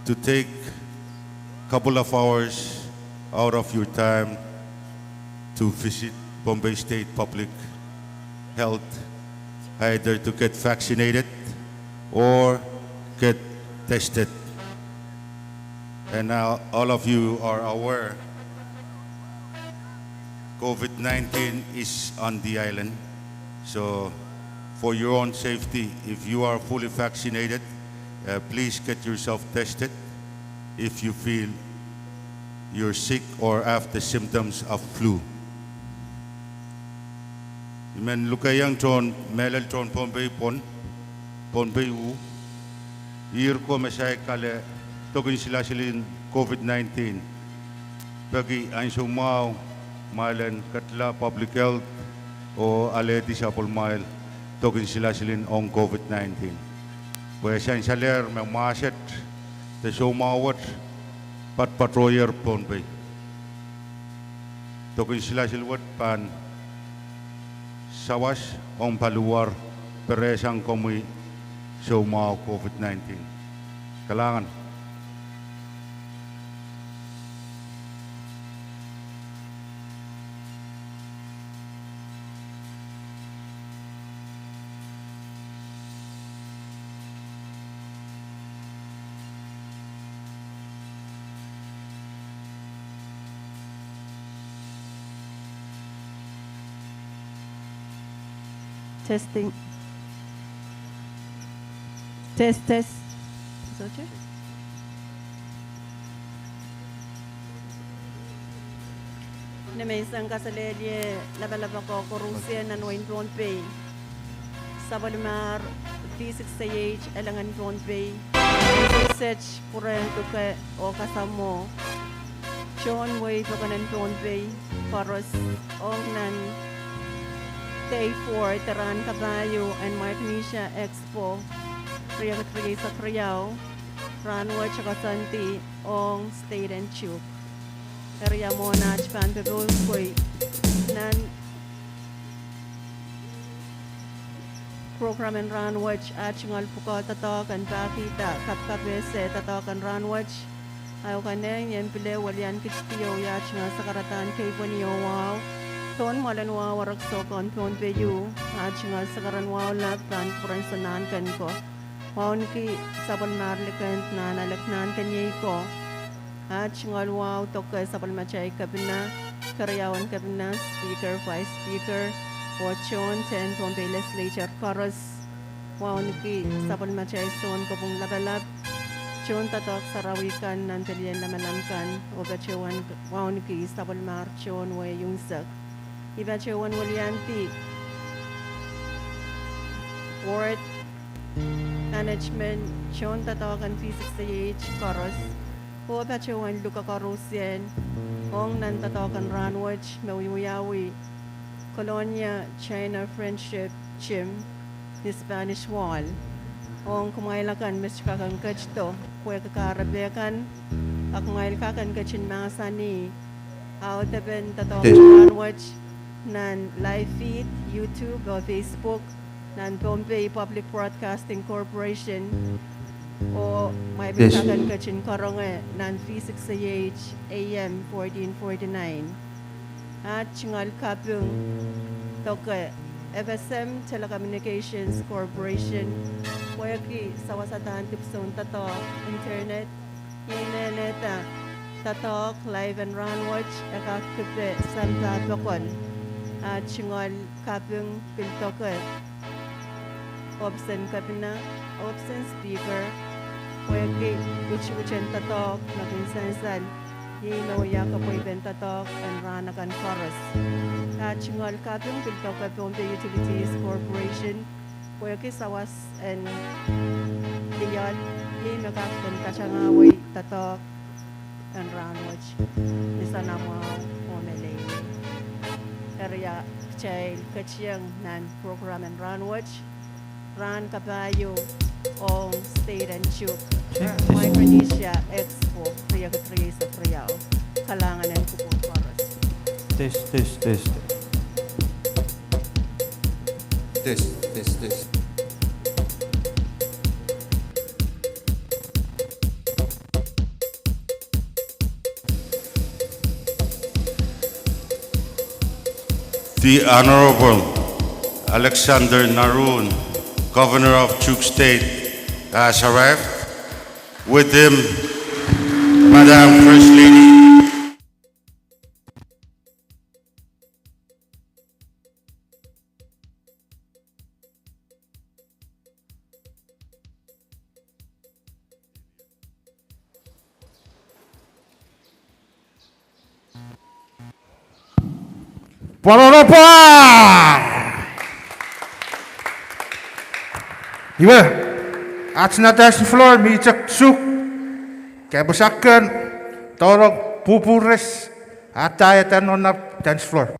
to take a couple of hours out of your time to visit Bombay State Public Health, either to get vaccinated or get tested. And now all of you are aware COVID-19 is on the island. So for your own safety, if you are fully vaccinated, please get yourself tested if you feel you're sick or have the symptoms of flu. Men lukayang ton melel ton Bombay Bombay u year ko masay kale tokin sila silin COVID-19 bagi ang sumaw mailen katla public health o ale disable mile tokin sila silin on COVID-19 pues ang saler may maset te sumawat pat patroyer Bombay tokin sila silwat pan sawas on paluar peresang komi sumao COVID-19 kalangan. Testing. Test. Is that you? Namaisang kasalelye labalaba ko Rusia na noin Bombay. Sabalmar D6AH alangan Bombay. Research purento ka o kasamo. John Way pagkanan Bombay. Paros o nan Day 4, Taran Caballo and MICRONESIA EXPO, Priya sa Kriyaw, Ranwa Chakasanti, Ong State and Chuuk. Area mo na Japan People Koy, Nan Program and Ranwatch at Chingal Puka Tatok and Bakita, Kapkapese Tatok and Ranwatch. Ayaw ka na yan pile walian kitstiyo ya chinga sa karatan kay Poniyo wow. Ton malanwa warak so kon ton peyu at chingal sa karanwa lat plan puran sanan kan ko. Wow niki sabon marlikan na nalaknan kanyay ko. At chingal wow tokay sabon machay kabina karyawan kabina speaker vice speaker Wachon 10 Bombay legislature chorus. Wow niki sabon machay son ko pong labalab. Chon tatok sarawikan nantalian lamalamkan o bachewan wow niki sabon mar chon way yung sak. Ibachewan walianti Board Management Chon Tatawakan P6AH Koros Ho Bachewan Luka Korosien Ong Nan Tatawakan Ranwatch Mawuyawi Colonia China Friendship Chim The Spanish Wall Ong kumailakan Mr. Kakan Kachto Kwe kakarabekan Akungail Kakan Kachin mga sani Outeben Tatawakan Ranwatch Nan live feed, YouTube or Facebook, nan Bombay Public Broadcasting Corporation, o may bitagan kachin karonge nan V6AH AM 1449. At chingal kapung toke FSM Telecommunications Corporation, wayaki sawasatan tipson tato internet, yineleta tatok live and run watch akakupe santa dokon. At chingal kapung piltoke option kapina option speaker wayaki uchen tatok nakinsansan yino yakapoy bentatok and ranakan chorus. At chingal kapung piltoke Bombay Utilities Corporation wayaki sawas and diyan yino kapun kachangaway tatok and ranwatch isa na mo omelay area child kachiyang nan program and ranwatch ran kabayo on state and Chuuk MICRONESIA EXPO Priya sa Kriyaw kalangan ng kupon paras Test. The Honorable Alexander Naroon, Governor of Chuuk State, has arrived. With him, Madam First Lady. Pararapa! Iba, at na dance floor, mi Chuuk. Kaya basakan, torog pupures, at tayo tanon na dance floor.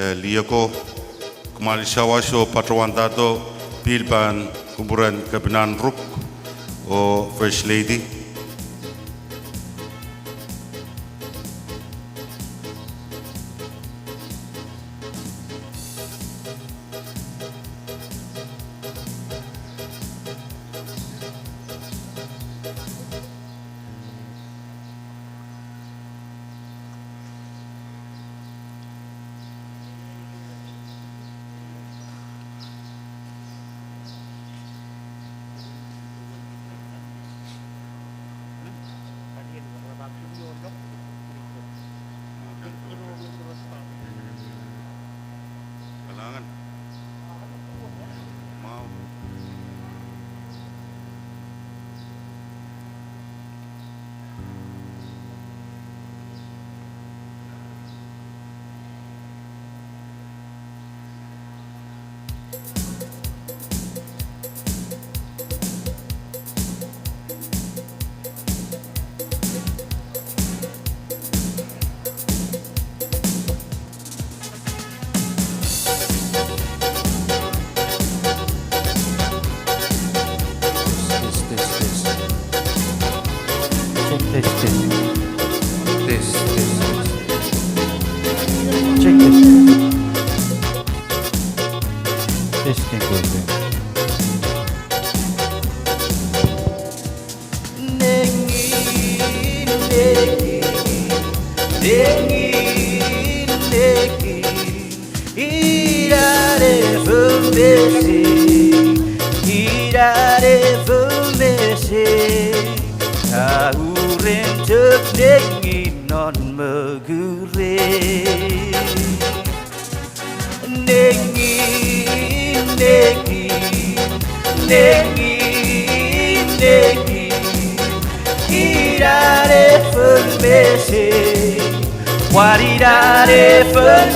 Liako kumalisawa so patrawandado pilban kumburan kabinan ruk o First Lady. Kailangan. Mau. Waridare phân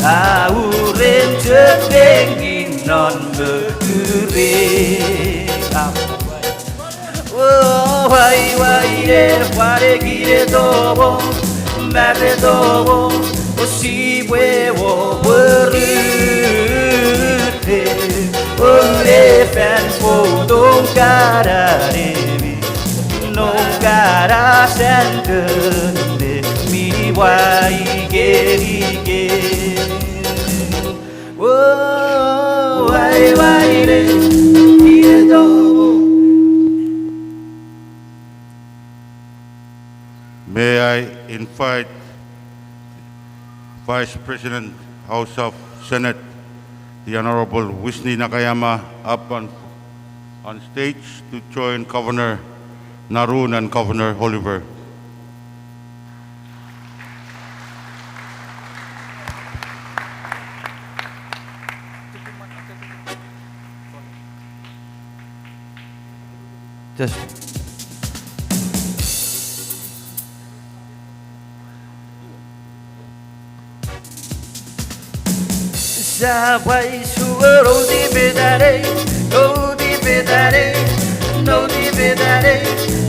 auren cedengin non begure oh wai wai de ware gire dobo mare dobo si huevo burrute ore fan foto carare no cara sente mi wai gerige oh wai wai de gire dobo. May I invite Vice President, House of Senate, the Honorable Wisni Nakayama, up on stage to join Governor Narun and Governor Oliver. Just Sa quay xuống đâu đi về ta đây, đâu đi về ta đây, đâu đi về ta đây,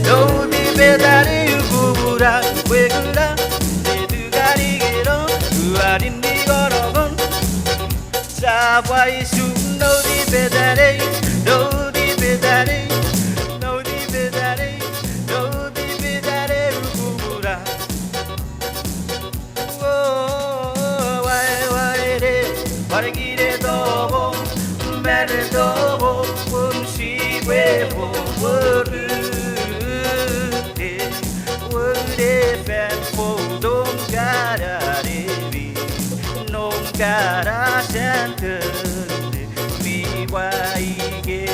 đâu đi về ta đây, 구부라 왜 그라 내 두가리게로 우아린 네가 너건 sa quay xuống đâu đi về ta đây, đâu đi về ta đây, đâu đi về ta đây, đâu đi về ta đây, 구부라 Pargiredobo, merdobo, umshigwebo, wurute, wurefen, podom gararevi, nom garasente, mi waige.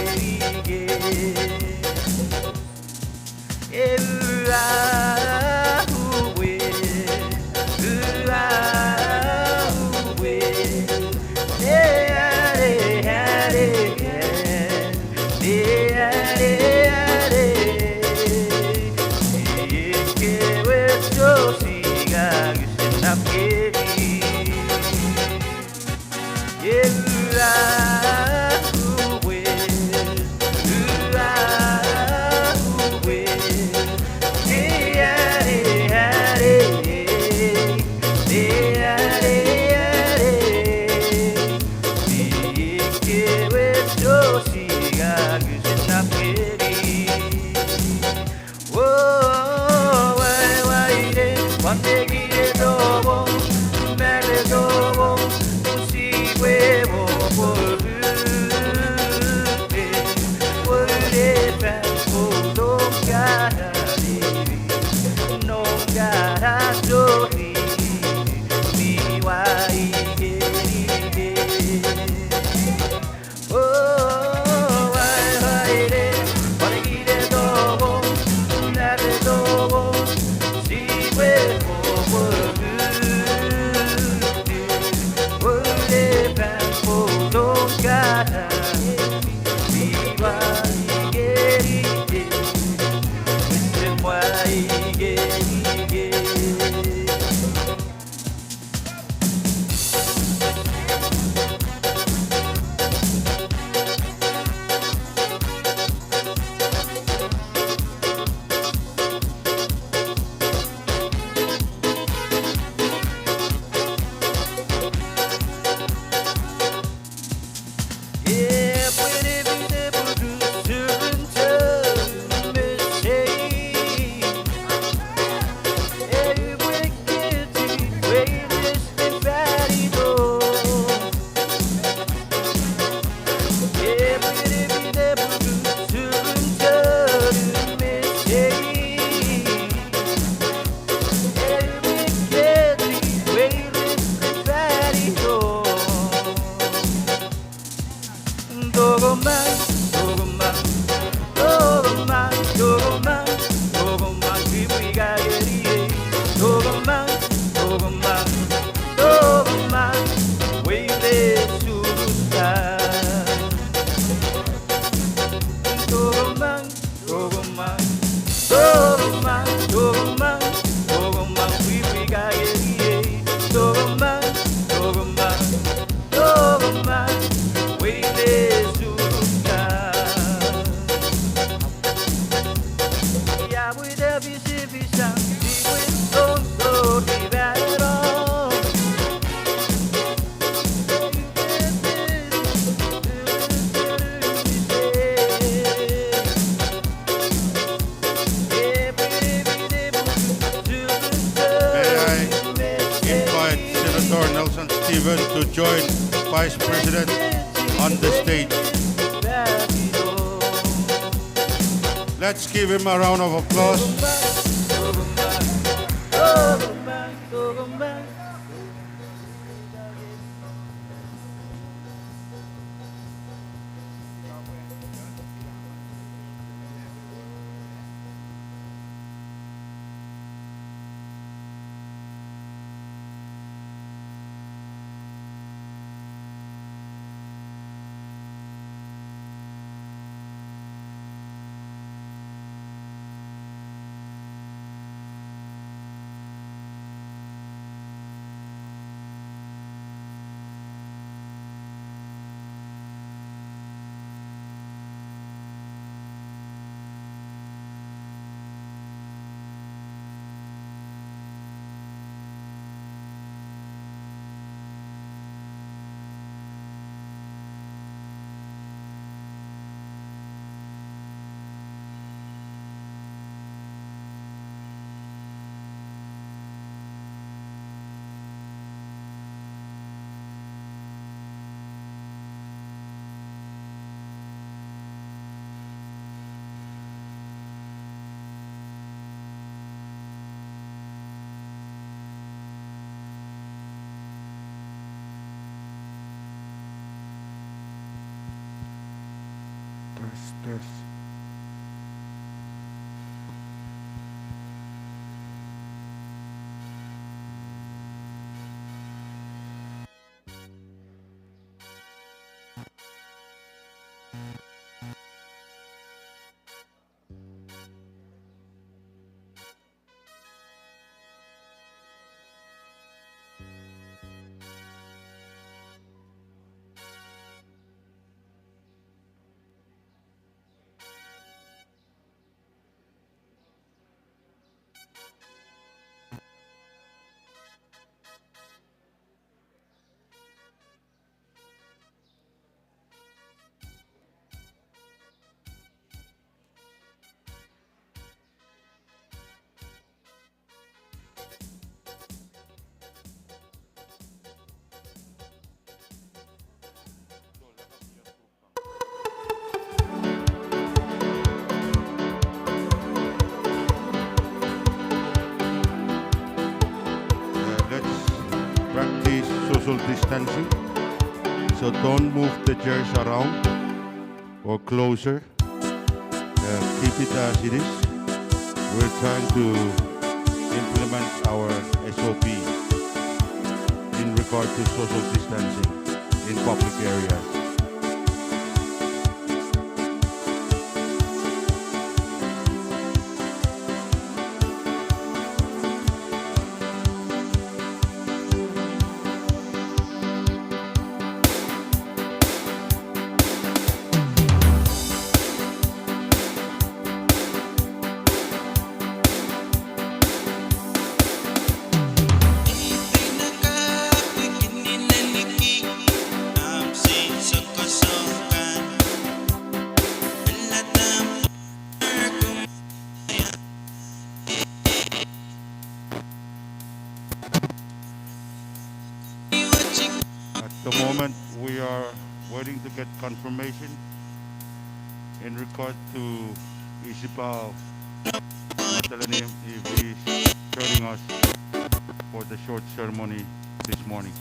To join Vice President on the stage. Let's give him a round of applause. areas. Let's practice social distancing. So don't move the chairs around or closer. Keep it as it is. We're trying to implement our SOP in regard to social distancing in public areas. At the moment, we are waiting to get confirmation in regard to Isipao Matalanim if he's joining us for the short ceremony this morning.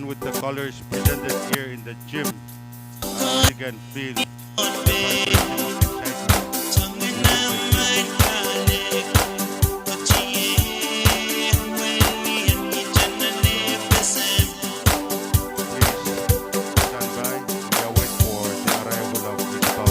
with the colors presented here in the gym, I only can feel the vibration of excitement. Please stand by. We await for the arrival of EXPO.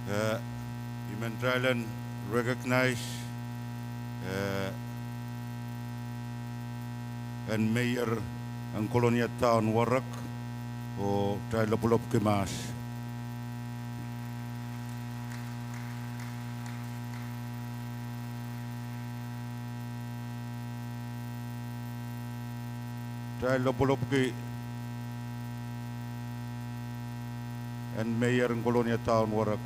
Imendralen recognize and mayor ang Colonia Town Warak o tayo lapulop kimas. Tayo lapulop ki and mayor ang Colonia Town Warak.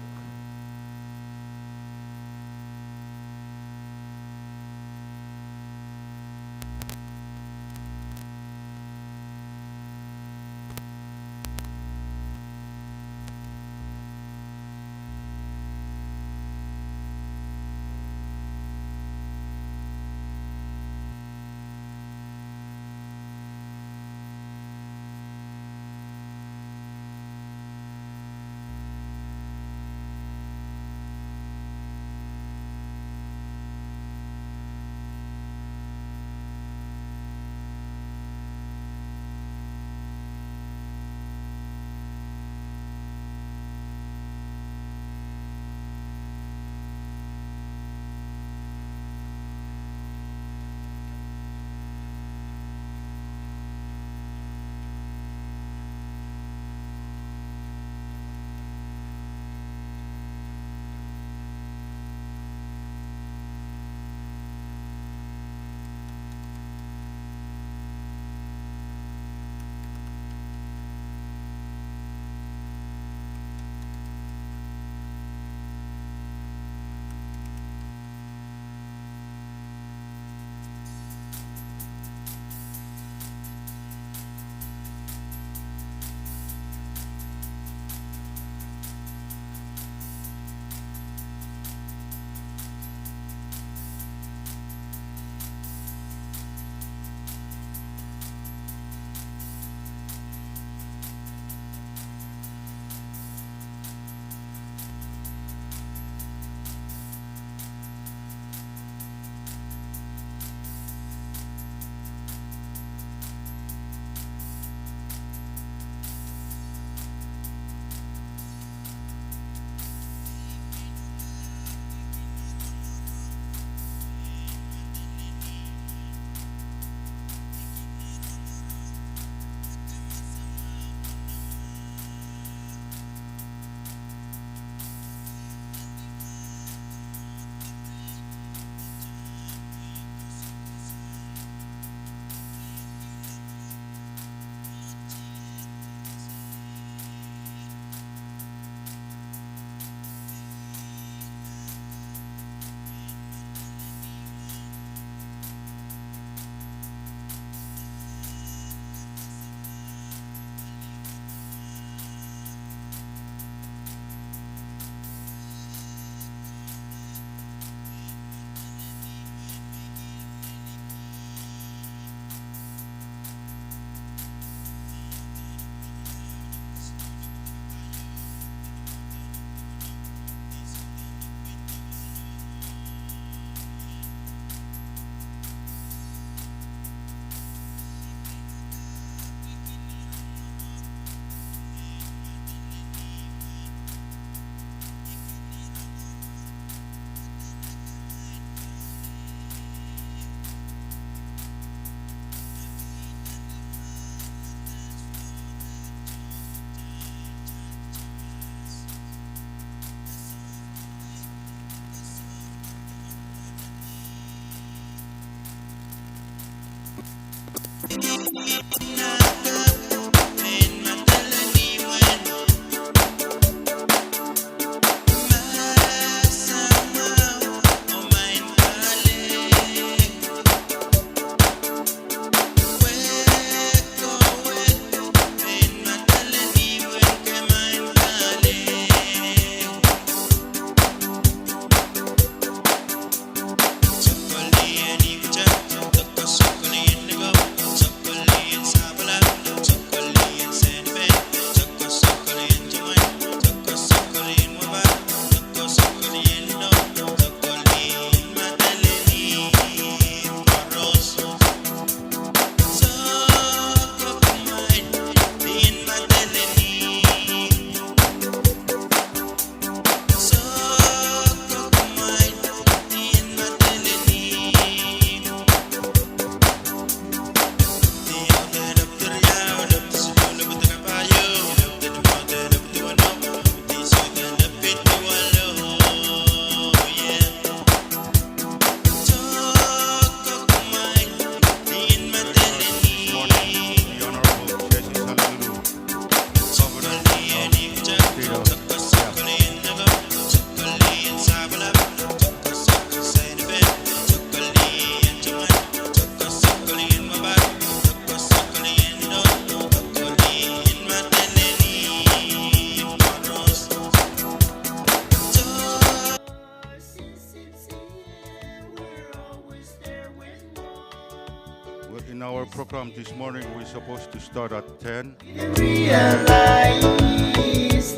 In our program this morning, we're supposed to start at 10. Realize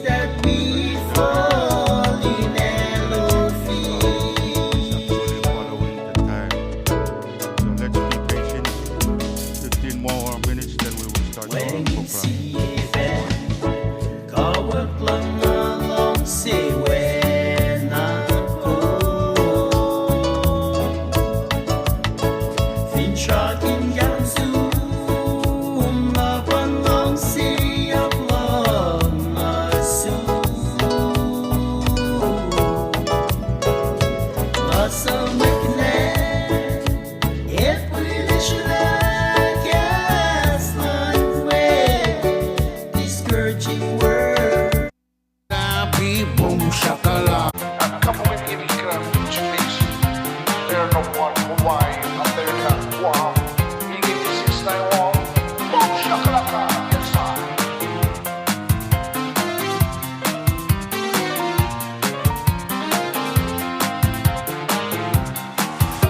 that we fall in love. Actually following the time. So let's be patient. 15 more minutes, then we will start our When you program. see it, kawag lang along say when ako Fintrakin yang zoom mapanong siyak lang masamag na if we listen Couple with Ibiza, which makes there no one Hawaii, up there not wow. You give me 691, boom shakalaka, yes sir.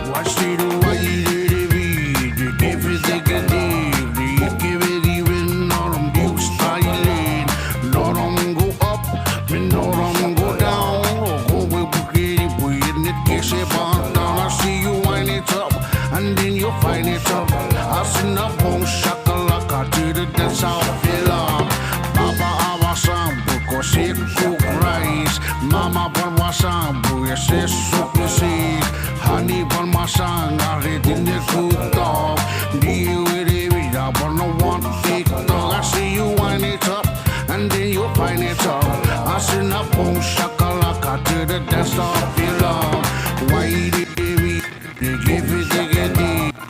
Watch the way they read, everything I need, they give it even on them you styling. Not on go up, me not on go down. Go with Bukiri, boy, and it gets it down. I see you wind it up, and then you find it up. I see na boom shakalaka to the dance how I feel up. Papa awasambu, cause it cook rice. Mama bon wasambu, yes it's soup you see. Honey bon masang, I read in the good dog. Deal with it, I wanna want big dog. I see you wind it up, and then you find it up. I see na boom shakalaka to the dance of your love. Why did we give it again?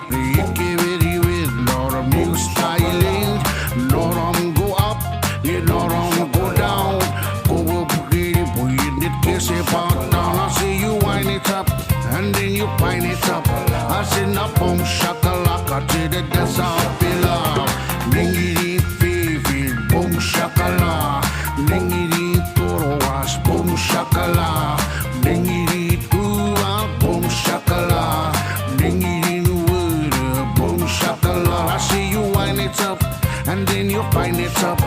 They give it with lot of new styling. Lot of go up, you lot of go down. Go up, pretty boy, and it kiss it back down. I see you wind it up, and then you find it up. I see na boom shakalaka to the dance of your love. Ningiri favorite boom shakala. Ningiri toro was boom shakala. Ningiri tuwa boom shakala. Ningiri nuwa boom shakala. I see you wind it up, and then you find it up. I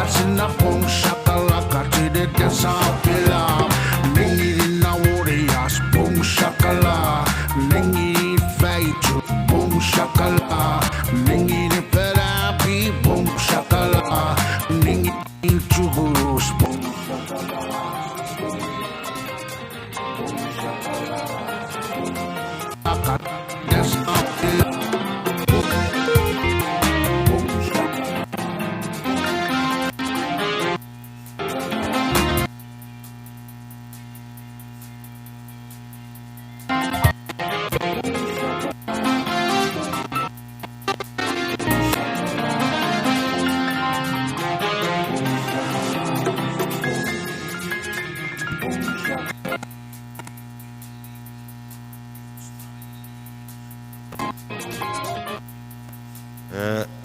see na boom shakalaka to the dance of your love. Ningiri na warriors boom shakala. Ningiri fight boom shakala. Ningiri perapi boom shakala. Ningiri chugurus boom shakala. That's how it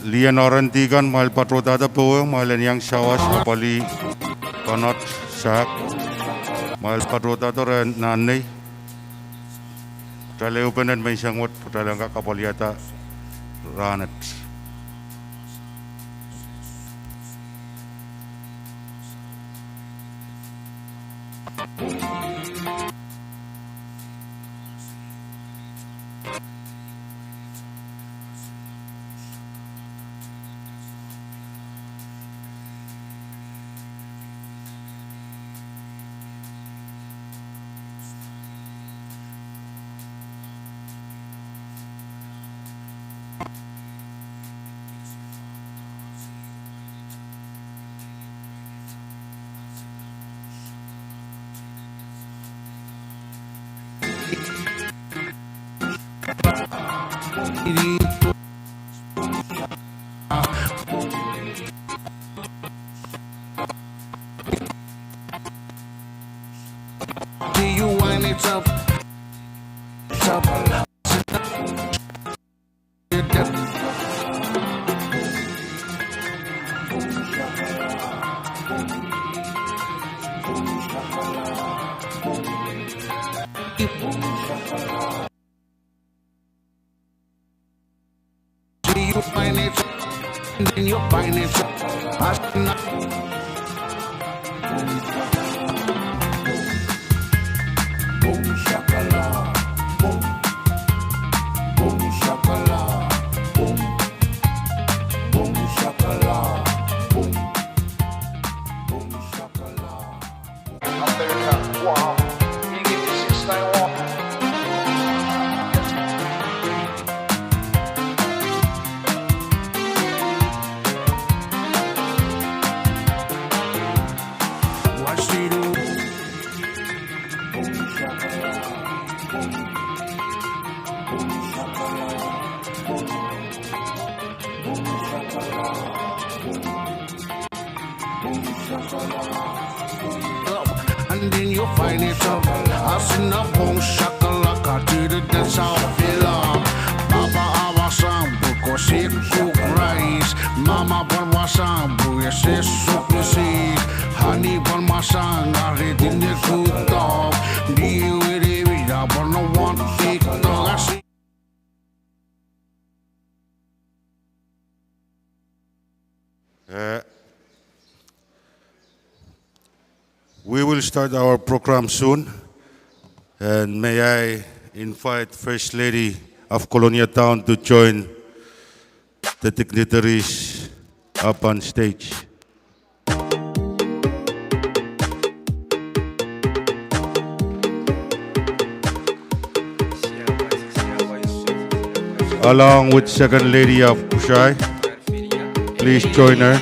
Lian Orantigan, mahal patrota po, mahal yang shawas, kapali, kanot, sak, mahal patrota to rin nanay. Talay upanan may siyang putalang kakapaliata, ranat. See you when it's up, it's up. you'll find it, and then you'll find it. Boom shakala, boom, boom shakala, boom, boom shakala, boom, boom shakala. America, wow. You give me 691. Watch me do. Boom shakala, boom, boom shakala, boom, boom shakala, boom, boom shakala, boom. And then you'll find it up. I sing a boom shakalaka to the dance hall filler. Papa awasambu ko si cook rice. Mama bon wasambu yes is soup music. Honey bon masang ari din the cook dog. Di wiri wira bon no one TikTok. I see. We will start our program soon, and may I invite First Lady of Colonia Town to join the dignitaries up on stage. Along with Second Lady of Pushai, please join her.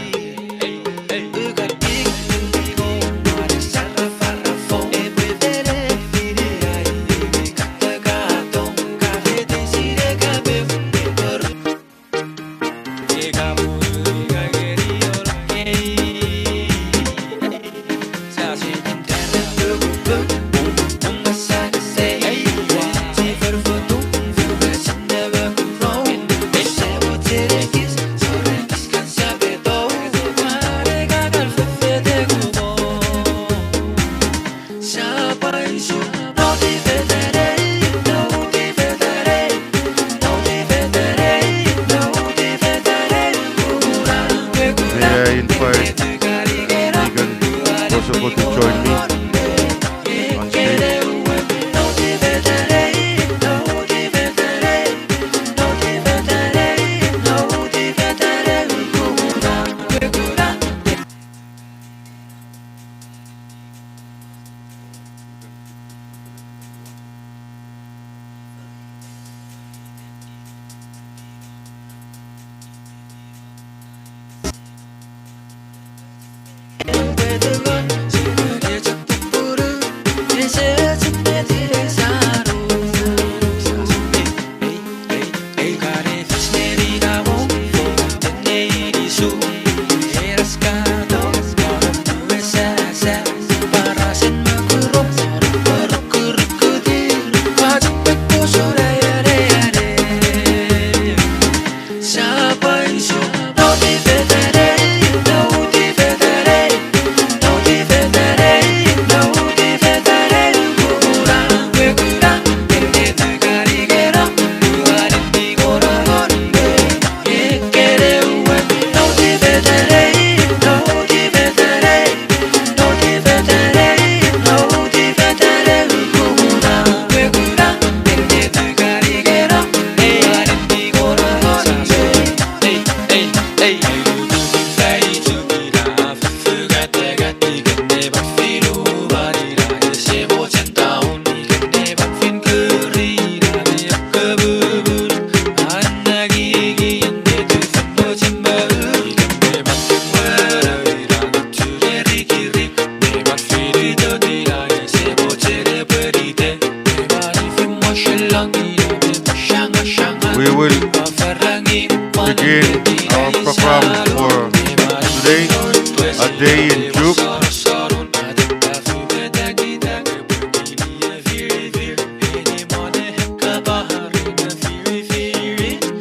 Day in Chuuk.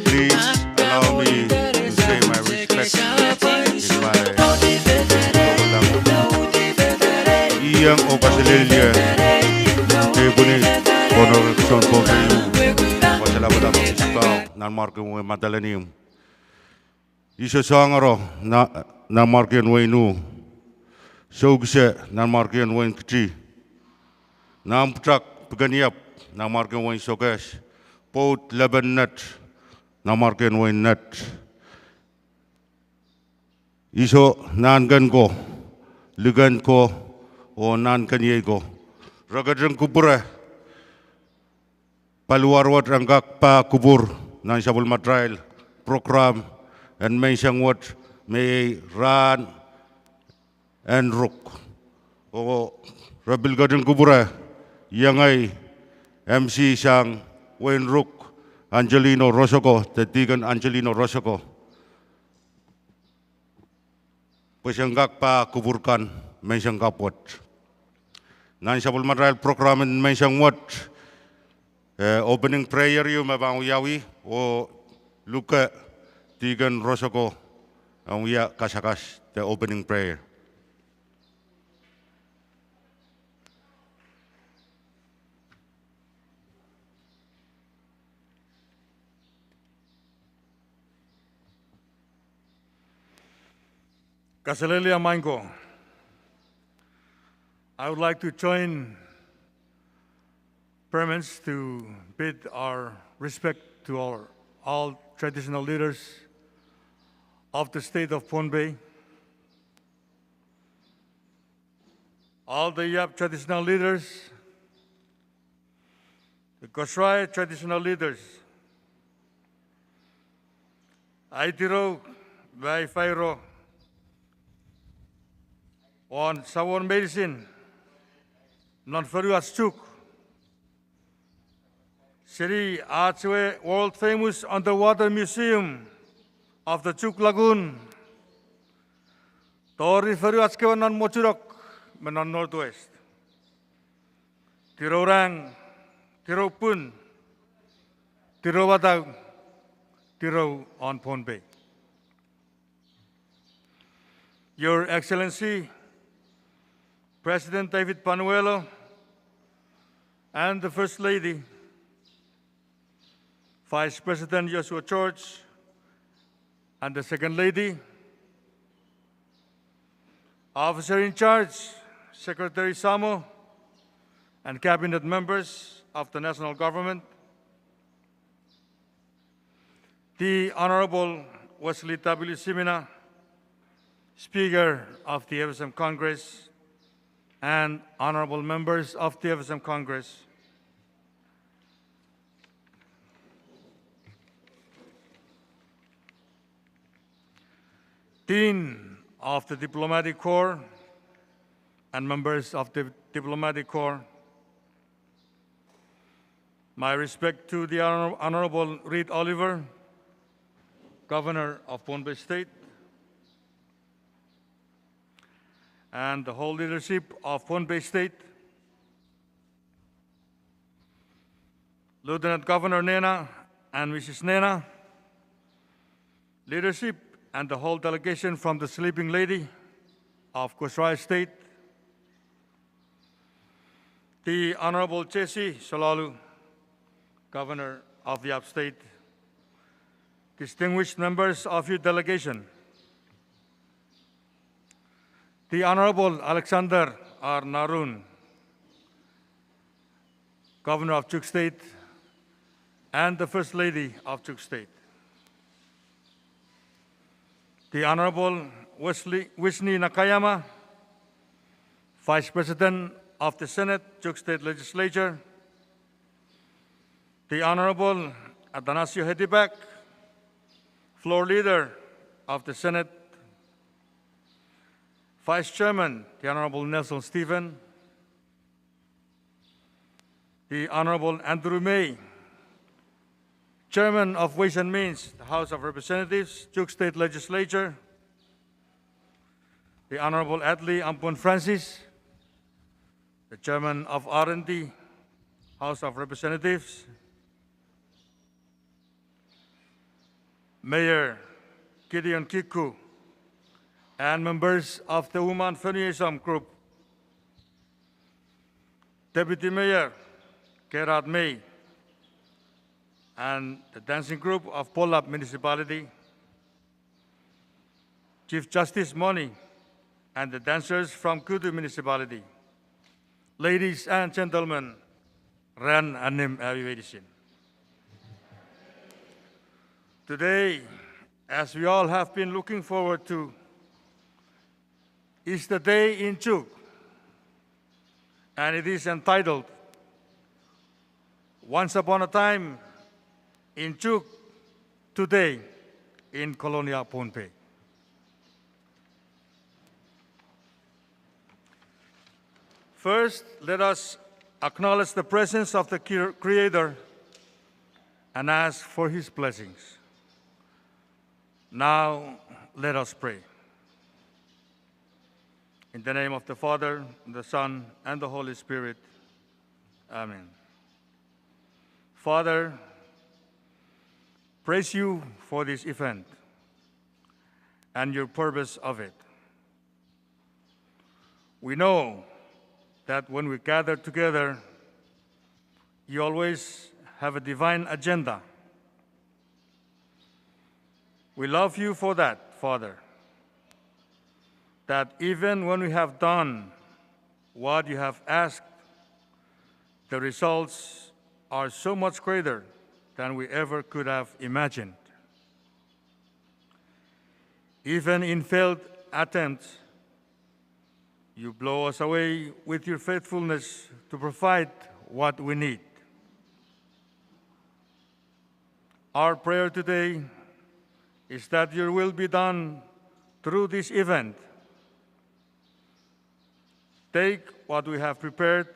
Please allow me to say my respect in my Iyang o Basilelia, Ebony, Honor Son Pompeu, Wasalabada Pistao, Nan Marco Madalenium. Iso sangaro na markian wainu. Sogse na markian wain kiti. Na amputrak peganiap na markian wain soges. Pot leben net na markian wain net. Iso nangan ko, ligan ko, o nangan ko. Ragadang kubure. Paluarwat ranggak pa kubur nan sabul matrail program and may siyang wat may ran and rook. O rabil gadang kubura yang ay MC siyang Wayne Rook Angelino Rosoko, tetigan Angelino Rosoko. Pasyang pa kuburkan may siyang kapot. Nan sabul matrail program and may siyang wat opening prayer yung mabang uyawi o luka tigan rosoko ang uya kasakas the opening prayer. Kasalelia Mango. I would like to join parents to bid our respect to all traditional leaders of the state of Pohnpei, all the Yap traditional leaders, the Kosrae traditional leaders, Aitiro, Vaifairo, on Sawon Medicine, non-Faruas Chuuk, Sri Archway World Famous Underwater Museum of the Chuuk Lagoon, Tori Faruas Kewanan Mochurok, Menon Northwest, Tirorang, Tiropun, Tirowatag, Tiro on Pohnpei. Your Excellency, President David Panuelo, and the First Lady, Vice President Joshua George, and the Second Lady, Officer in Charge, Secretary Samo, and Cabinet members of the National Government, the Honorable Wesley W. Simina, Speaker of the FSM Congress, and honorable members of the FSM Congress, Dean of the Diplomatic Corps and members of the Diplomatic Corps, my respect to the Honorable Reed Oliver, Governor of Pohnpei State, and the whole leadership of Pohnpei State, Lieutenant Governor Nena and Mrs. Nena, leadership and the whole delegation from the Sleeping Lady of Kosrae State, the Honorable Chesi Solalu, Governor of the Yap State, distinguished members of your delegation, the Honorable Alexander R. Narun, Governor of Chuuk State, and the First Lady of Chuuk State, the Honorable Wisni Nakayama, Vice President of the Senate, Chuuk State Legislature, the Honorable Atanasio Hetibak, Floor Leader of the Senate, Vice Chairman, the Honorable Nelson Stephen, the Honorable Andrew May, Chairman of Ways and Means, the House of Representatives, Chuuk State Legislature, the Honorable Adley Ampon Francis, the Chairman of R&D, House of Representatives, Mayor Gideon Kiku, and members of the Woman Feminism Group, Deputy Mayor Gerard May, and the dancing group of Polap Municipality, Chief Justice Moni, and the dancers from Kudu Municipality. Ladies and gentlemen, Ran Anim Aviation. Today, as we all have been looking forward to, is the day in Chuuk, and it is entitled Once Upon a Time in Chuuk, Today in Colonia Pohnpei. First, let us acknowledge the presence of the Creator and ask for His blessings. Now, let us pray. In the name of the Father, the Son, and the Holy Spirit. Amen. Father, praise you for this event and your purpose of it. We know that when we gather together, you always have a divine agenda. We love you for that, Father, that even when we have done what you have asked, the results are so much greater than we ever could have imagined. Even in failed attempts, you blow us away with your faithfulness to provide what we need. Our prayer today is that your will be done through this event. Take what we have prepared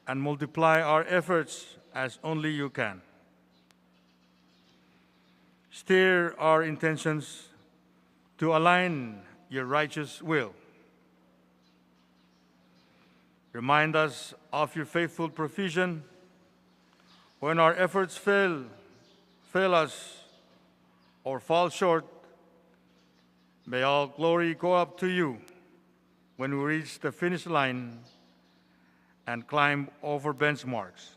and multiply our efforts as only you can. Steer our intentions to align your righteous will. Remind us of your faithful provision when our efforts fail us, or fall short. May all glory go up to you when we reach the finish line and climb over benchmarks.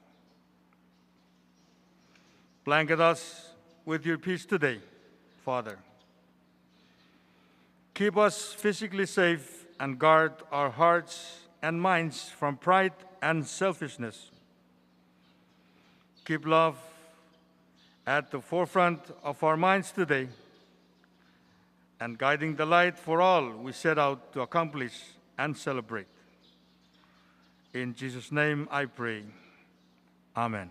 Blanket us with your peace today, Father. Keep us physically safe and guard our hearts and minds from pride and selfishness. Keep love at the forefront of our minds today and guiding the light for all we set out to accomplish and celebrate. In Jesus' name I pray. Amen.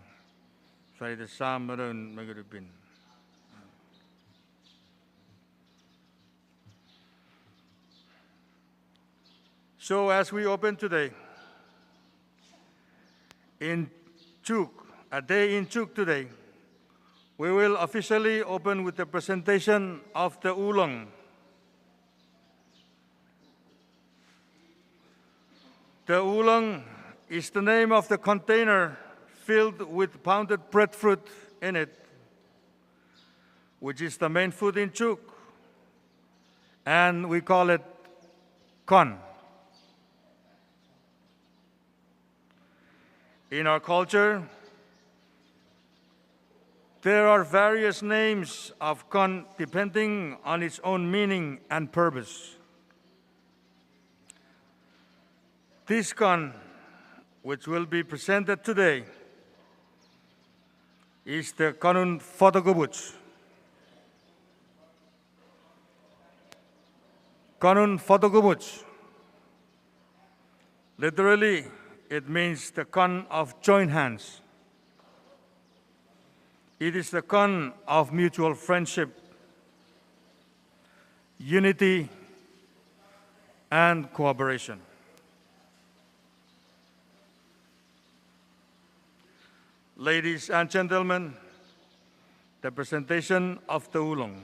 So as we open today, in Chuuk, a day in Chuuk today, we will officially open with the presentation of the Oolong. The Oolong is the name of the container filled with pounded breadfruit in it, which is the main food in Chuuk, and we call it con. In our culture, there are various names of con depending on its own meaning and purpose. This con, which will be presented today, is the Kanun Fotogubuch. Kanun Fotogubuch. Literally, it means the con of joint hands. It is the con of mutual friendship, unity, and cooperation. Ladies and gentlemen, the presentation of the Oolong.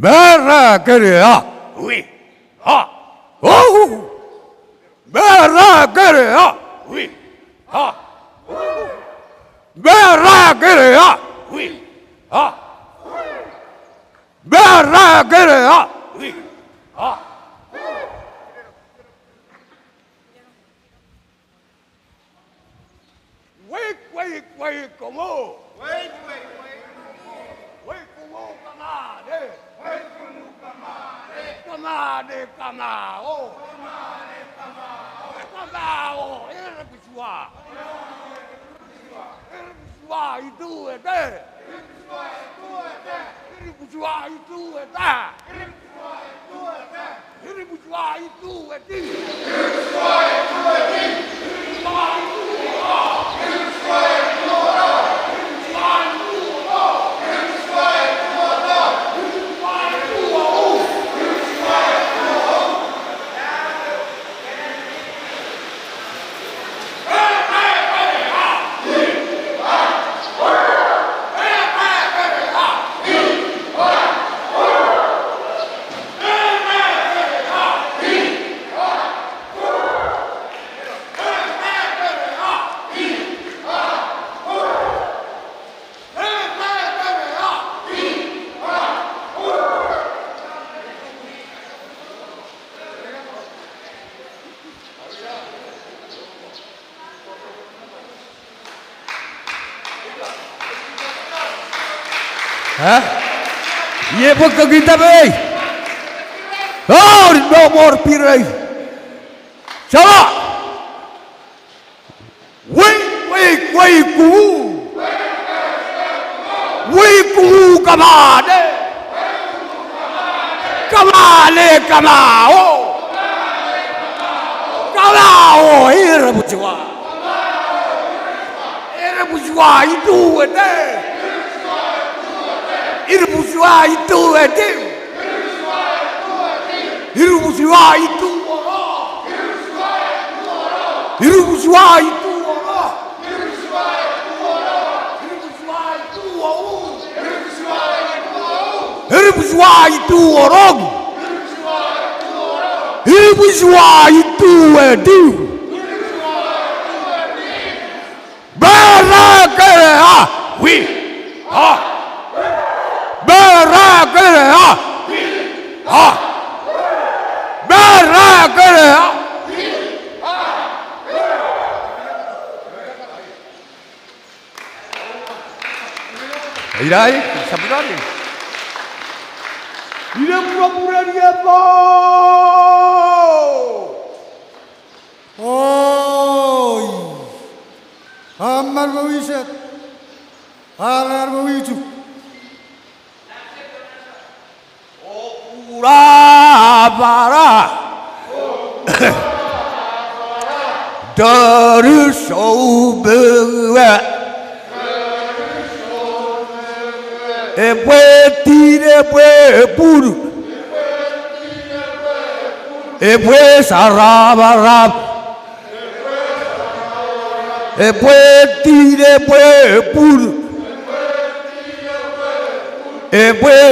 Berra kerea, oui, ha, oh, berra kerea, oui, ha, berra kerea, oui, ha, berra kerea, oui, ha. Wait, como. Wait, como, camade. Wait, como, camade. Camade, camao. Camade, camao. Camao, era bisua. Era bisua, itu ete. Era bisua, itu ete. Era bisua, itu ete. Ye pokok kita bay. Oh, no more pirai. Salah. Wait, ku kamade. Kamao. Era bujua itu ede. Irubusua itu ede. Irubusua itu oro. Irubusua itu oro. Irubusua itu orang. Irubusua itu ede. Barakah, oui, ah. Barakah, ah. Barakah. Irai, sabudan. Ida pura-pura dia po. Oi, amar bawiset, alar bawicu. Ura-bara. Dari sobewa. Tire puru. Sarab. Tire puru.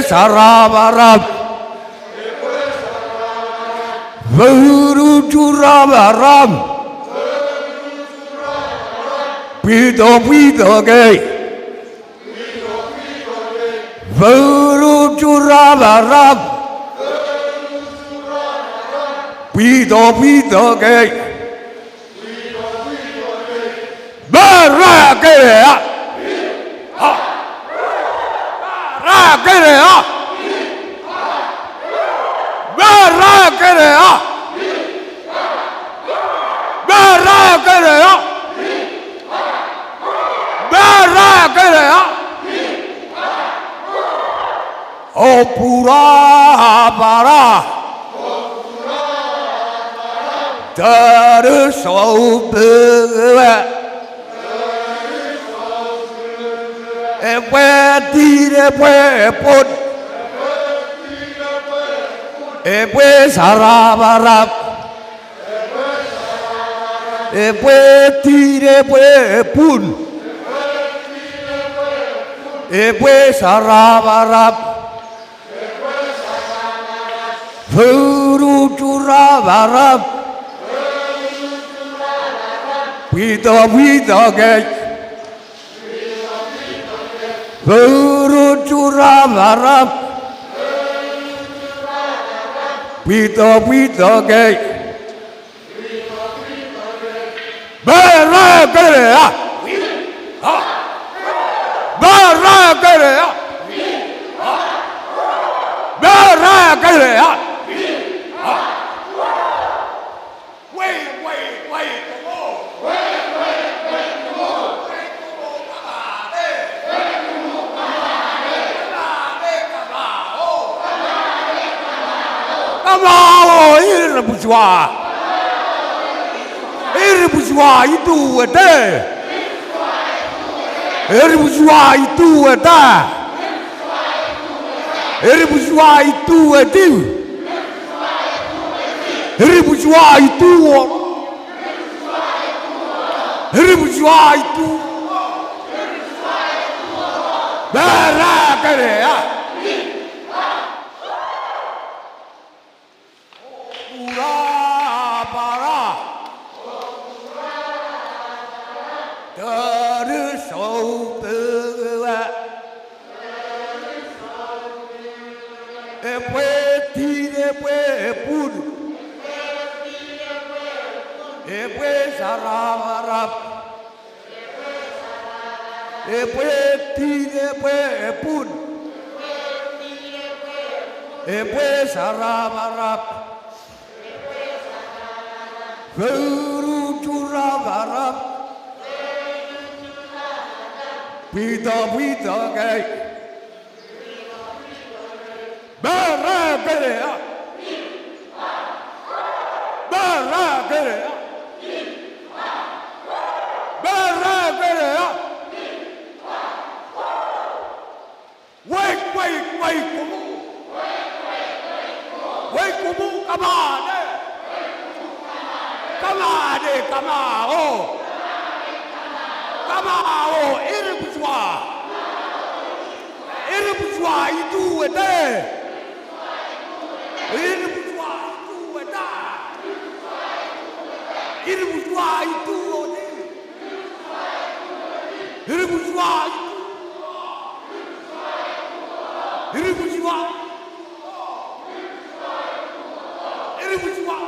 Sarab. Vuru jurabaram. Pido gay. Vuru Churabarab. Pido gay. Baragaya. Baragaya. Baragaya. Baragaya. Baragaya. O pura bara. Dar so be. E puede tire puede put. E puede sarabarap. E puede tire puede pun. E puede sarabarap. Furu churabarap. Pito gay. Furu churabarap. Pito gay. Baragaya. Baragaya. Baragaya. Wait. Come on, il bourgeois. Il bourgeois, il tu et te. Il bourgeois, il tu et ta. Il bourgeois, il tu et tu. Il bourgeois, il tu. Il bourgeois, il tu. Baragaya. Pito gay. Baragaya. Baragaya. Baragaya. Wait, come on, il bourgeois, il do it there. Il bourgeois, il do it there. Il bourgeois, il do it. Il bourgeois, il bourgeois, il bourgeois.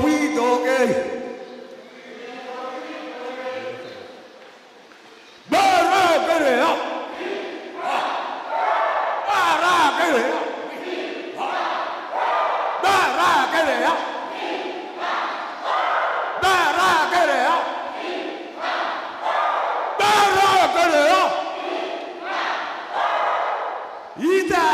bui doge. Bara gere ya. Bara gere ya. Bara gere ya. Bara gere ya. Bara gere ya. Ida.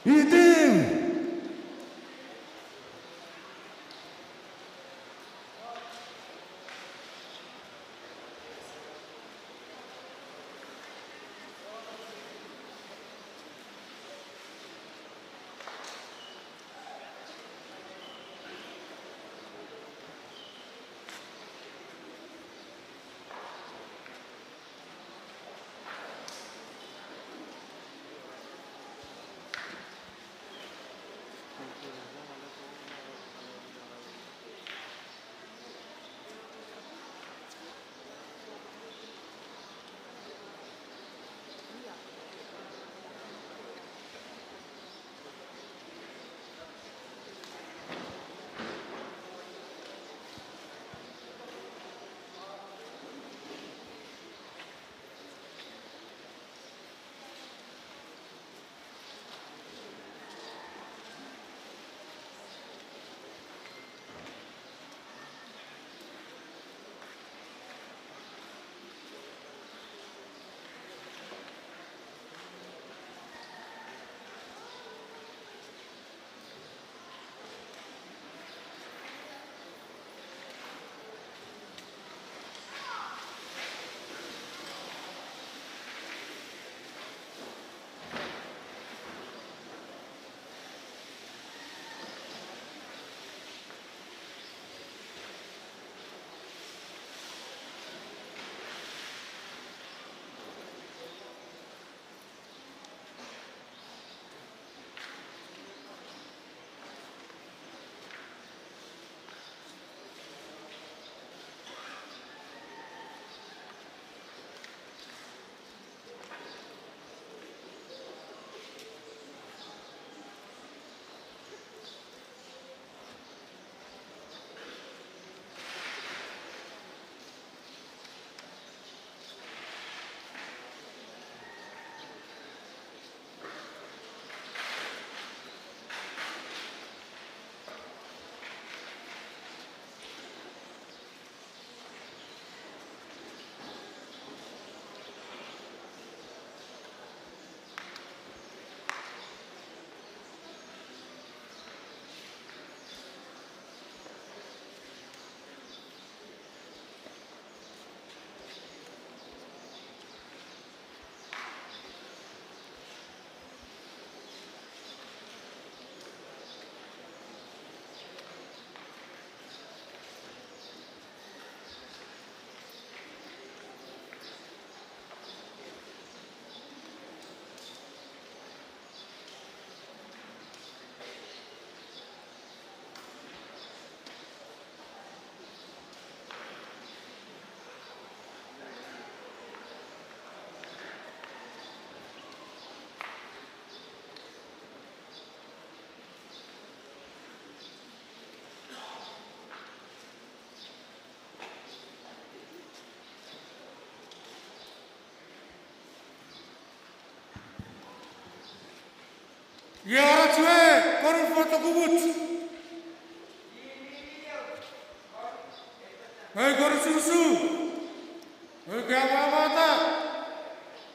Eating. Yara tue, korun foto kubut. Hei korun susu. Hei kaya mata.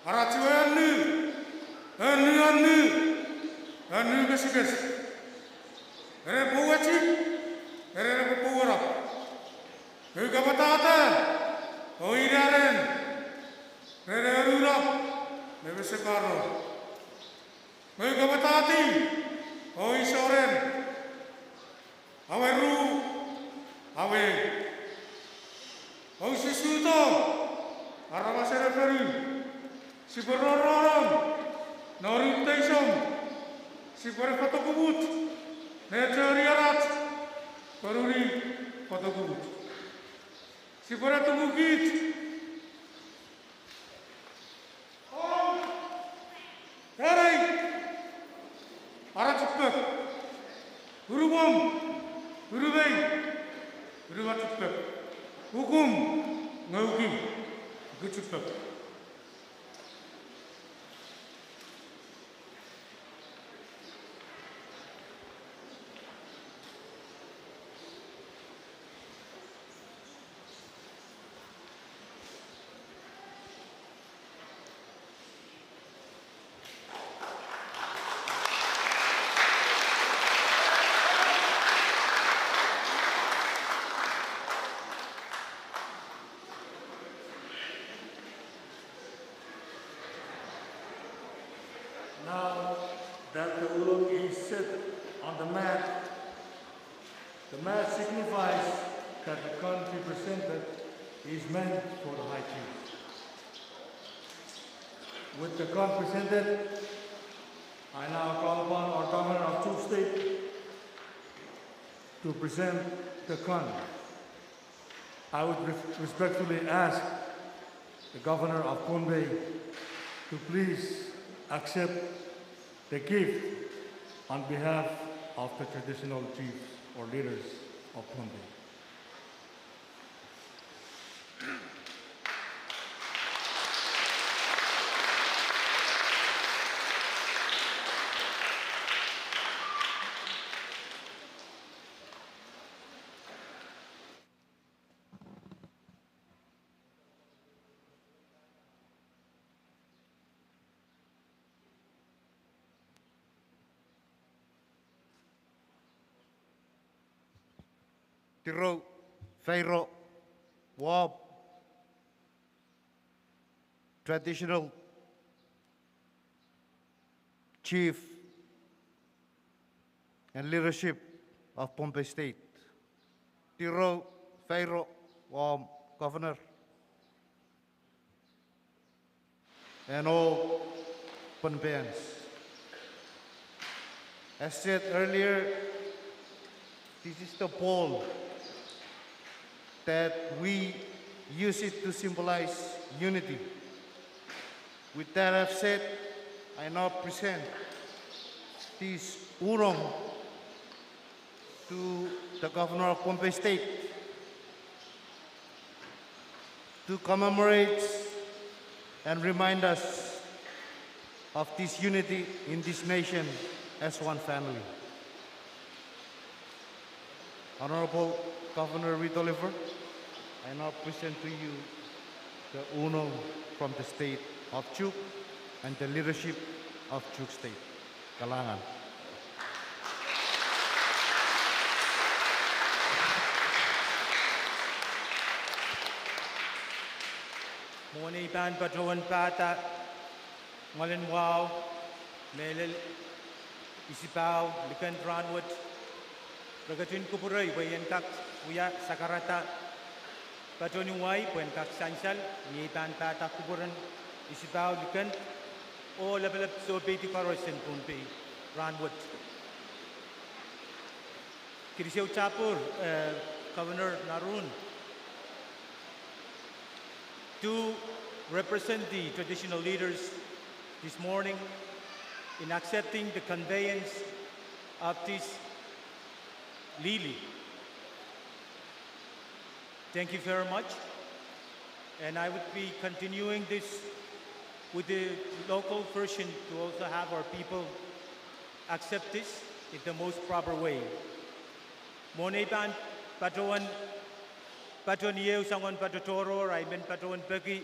Ara tue anu. Anu anu. Anu kasih kasih. ere puwachi, ere puwara. Huga batata, oiraren, ere arura, nebe sekaro. Huga batati, oisoren, aweru, awe. Oisisuto, arabasere peru, siberororon, noriteison, siberfatokubut, neteriarat, peruri fatokubut. Siberatugugit, oh, Tarai, Aratsupek, Urubom, Urubay, Urubatupek, Hukum, Naukim, Gutsupek. Now that the Oolong is set on the mat signifies that the country presented is meant for the High Chief. With the con presented, I now call upon our Governor of Chuuk State to present the con. I would respectfully ask the Governor of Pohnpei to please accept the gift on behalf of the traditional chiefs or leaders of Pohnpei. Tiro, Fairo, Wab, traditional chief and leadership of Pohnpei State. Tiro, Fairo, Wab, Governor, and all Pohnpeians. As said earlier, this is the pole that we use it to symbolize unity. With that I've said, I now present this Oolong to the Governor of Pohnpei State to commemorate and remind us of this unity in this nation as one family. Honorable Governor Reed Oliver, I now present to you the Oolong from the state of Chuuk and the leadership of Chuuk State. Kalangan. Moni pan patrawan pata, ngalen wow, melel, isipaw, likan ranwat, ragatin kupuray, wayan kak, uya sakarata, patroni way, puen kak sansal, ni pan pata kupuran, isipaw, likan, o levelap so beti karosen Pohnpei, ranwat. Kirisyaw Chapur, Governor Narun, to represent the traditional leaders this morning in accepting the conveyance of this lily. Thank you very much. And I would be continuing this with the local version to also have our people accept this in the most proper way. Moneban Patrawan Patron Yeo Sangon Patotoro, I mean Patron Peki,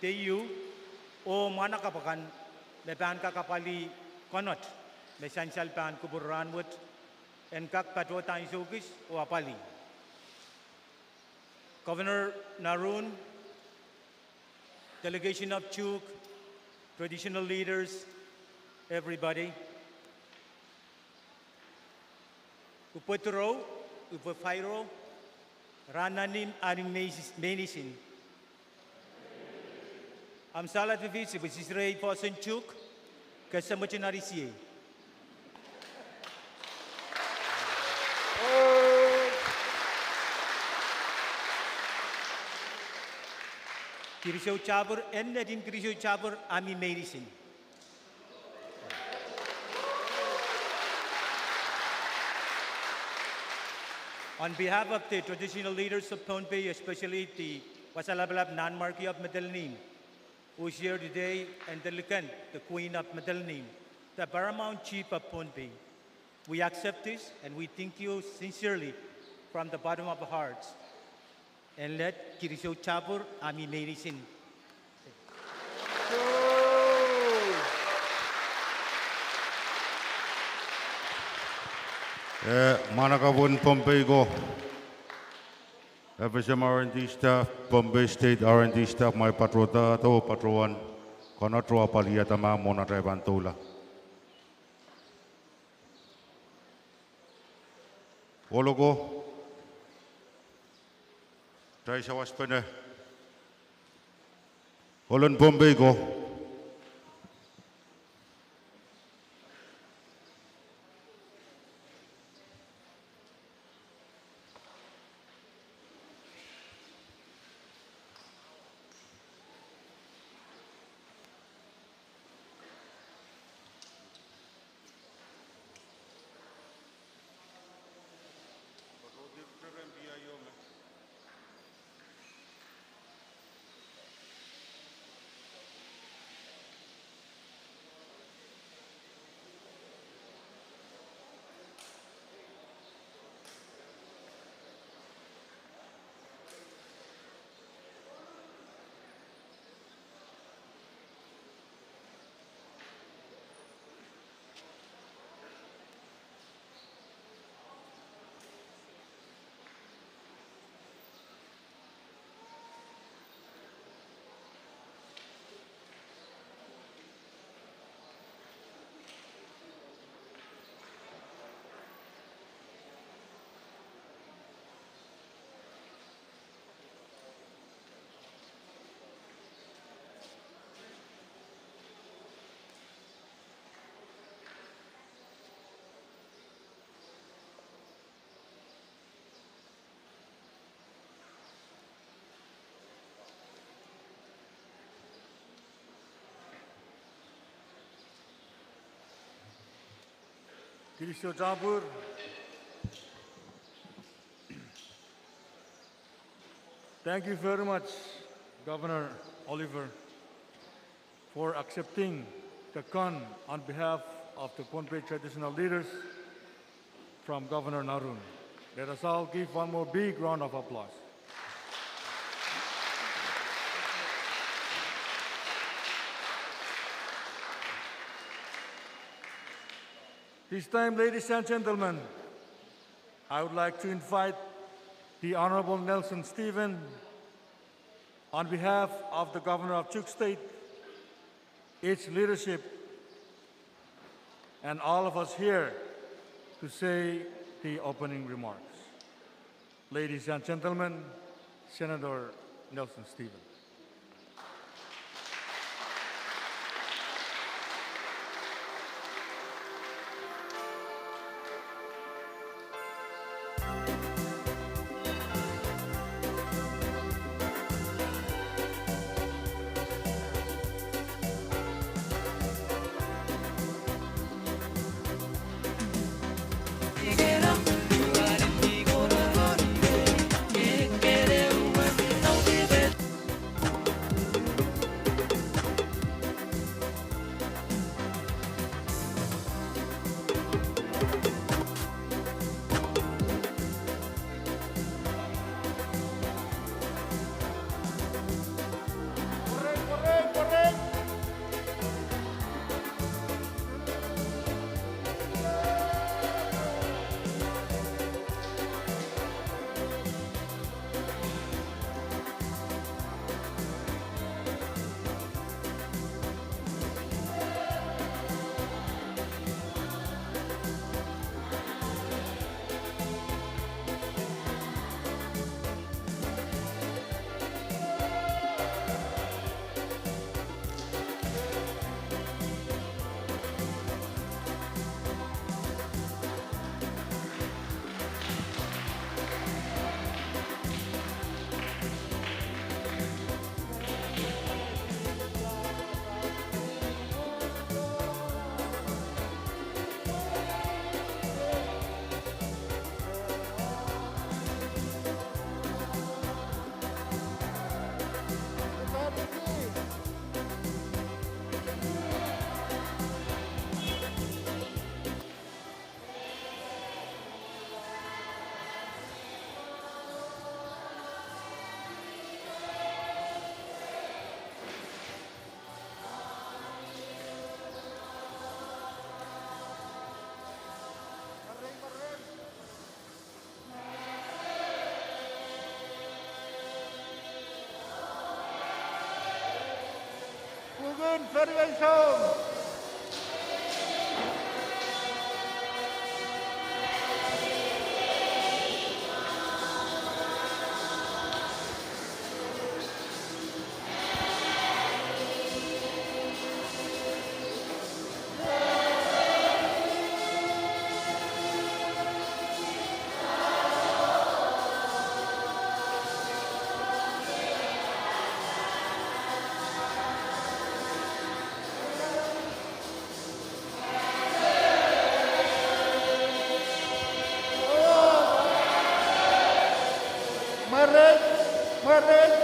Teyu, O Manakapakan, Mepan Kakapali Konot, Mesansal Pan Kuburanwood, and kak katwa tayong sugis o apali. Governor Narun, delegation of Chuuk, traditional leaders, everybody. Upotro, upofairo, rananim aning menisin. Am salat vivisi, which is rei posen Chuuk, kasamuchinarisiye. Kirisyo Chabur and Nadim Kirisyo Chabur Ami Medicine. On behalf of the traditional leaders of Pohnpei, especially the Wasalabalab Nanmarki of Medellin, who is here today, and the Lucan, the Queen of Medellin, the paramount chief of Pohnpei, we accept this and we thank you sincerely from the bottom of our hearts. And let Kirisyo Chabur Ami Medicine. Manakabun Pohnpei go. FSM R&D staff, Pohnpei State R&D staff, my patrota, to patroan, konatro apaliatama mona trevantula. Ologo. Try sa waspene. Holland Pohnpei go. Kirisyo Chabur, thank you very much, Governor Oliver, for accepting the con on behalf of the Pohnpei traditional leaders from Governor Narun. Let us all give one more big round of applause. This time, ladies and gentlemen, I would like to invite the Honorable Nelson Stephen, on behalf of the Governor of Chuuk State, its leadership, and all of us here to say the opening remarks. Ladies and gentlemen, Senator Nelson Stephen. Marig! Marig!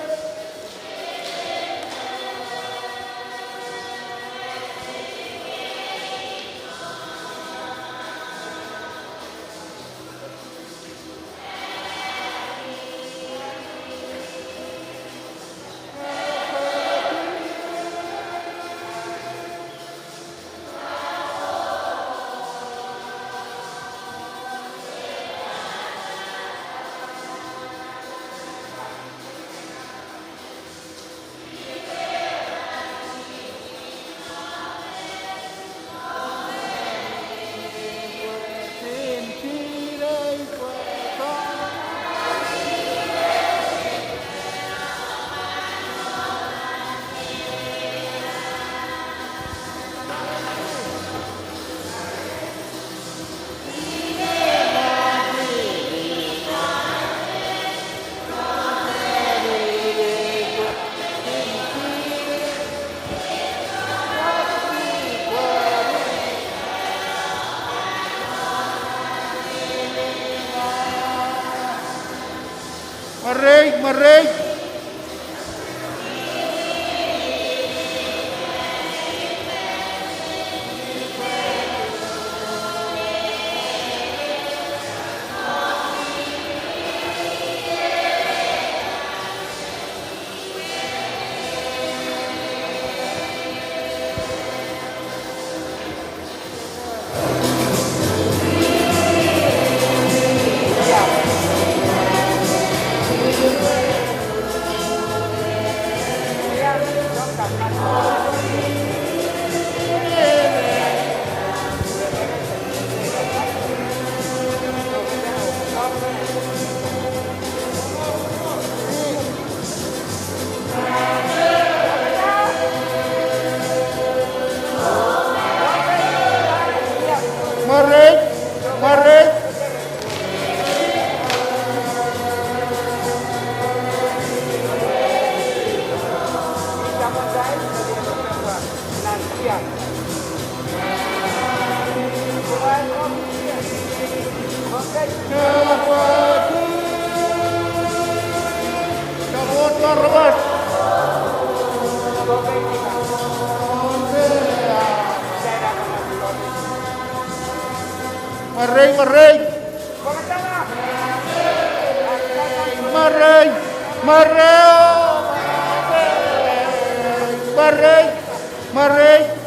Marig!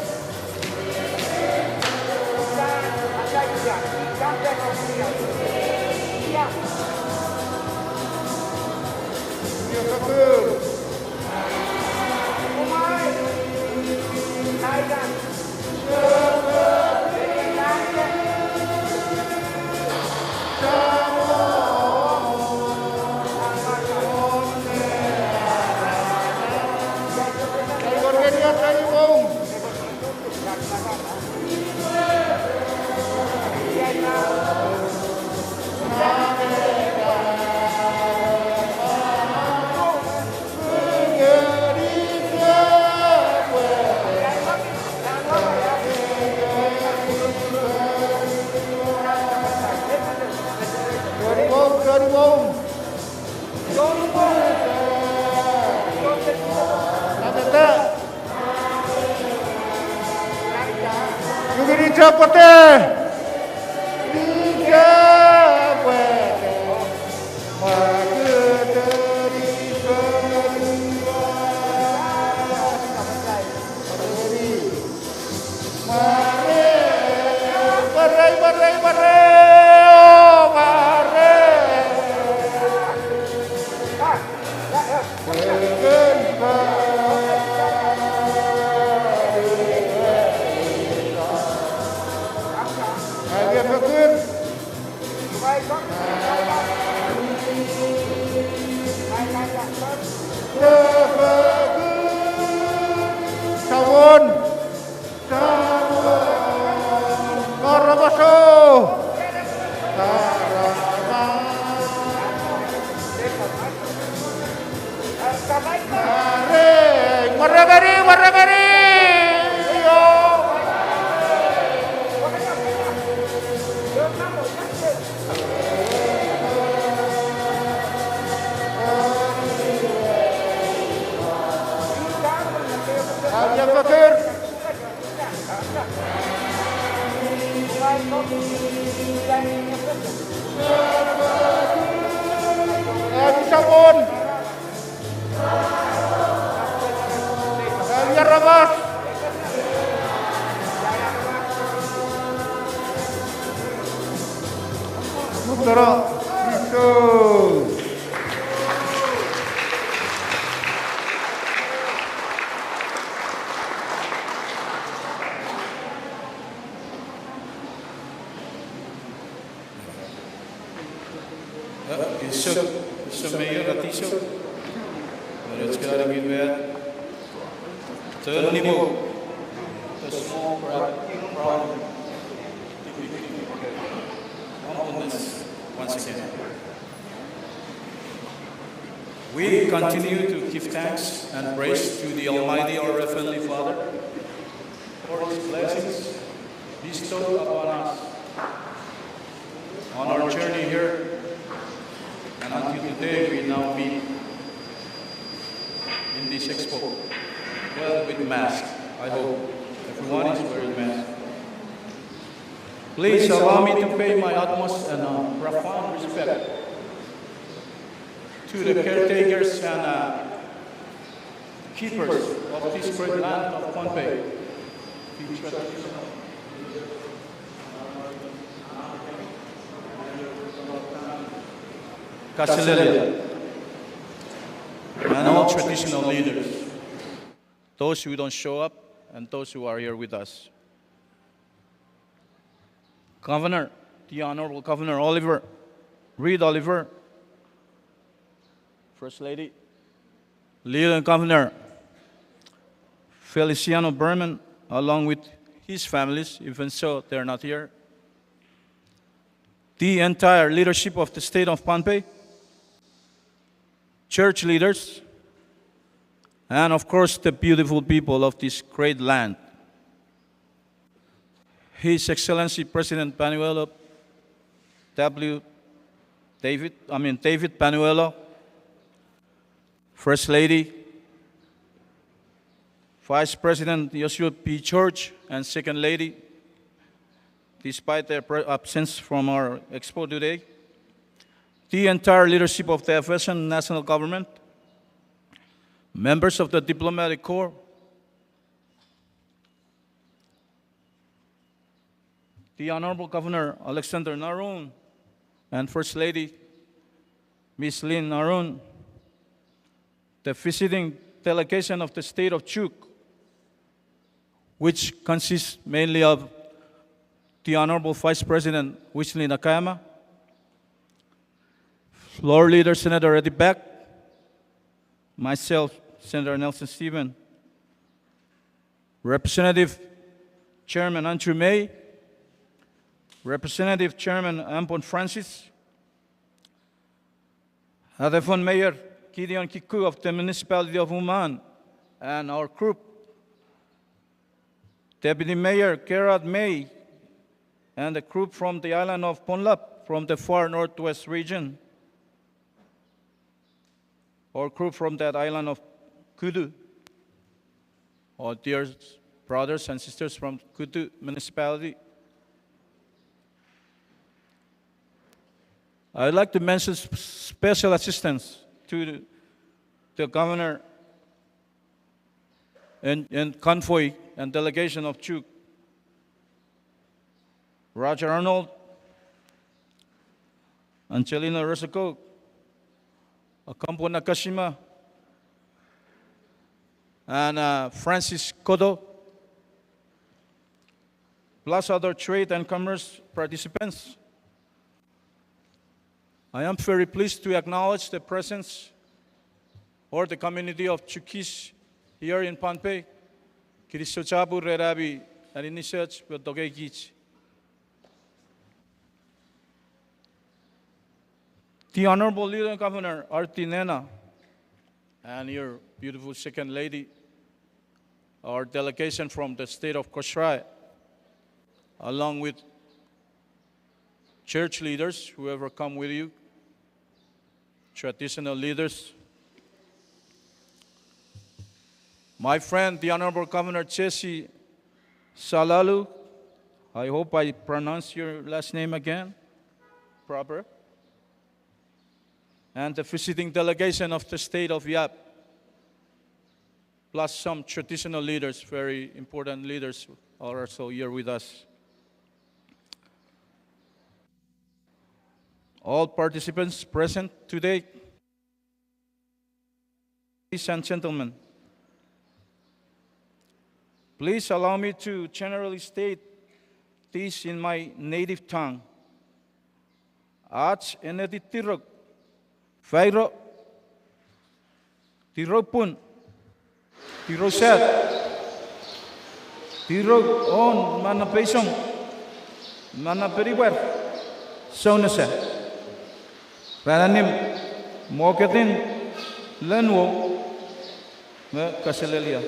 Maring! Warabari! Warabari! Iyo! Abiyang Fakir! Abi Sabon! Abi Rabas! Mutara! Itu! Mr. Mayor, Atisho, Maritzkari Gilbert, Turnimo, the small problem on this once again. We continue to give thanks and praise to the Almighty, our Heavenly Father, for His blessings bestowed upon us on our journey here. And until today, we now meet in this expo, well, with masks. I hope everyone is wearing masks. Please allow me to pay my utmost and profound respect to the caretakers and keepers of this great land of Pohnpei. Kasilelia, and all traditional leaders, those who don't show up and those who are here with us. Governor, the Honorable Governor Oliver, Reed Oliver, First Lady, Lieutenant Governor Feliciano Berman, along with his families, even so they're not here. The entire leadership of the state of Pohnpei, church leaders, and of course the beautiful people of this great land. His Excellency President Panuelo David Panuelo, First Lady, Vice President Joshua P. George, and Second Lady, despite their absence from our expo today, the entire leadership of the FSN national government, members of the diplomatic corps, the Honorable Governor Alexander Narun, and First Lady Ms. Lynn Narun, the visiting delegation of the state of Chuuk, which consists mainly of the Honorable Vice President Wishley Nakayama, Floor Leader Senator Eddie Beck, myself, Senator Nelson Stephen, Representative Chairman Andrew May, Representative Chairman Ampon Francis, Hadefon Mayor Gideon Kiku of the Municipality of Uman, and our group, Deputy Mayor Gerard May, and a group from the island of Ponlap from the far northwest region, or group from that island of Kudu, or dear brothers and sisters from Kudu municipality. I'd like to mention special assistance to the governor and convoy and delegation of Chuuk, Roger Arnold, Angelina Rosako, Akampo Nakashima, and Francis Kodo, plus other trade and commerce participants. I am very pleased to acknowledge the presence or the community of Chuukis here in Pohnpei. Kirisochabu Rerabi and Initiach Dogegich. The Honorable Lieutenant Governor Arti Nena, and your beautiful second lady, our delegation from the state of Koshrai, along with church leaders, whoever come with you, traditional leaders, my friend, the Honorable Governor Jesse Salalu, I hope I pronounce your last name again proper, and the visiting delegation of the state of Yap, plus some traditional leaders, very important leaders, are also here with us. All participants present today, ladies and gentlemen, please allow me to generally state this in my native tongue. आज एनेदी तिरक, फाइरो, तिरोपुन, tiroset, tirog on mana pesong, mana periwer, sonese. Pananim moketin lenwo me kaselelia.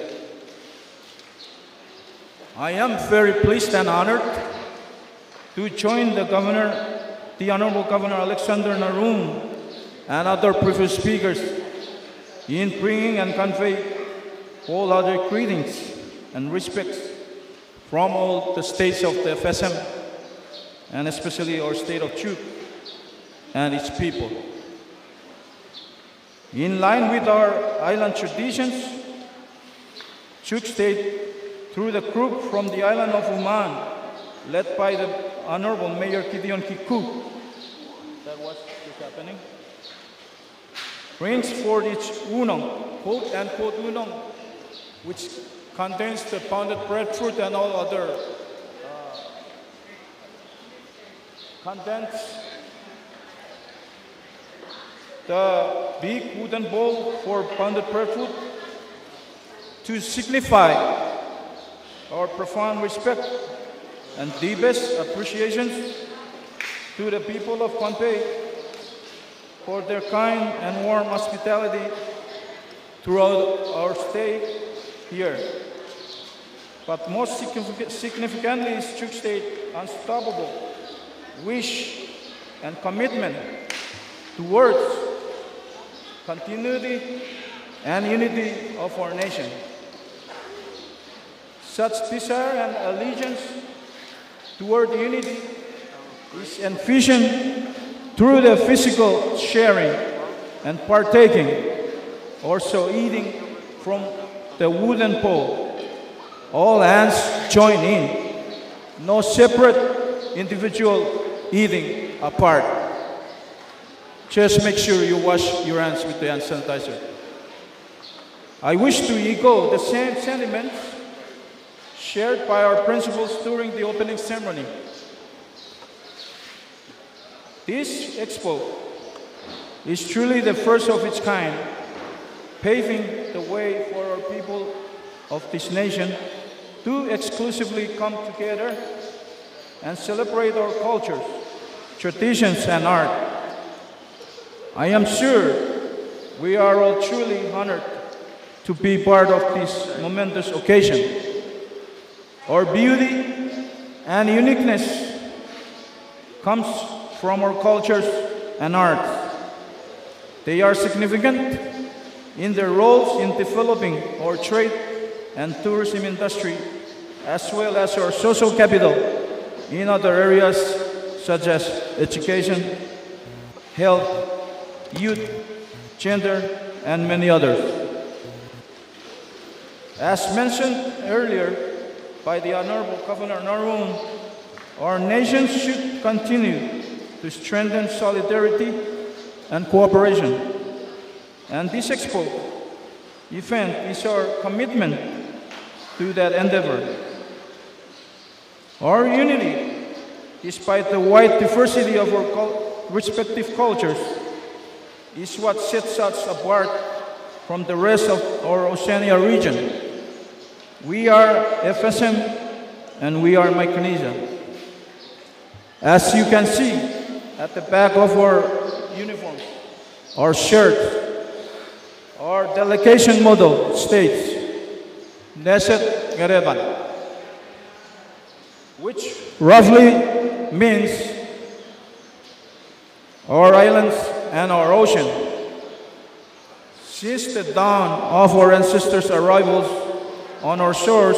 I am very pleased and honored to join the Honorable Governor Alexander Naroon and other previous speakers in bringing and convey all other greetings and respects from all the states of the FSM, and especially our state of Chuuk and its people. In line with our island traditions, Chuuk State, through the group from the island of Oman, led by the Honorable Mayor Gideon Kiku, that was just happening, brings forth its Oolong, quote-unquote Oolong, which contains the pounded breadfruit and all other contents. The big wooden bowl for pounded breadfruit to signify our profound respect and deepest appreciation to the people of Pohnpei for their kind and warm hospitality throughout our stay here. But most significantly is Chuuk State's unstoppable wish and commitment towards continuity and unity of our nation. Such desire and allegiance toward unity is envisioned through the physical sharing and partaking, also eating from the wooden bowl. All hands join in, no separate individual eating apart. Just make sure you wash your hands with the hand sanitizer. I wish to echo the same sentiments shared by our principals during the opening ceremony. This expo is truly the first of its kind, paving the way for our people of this nation to exclusively come together and celebrate our cultures, traditions, and art. I am sure we are all truly honored to be part of this momentous occasion. Our beauty and uniqueness comes from our cultures and arts. They are significant in their roles in developing our trade and tourism industry, as well as our social capital in other areas such as education, health, youth, gender, and many others. As mentioned earlier by the Honorable Governor Naroon, our nation should continue to strengthen solidarity and cooperation. And this Expo event is our commitment to that endeavor. Our unity, despite the wide diversity of our respective cultures, is what sets us apart from the rest of our Oceania region. We are FSM and we are Micronesia. As you can see at the back of our uniforms, our shirts, our Our delegation motto states, Neset Gereban, which roughly means our islands and our ocean. Since the dawn of our ancestors' arrivals on our shores,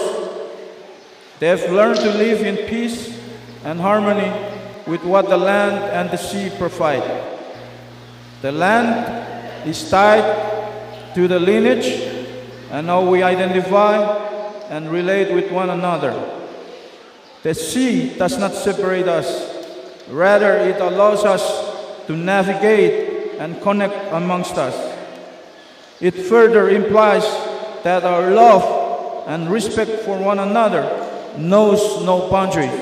they've learned to live in peace and harmony with what the land and the sea provide. The land is tied to the lineage and how we identify and relate with one another. The sea does not separate us. Rather, it allows us to navigate and connect amongst us. It further implies that our love and respect for one another knows no boundaries.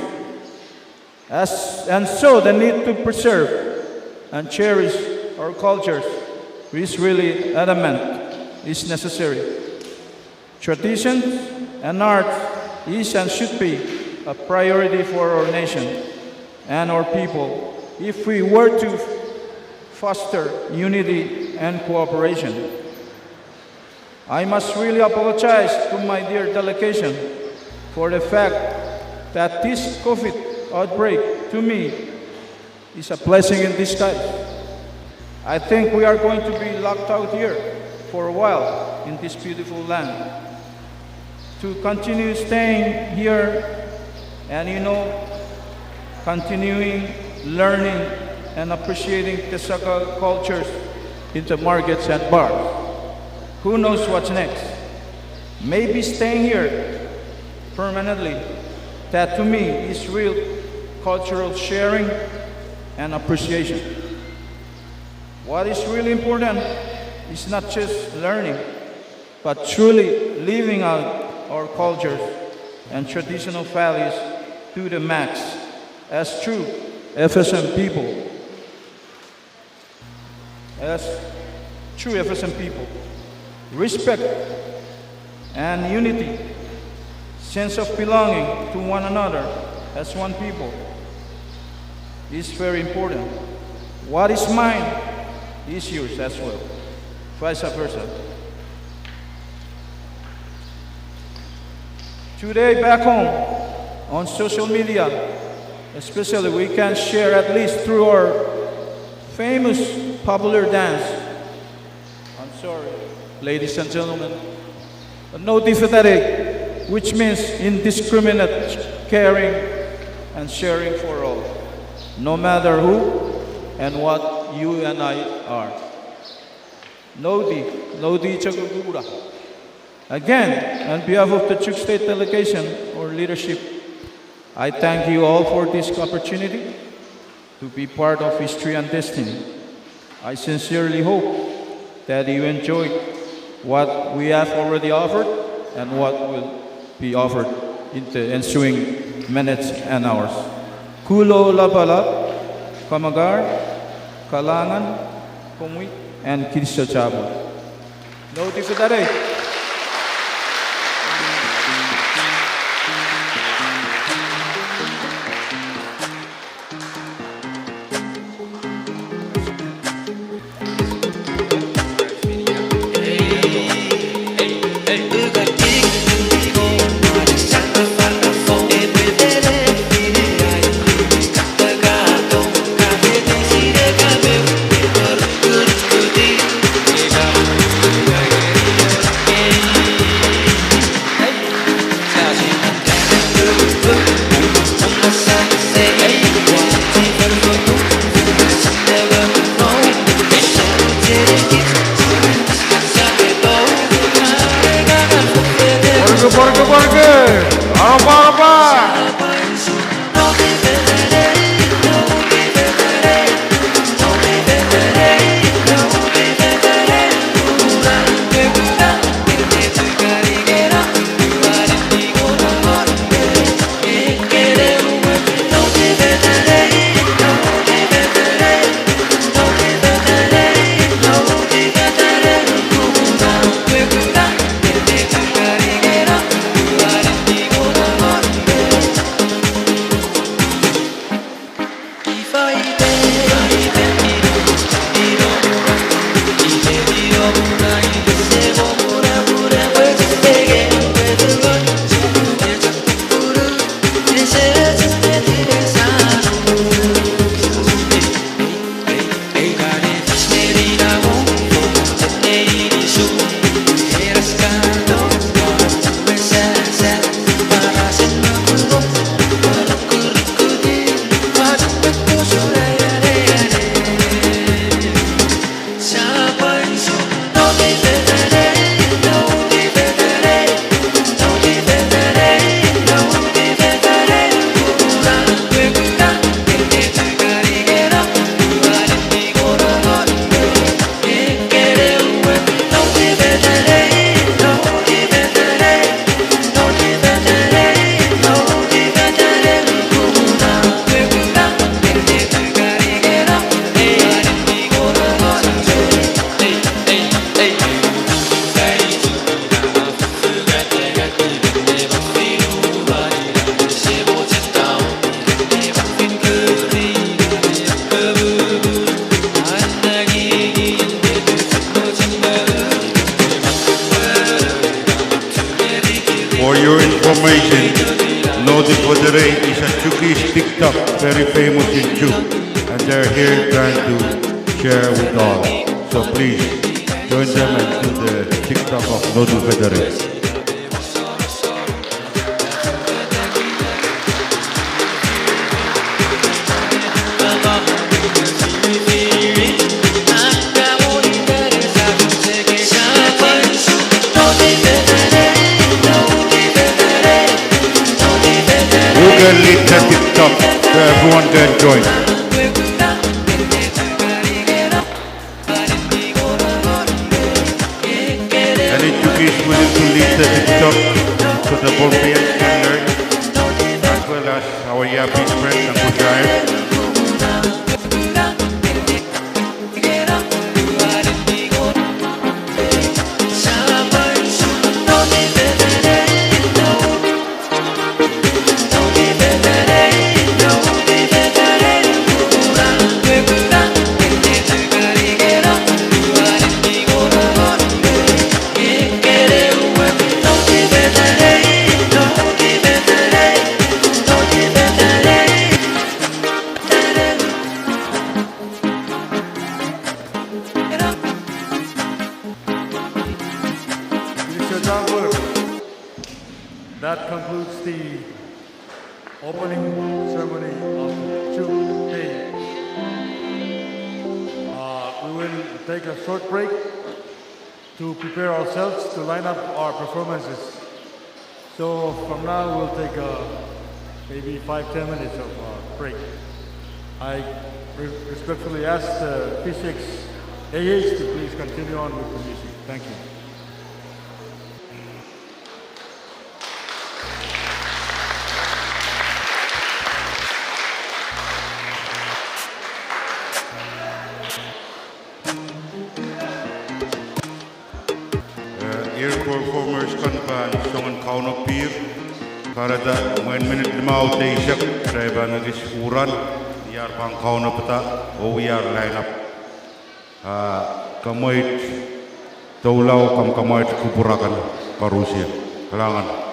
And so the need to preserve and cherish our cultures is really adamant, is necessary. Traditions and art is and should be a priority for our nation and our people if we were to foster unity and cooperation. I must really apologize to my dear delegation for the fact that this COVID outbreak, to me, is a blessing in disguise. I think we are going to be locked out here for a while in this beautiful land. To continue staying here and, continuing learning and appreciating the Saka cultures in the markets and bars. Who knows what's next? Maybe staying here permanently. That to me is real cultural sharing and appreciation. What is really important is not just learning, but truly living out our cultures and traditional values to the max as true FSM people. As true FSM people. Respect and unity, sense of belonging to one another as one people is very important. What is mine is yours as well, vice versa. Today back home, on social media, especially, we can share at least through our famous popular dance. I'm sorry, ladies and gentlemen. No Dignitary, which means indiscriminate caring and sharing for all, no matter who and what you and I are. Nodi Chagugura. Again, on behalf of the Chuuk State Delegation or leadership, I thank you all for this opportunity to be part of History and Destiny. I sincerely hope that you enjoyed what we have already offered and what will be offered in the ensuing minutes and hours. Kulo Labalab, Kamagar, Kalangan, Kumwi, and Kirsa Chabu. No Dignitary. very famous in Chuuk, and they're here trying to share with all. So please join them and do the TikTok of Nodu Federation. Who can lead the TikTok so everyone can join? Any Chuukis willing to lead the TikTok so the Pompeians can learn, as well as our Yapis friends and Pujayan? Mr. Jangwar, that concludes the opening ceremony of Chuuk Day. We will take a short break to prepare ourselves to line up our performances. So from now we'll take maybe 5-10 minutes of break. I respectfully ask the P6 AH to please continue on with the music. Thank you. Ear performers kan pa songan kauno pir karada ngayon minute limau te isak saya banagis uran yar pang kauno peta o yar line up kamoit taulau kamoit kupurakan karusia kalangan.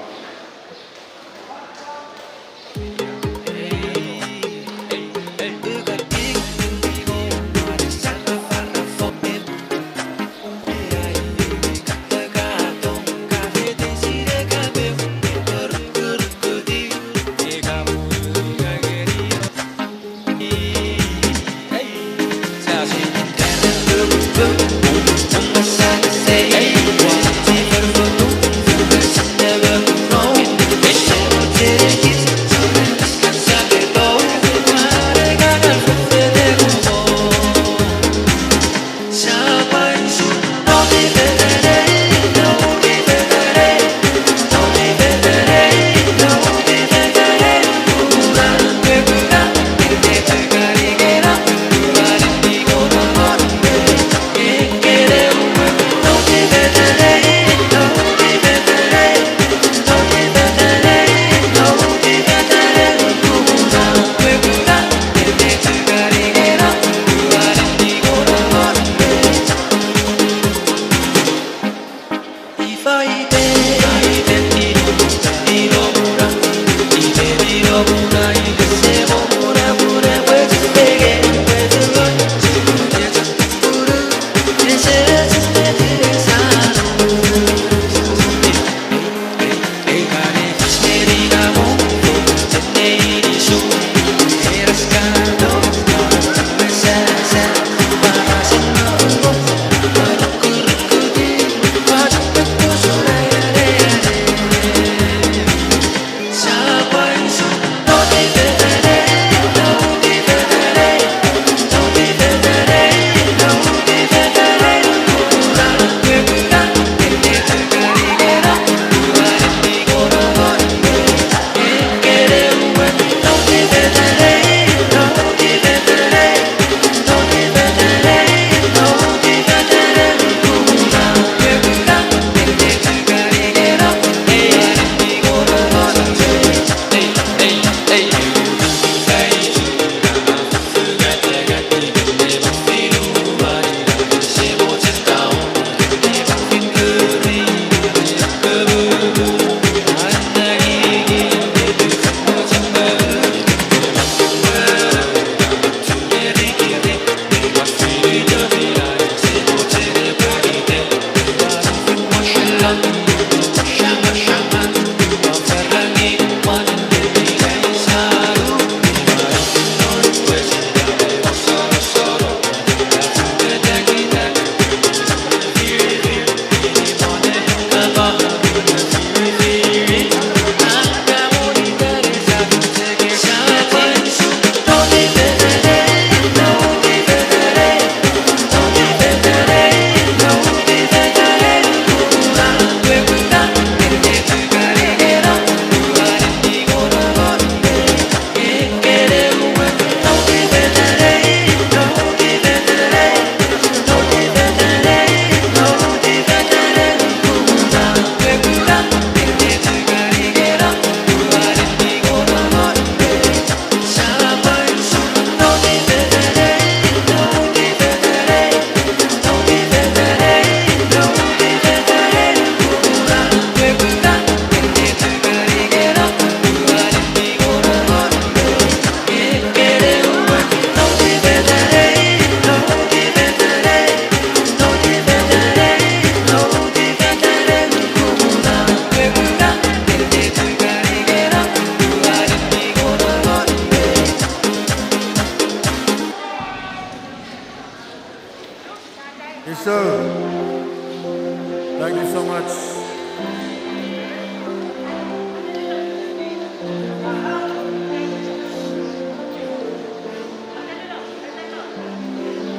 Never sir. Thank you so much.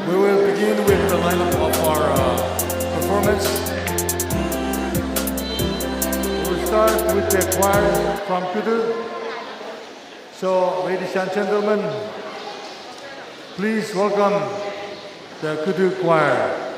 We will begin with the lineup of our performance. We'll start with the choir from Kudu. So, ladies and gentlemen, please welcome the Kudu Choir.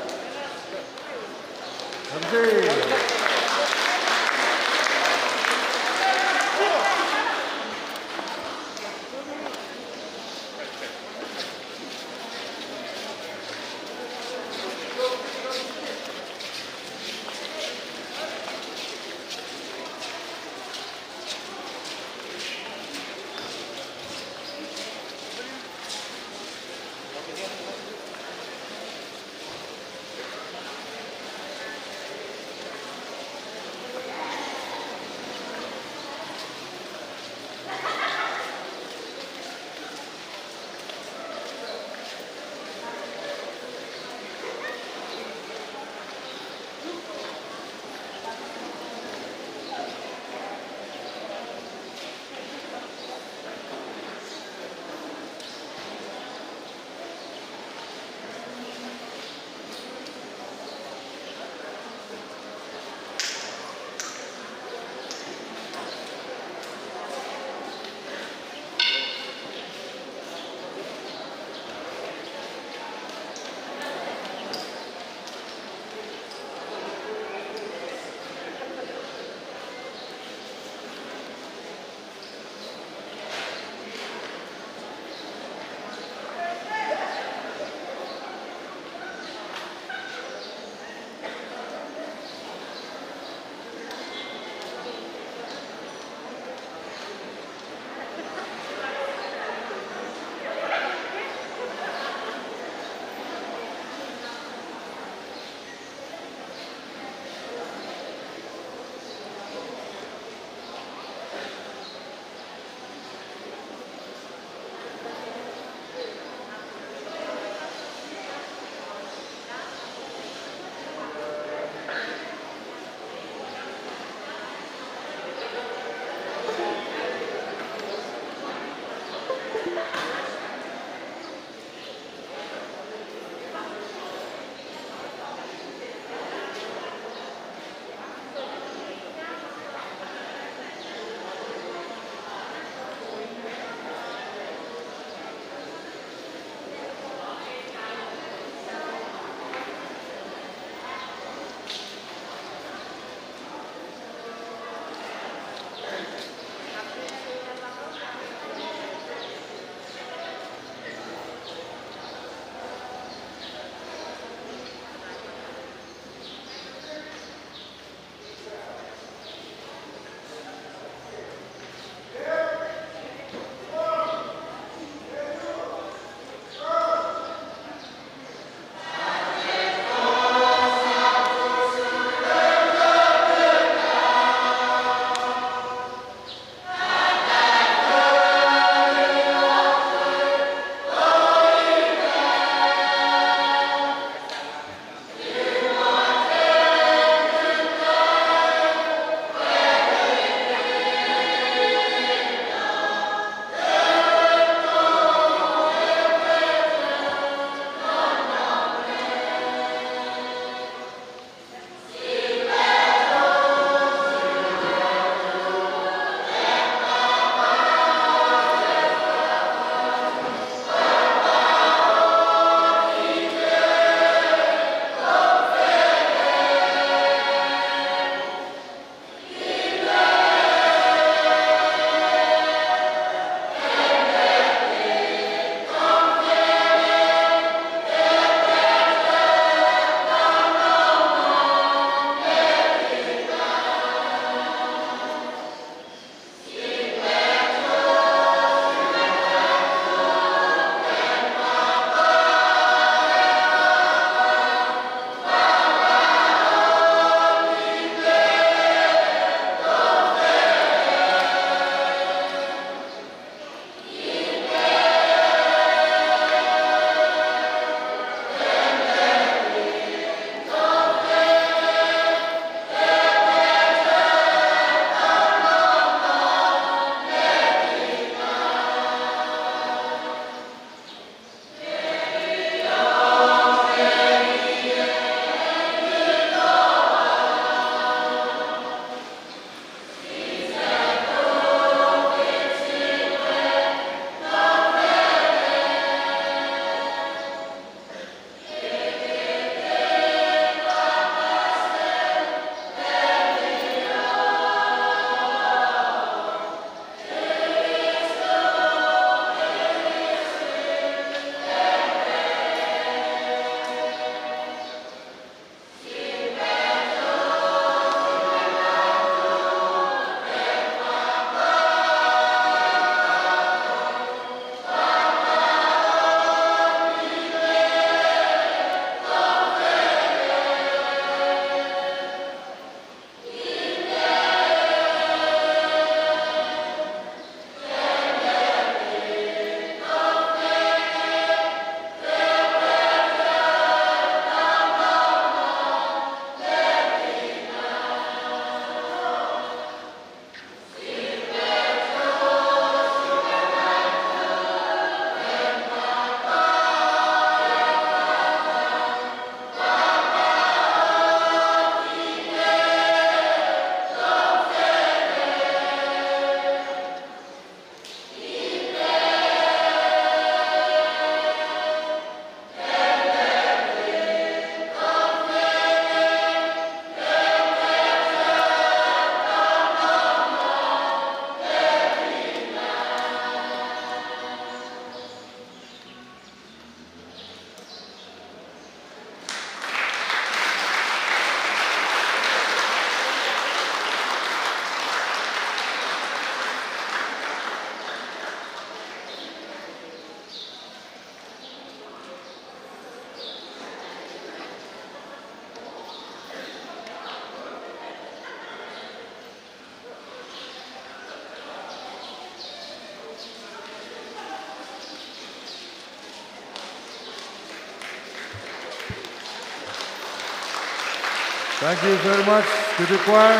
Thank you very much to the choir.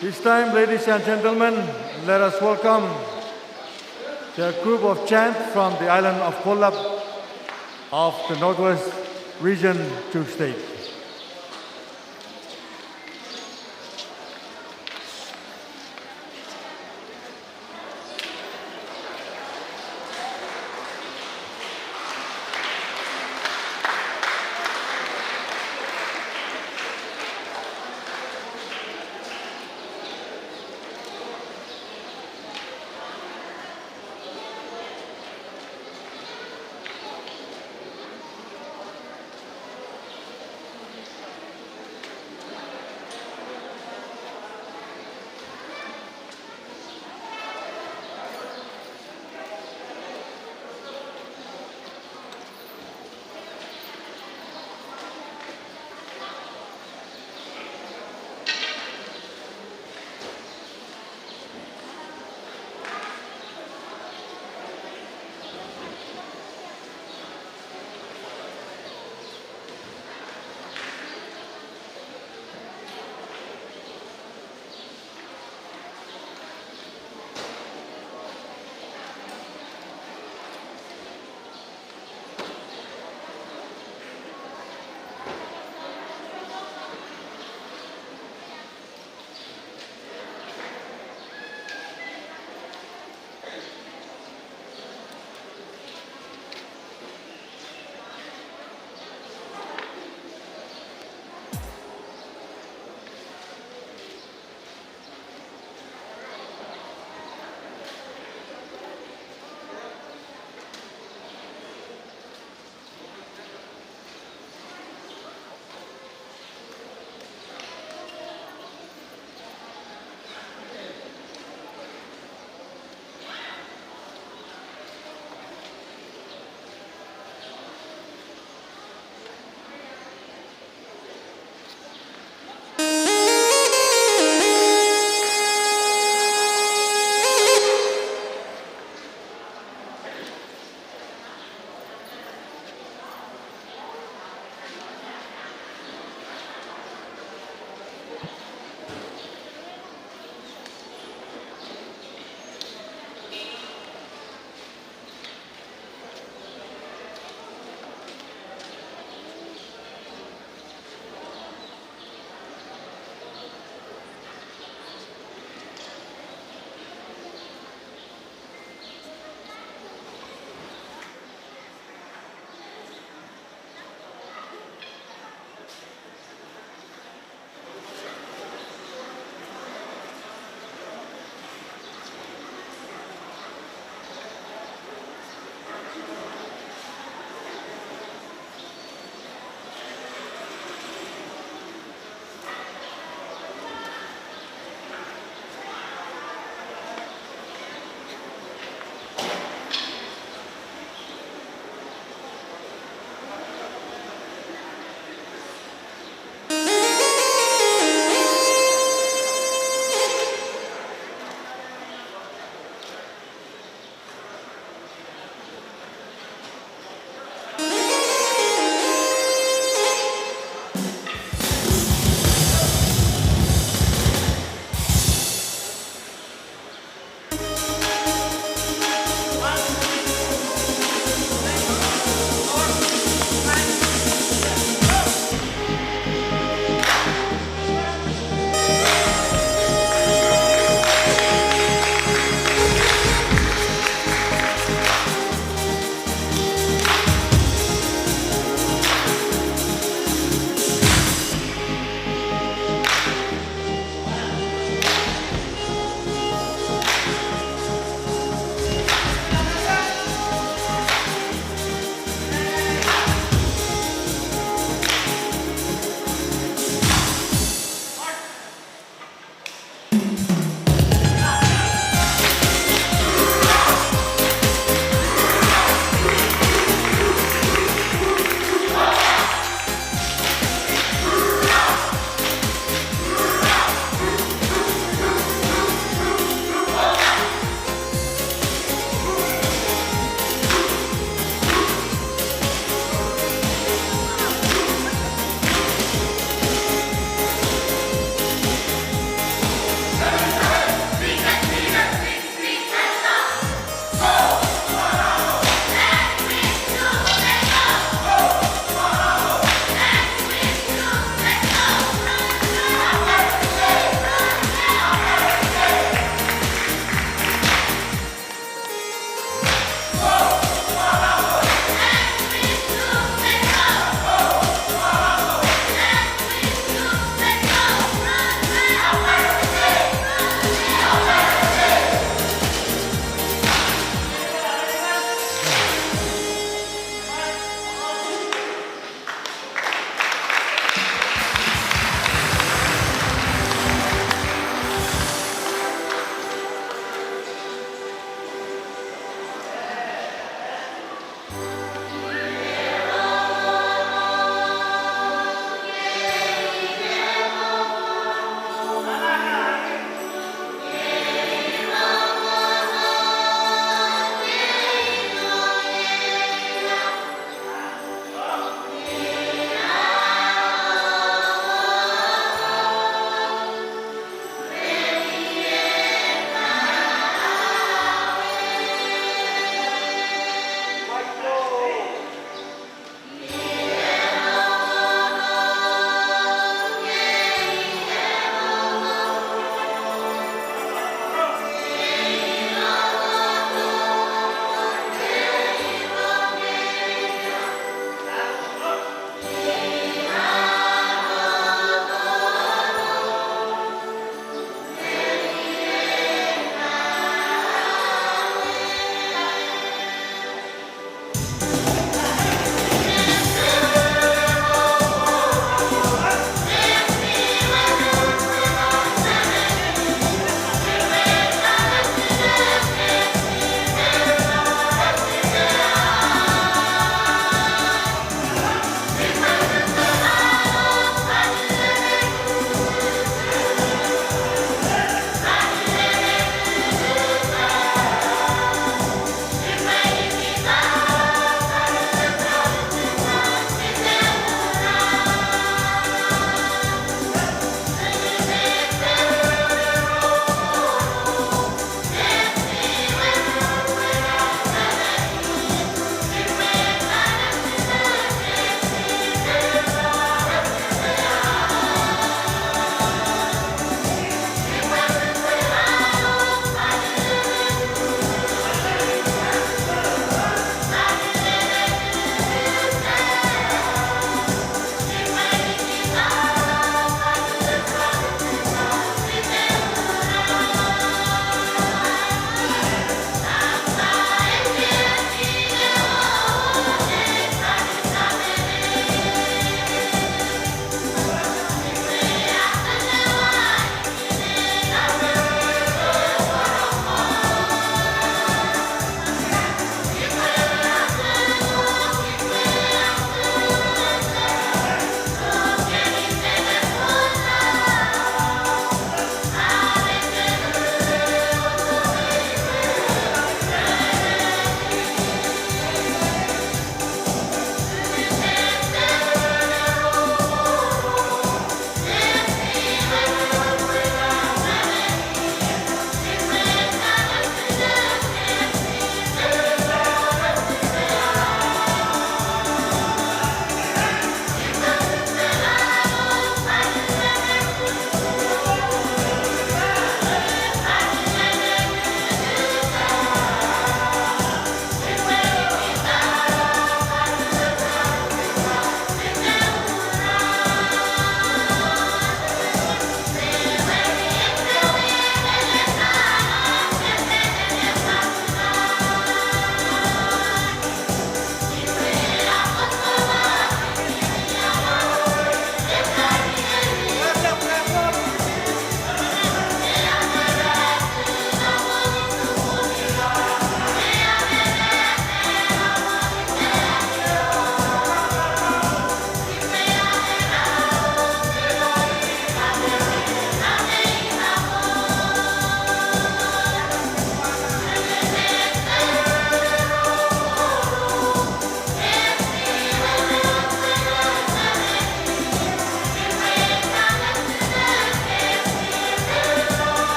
This time, ladies and gentlemen, let us welcome the group of chant from the island of Kolab of the Northwest Region, Chuuk State.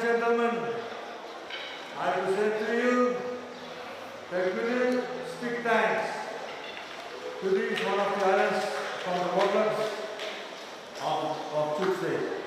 and gentlemen, I present to you the Kudu stick dance. Kudu is one of the islands from the borders of Chuuk State.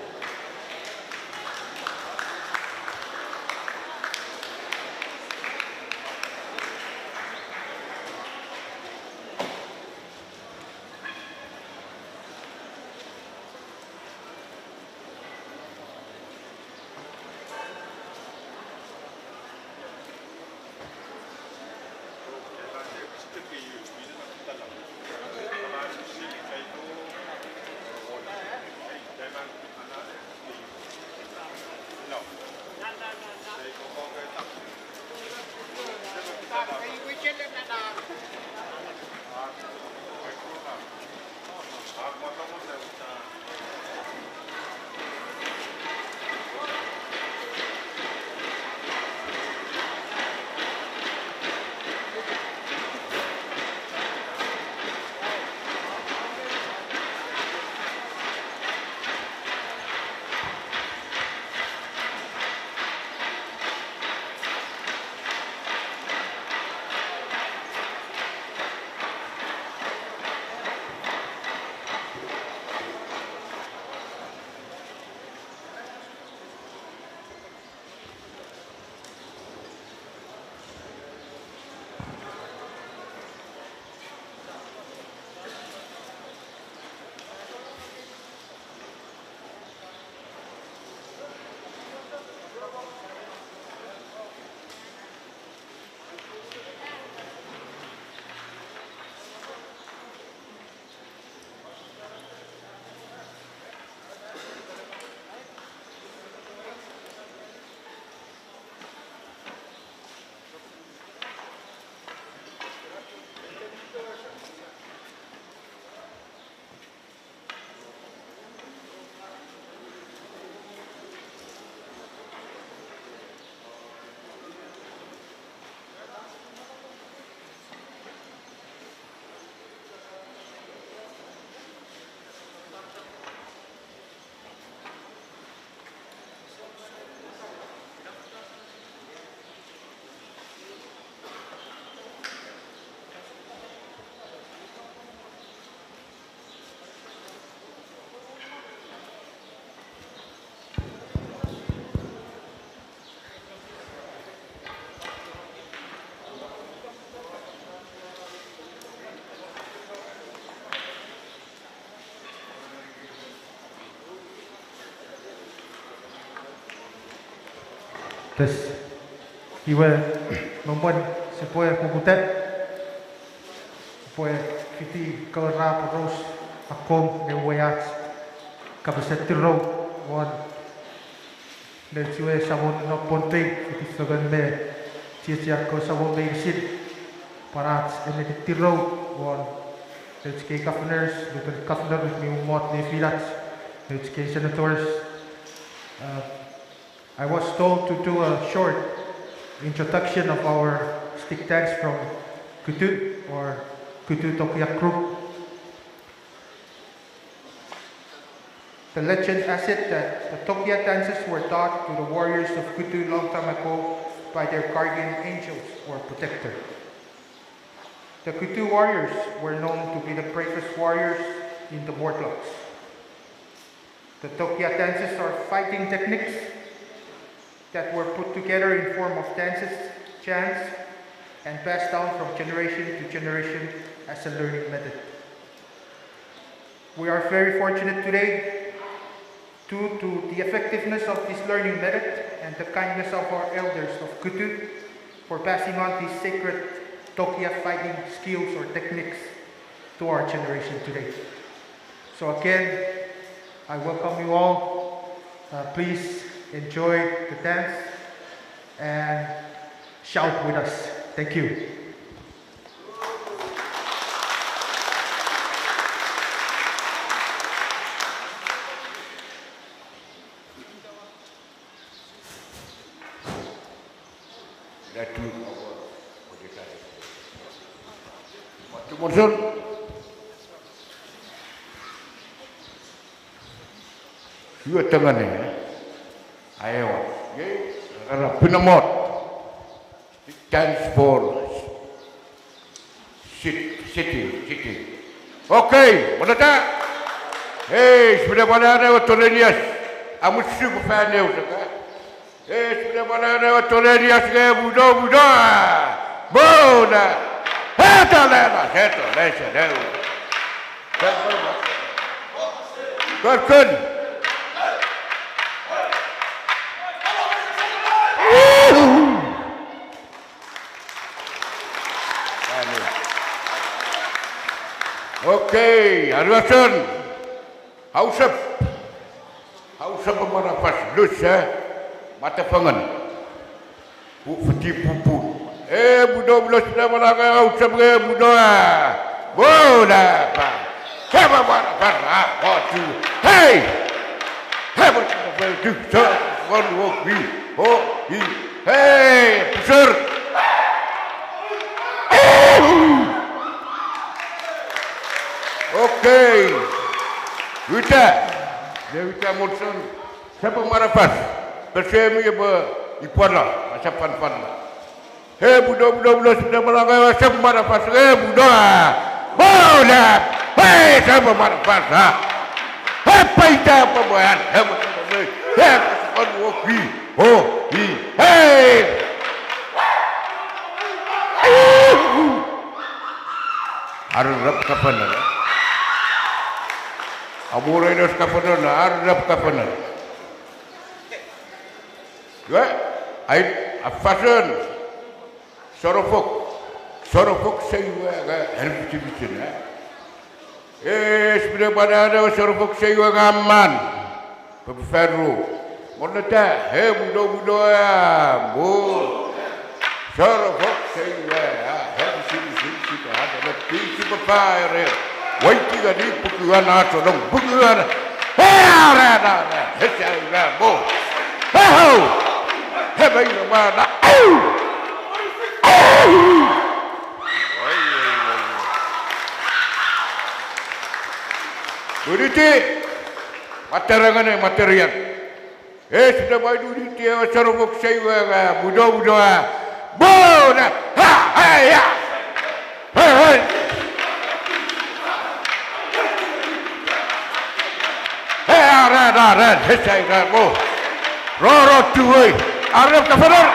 Entonces, iba membuat supaya kubutet, supaya kita kerap terus akom lewat kabuset terus wan dan supaya sabun nak ponting kita segan me cia ko sabun me isin para ini terus wan dan sekian governors, lieutenant governor ni umat ni filat, dan sekian senators. I was told to do a short introduction of our stick dance from Kutu or Kutu Tokiak group. The legend has it that the Tokia dances were taught to the warriors of Kutu long time ago by their guardian angels or protector. The Kutu warriors were known to be the bravest warriors in the warlocks. The Tokia dances are fighting techniques that were put together in form of dances, chants, and passed down from generation to generation as a learning method. We are very fortunate today due to the effectiveness of this learning method and the kindness of our elders of Kutu for passing on these sacred Tokia fighting skills or techniques to our generation today. So again, I welcome you all. Please enjoy the dance and shout with us. Thank you. Monson, you are tengah ni, ayo. Pinamot. It stands for city. Okay, mana tak? Sudah mana ada Tolenias? Amus suku fan dia usah. Sudah mana ada Tolenias ke budak. Bona. Settle. Good. Okay, Arwasan. Hausap pemanapas lus mata pangan. Peti pupu. Budak sudah malaka hausap ke budak. Bola apa? Siapa manapas? Hey, betul. Hey, besar. Okay. Wita Monson. Siapa marapas? Bersemi ipana, asapan pan. Budak sudah melanggar siapa marapas? Budak. Bola. Siapa marapas? Paita pembuahan. Harap kapan ada? Amurai dos kapan ada? Harap kapan ada? Ya, fashion. Sorofok saya harus dibikin. Sebenarnya pada ada sorofok saya aman. Peferro. Mana tak? Budak ya, sorofok saya. Kita ada tinggi berpair. Wait tiga di bukuan atau dong bukuan. Ada. Saya bo. Baik mana? Duriti, material. Sudah main duriti, sorofok saya budak. Bona, ya. Ada, saya bo. Roro tuai, Arab kafarar.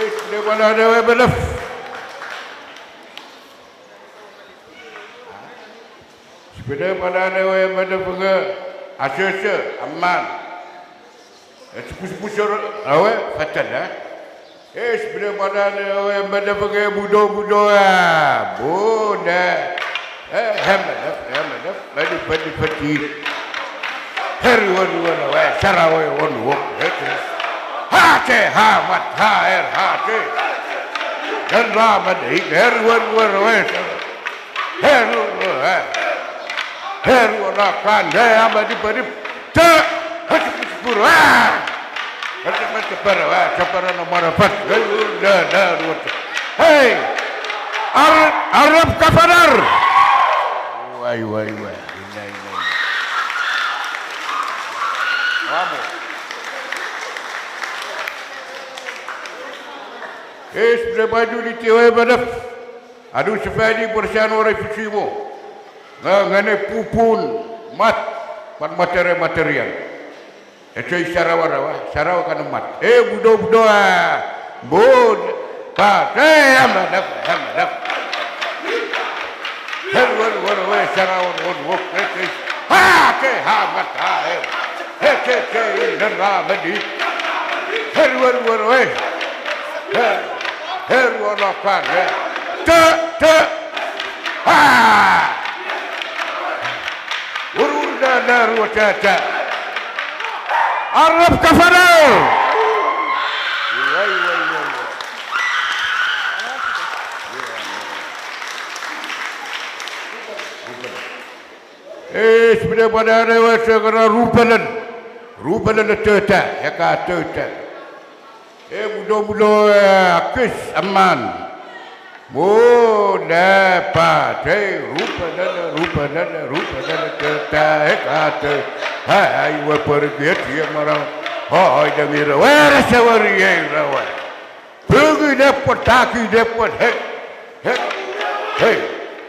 Sudah mana ada belaf. Sudah mana ada belaf ke asal aman. Sepusur fatal dah. Sudah mana ada belaf ke budak. Boda. Hamad. Padi. Herwan. Sarawai on. Hati. Dan ramat herwan. Herwan akan amad padi. Sepuluh. Caparan nomor 4. Hey, Arab kafanar. Wai. Ini. Vamos. Berbaju di tiwai badaf. Aduh sepedi persian orang fisimu. Ngane pupun mat pan material. Itu Sarawak kan mat. Budak. Bod. Pa. Hamadaf. Herwan Sarawak. Hamat. Neramadi. Herwan. Herwan akan. Urunda naru caca. Arab kafarar. Sebenarnya pada hari wasa kena rupalan teta, ya kata teta. Budak akis aman. Mula pate rupa dana tertahe kate. Hai wa pergi dia marang. Hai dengar wera sawari rawa. Pergi dapat taki dapat hey.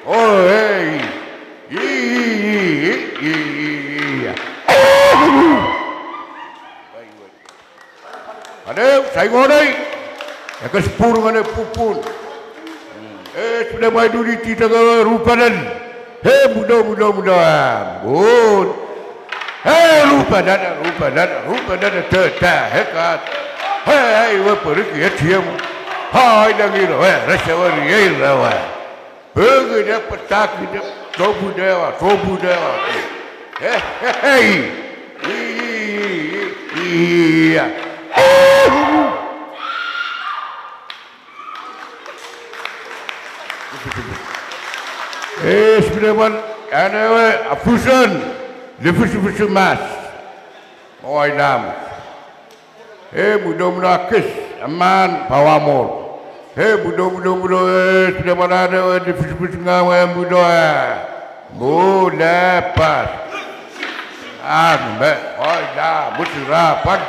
Oh hey. Ada saya ngorei. Aku sepuluh mana pupun. Sudah mai duri kita ke rupanan. Muda. Bun. Rupanan tetap hekat. Wa pergi tiam. Hai dangir rasa wari rawa. Pergi dapat tak dia tobu dewa. Iya. Sebenarnya ada fusion, fusion mas. Oh nam. Mudah kes aman pawamor. Mudah sebenarnya ada fusion ngawe mudah pas. Ambe, oh dah musrapan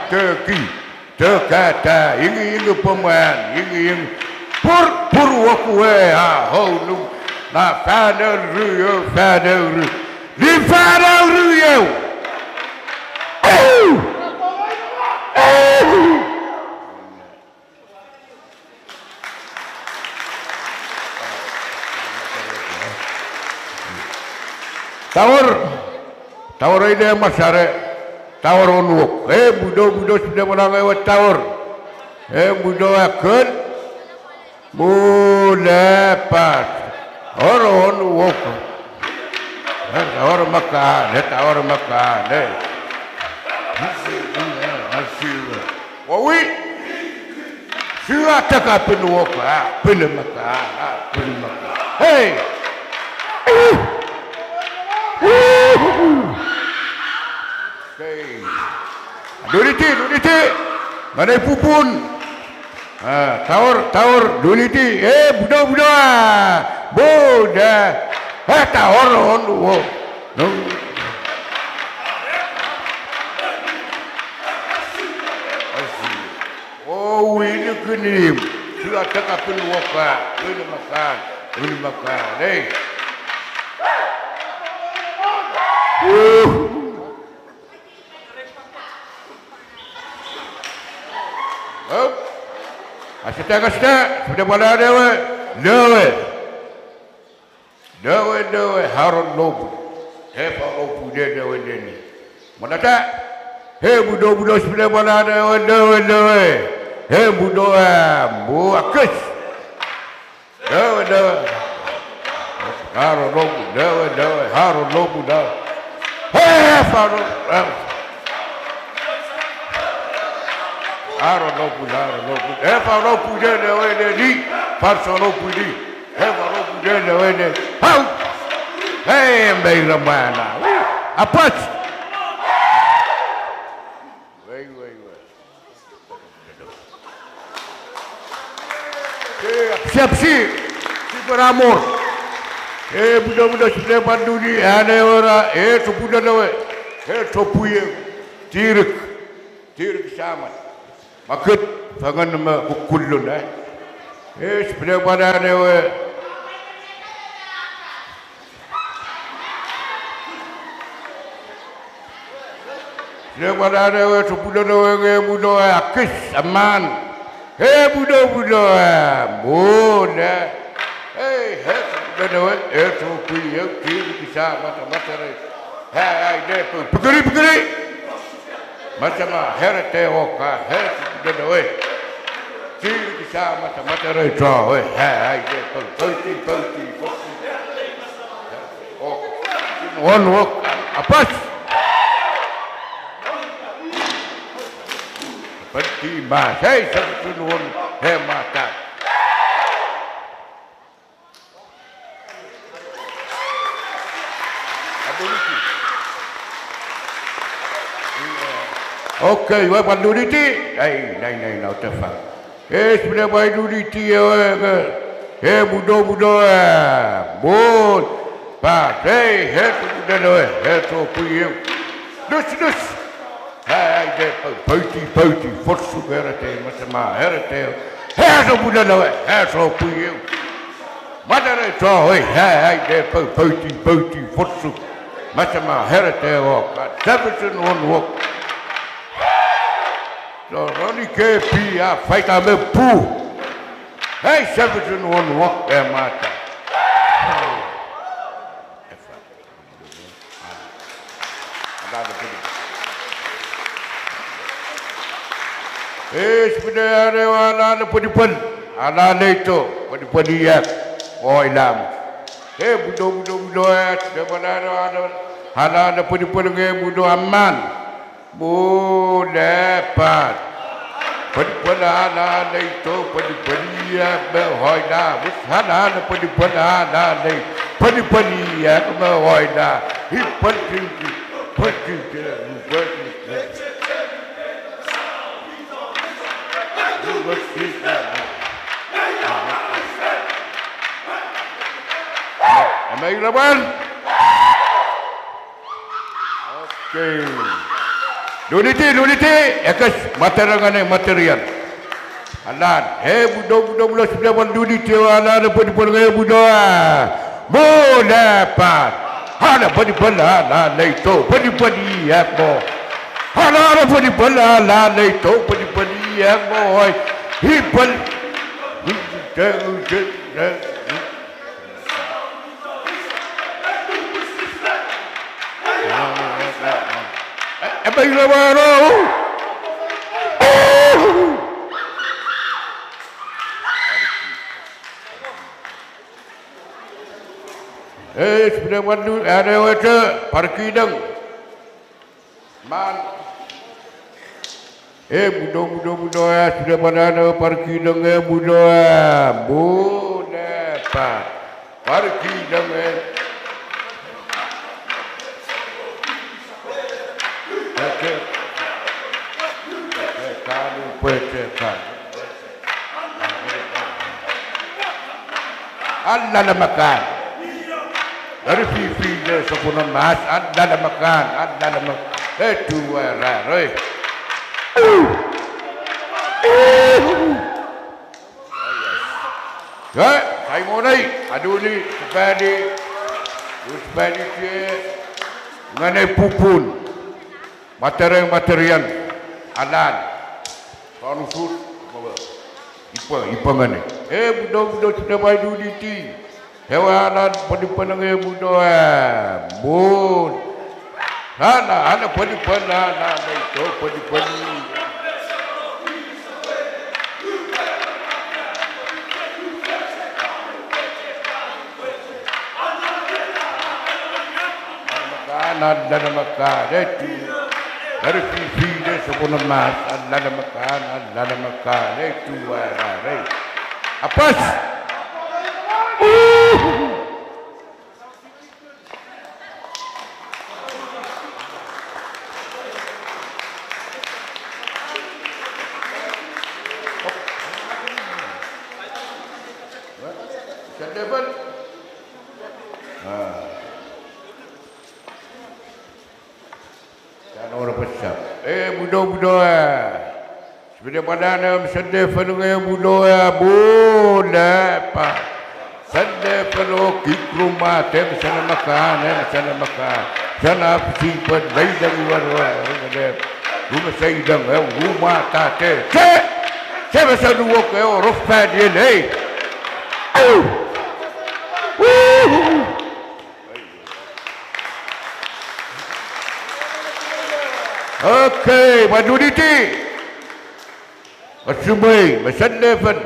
terkata ini pemain ini pur wakwe lu. Na fadal ruyo. Di fadal ruyo. Tawar ini masyarakat. Tawar onwok. Budo sudah menang lewat tawar. Budo akan. Mulepas. Orang wok, orang makan, Wawi, siapa tak penuh makan. Hey, Duniti, mana pupun? Tawar, Duniti, Buddha, tawar on. Oh, ini kenim. Sudah tak perlu makan. Hey. Asita, sudah pada dewa. Dewe harun lobu. Hepa lobu dia dewe ni. Mana tak? Budo sudah pada dewe. Budo buakas. Dewe. Harun lobu dewe. Harun lobu dah. Harun lobu. Hepa lobu dia dewe ni. Parso lobu ni. Hepa lobu dia dewe ni. How? Hey, mbay ramana. Apat. Wait. Siap si beramor. Budak sudah bandu ni. Ada orang. Sebudah nawe. Topuye. Tirik sama. Makat. Fangan nama kukulun. Sebenarnya pada nawe. Dia pada ada budak akis aman. Budak. Budak. Budak. Topuye. Tirik sama mata. Dia pergi. Macam heret teoka. Budak. Tirik sama mata retro. Dia pergi. One walk. Apa? Peti mas, satu nuan hematan. Okay, wa panduriti. Nai, nak tefak. Sebenarnya panduriti budo bol pa budo to puyo dus de pauti forsu berate masama herate so budo so puyo madare to de pauti forsu masama herate o seven on walk so roni ke pia faita me pu seven on walk mata sebenarnya ada penipuan, ada itu penipuan dia, Islam. Budo sebenarnya ada penipuan budo aman, dapat penipuan ada itu penipuan dia, Islam. Ada penipuan ada penipuan dia, Islam. Penting. Am I laban? Okay. Duniti, ekas material. Alan, budo sudah duniti alan apa budo. Dapat. Ada alan itu dia mo. Ada alan itu dia mo. Hipal. Apa yang baru? Sudah bantu ada waca parkidang. Man. Budo sudah ada parkidang budo dapat parkidang Anda makan. Dari pipi dia sepuluh mas, anda makan. Itu rare. Saya mau naik. Aduh ni sepedi mengenai pupun, material, alat, konusut, ipa mana? Budo sudah baju diti. Hewan penipuan budo bun. Ada penipuan itu penipuan. Ada makan itu dari pipi dia sepuluh mas ada makan itu apa Sedepan orang besar. Budo. Sebenarnya pada nama sedih penuh budo pak. Sedih penuh kik rumah, sana makan. Sana simpan lagi dari luar. Rumah saya rumah tate. Saya masa dua kau rufat dia ni. Okay, madu diti. Masumay, masandepan.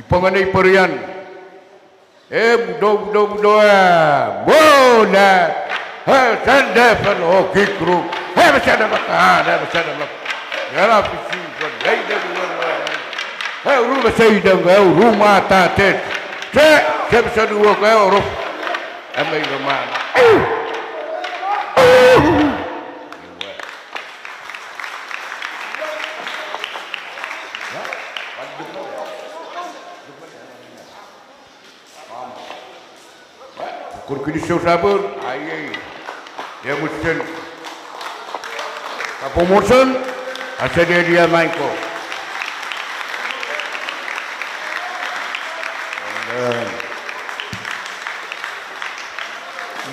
Ipanganay parian. Budo. Bona. Sandepan, kikru. Masana makan. Yarap isipan. Rumah saya rumah tatet. Saya bisa dua kau ruf. Amai rumah. pili seu sabur, ai, dia mungkin promotion, asal dia main ko.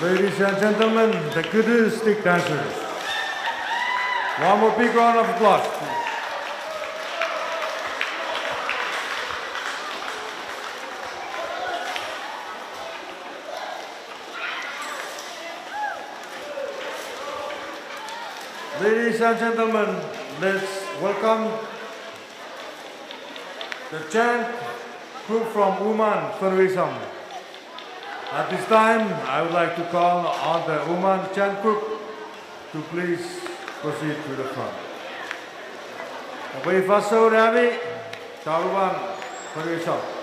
Ladies and gentlemen, the Kudu stick dancers. One more big round of applause, please. Ladies and gentlemen, let's welcome the chant group from Uman Festivities. At this time, I would like to call on the Uman chant group to please proceed to the front. Abay Faso Rabi, Taruban Festivities.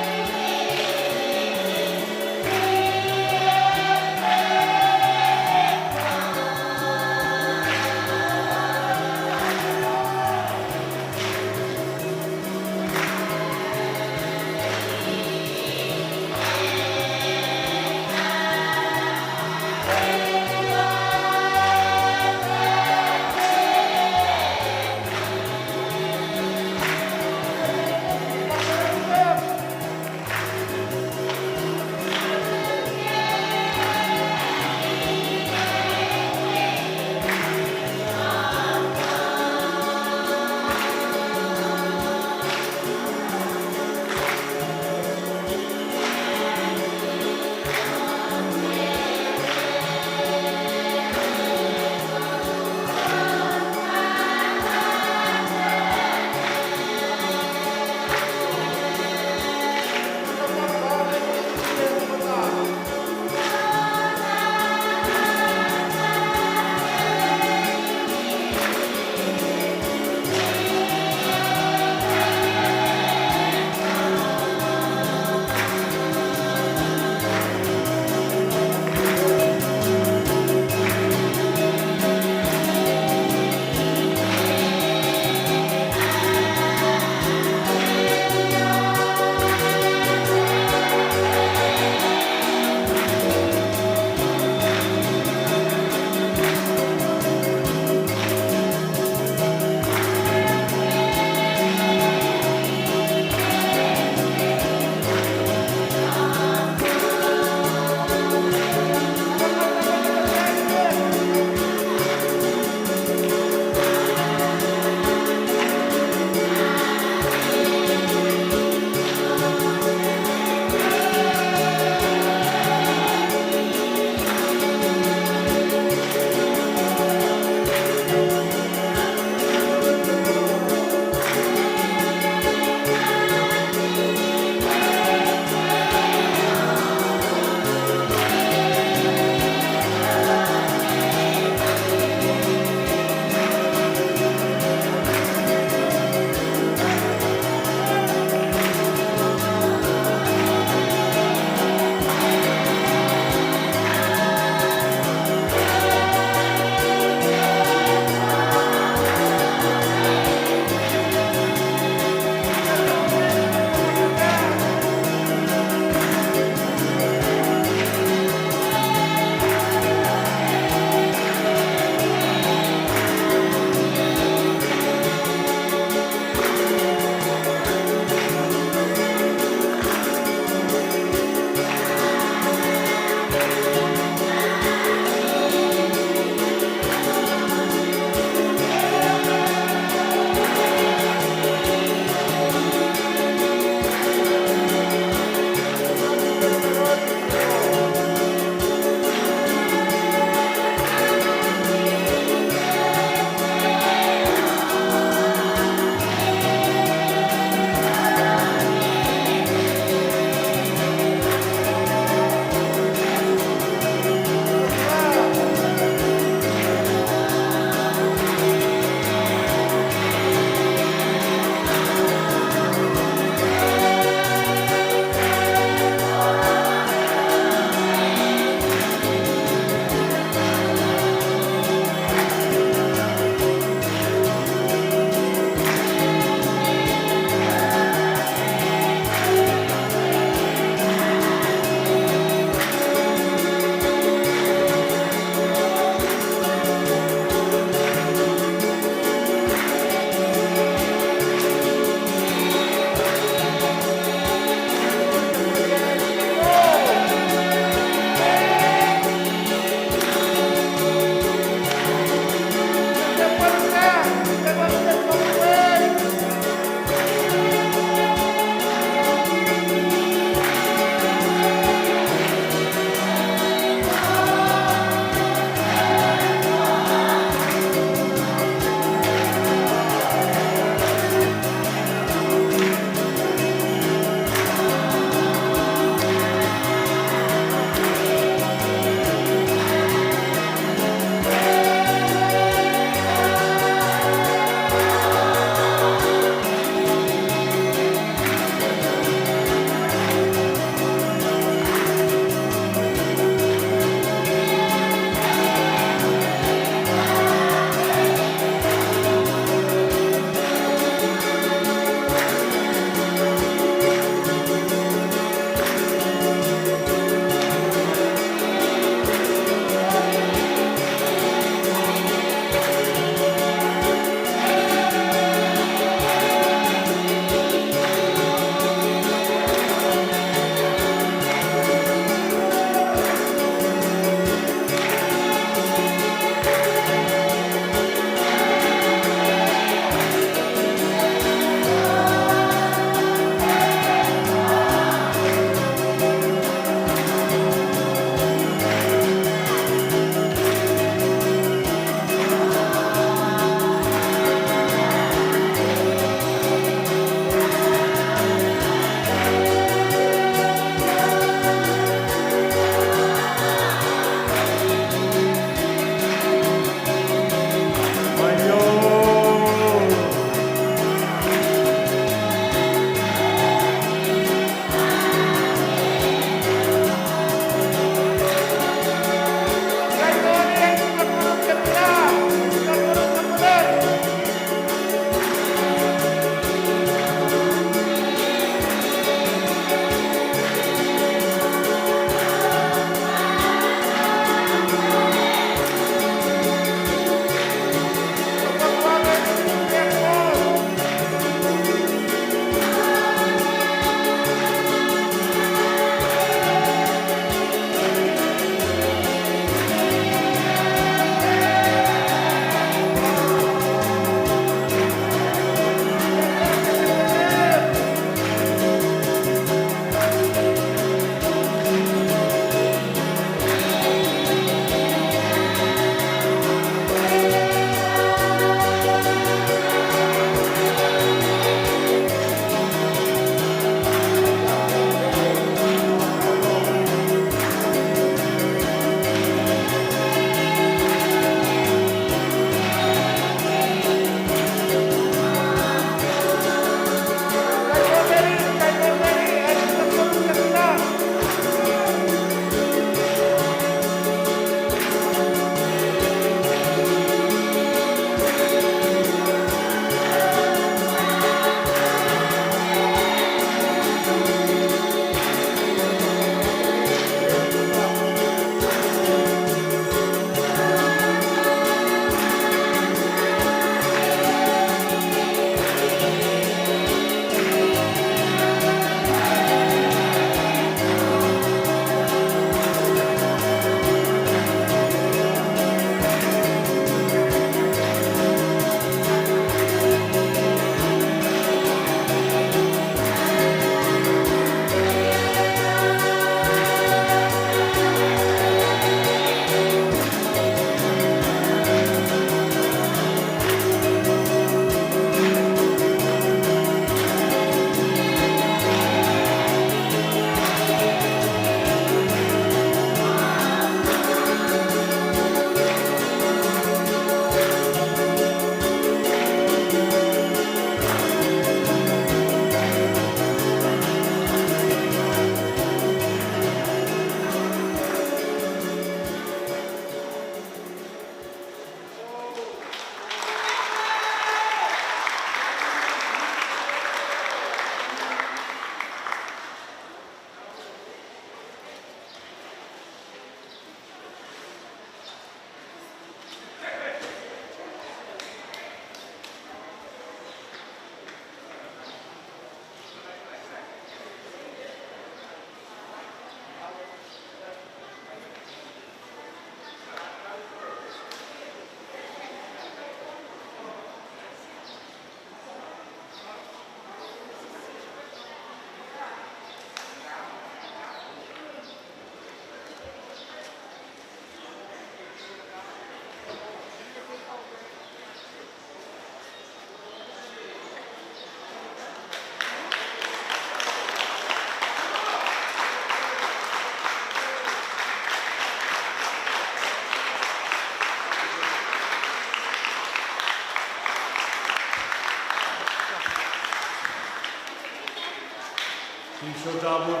Jabur,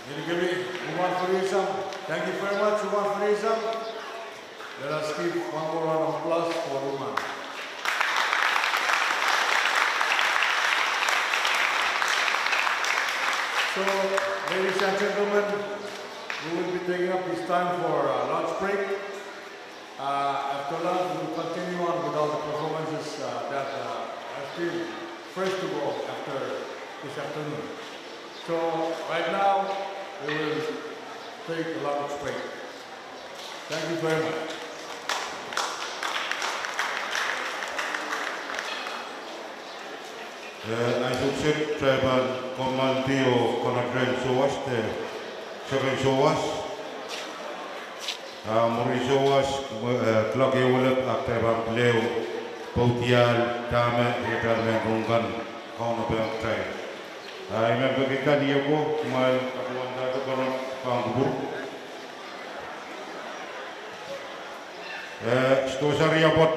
Nilgiri, Uman Furisam. Thank you very much, Uman Furisam. Let us give one more round of applause for Uman. So, ladies and gentlemen, we will be taking up this time for lunch break. After lunch, we will continue on with all the performances that are still fresh to go after this afternoon. So, right now, we will take a lunch break. Thank you very much. I should tribal commandeo conagren soas te seven soas muri soas klage ulep aktiva pleo potial tame hetar mengungan kauna bang trai I remember kita dia ko mal kapuan da kono pangbur sto saria bot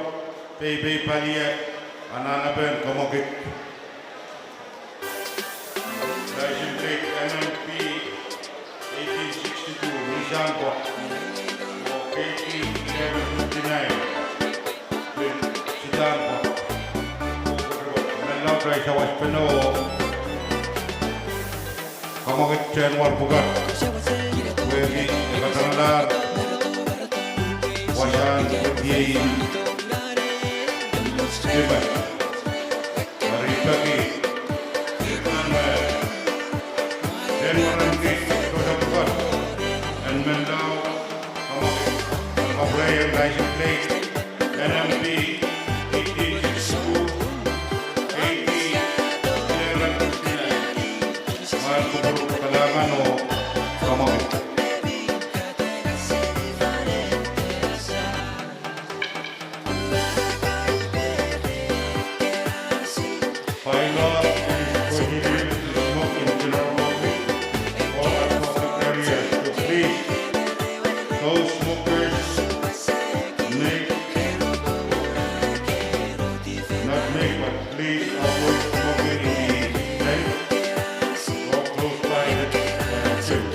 pb palia anana ben komokit License plate MMP 1862 Nissan KT 1159 Sedan Melau try sa Waspeno Kamangit Chen Warpugat Wegi Katanalar Wasan Kutiyain Sibat Maripagi and Mendau, Operator License Plate, NMP 1862, 80, 1159. Mahal ko po kailangan o kamamit. Pilot is prohibited to smoke in general public or at public areas. So please, those smokers not make, but please avoid smoking in the tent or close by the church.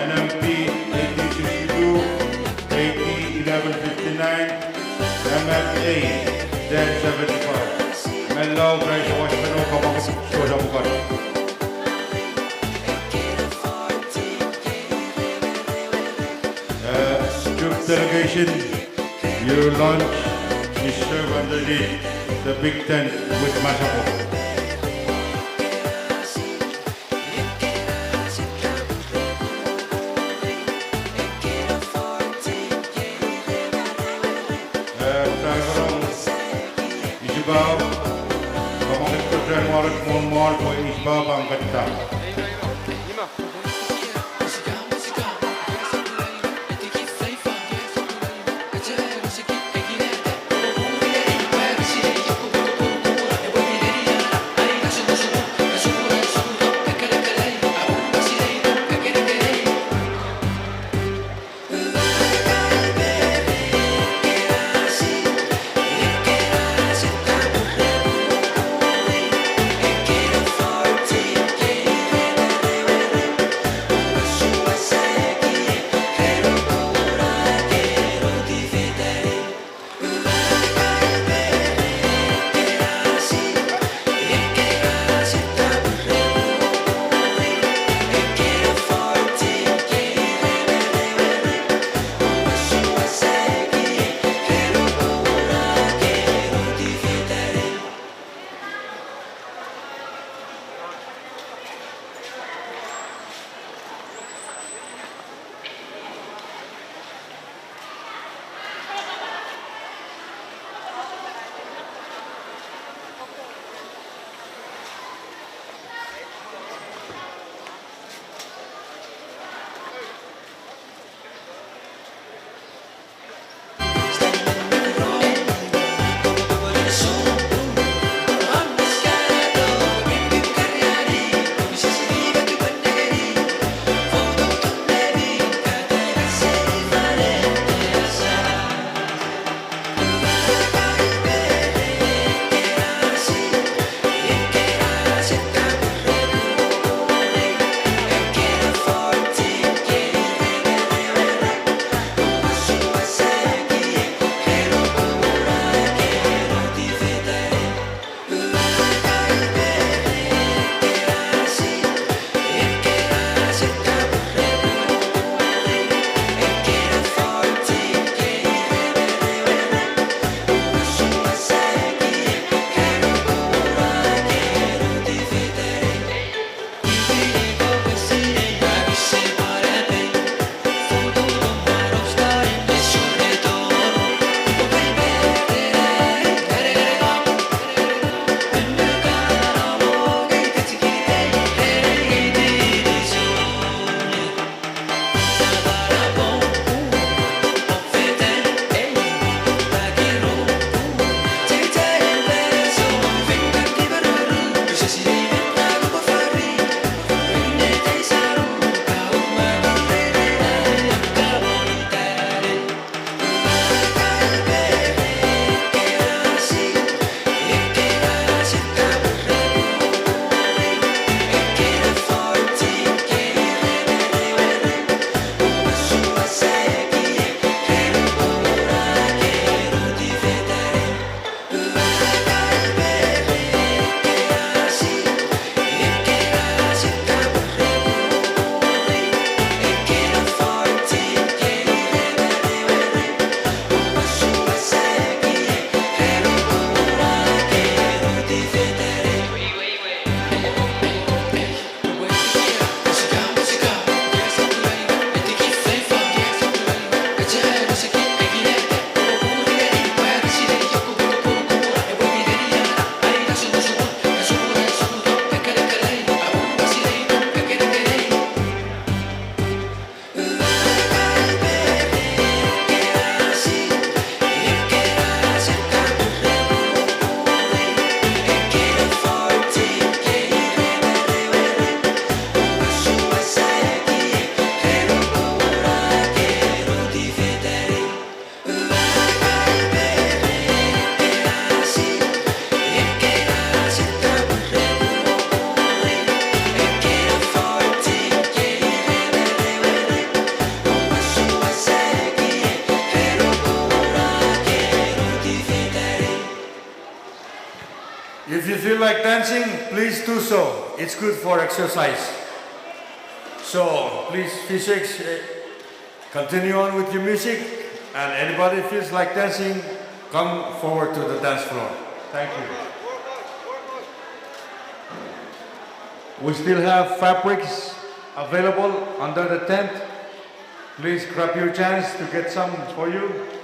NMP 1862, 80, 1159, MFA 1075. Melau Grace Waspeno Kamangit Sosa Bukat. Chuuk delegation, your lunch is served underneath the big tent with Masako. Isbab, kamangit ko dyan warat mo po isbab ang ganda. feel like dancing, please do so. It's good for exercise. So please, physics, continue on with your music. And anybody feels like dancing, come forward to the dance floor. Thank you. We still have fabrics available under the tent. Please grab your chance to get some for you.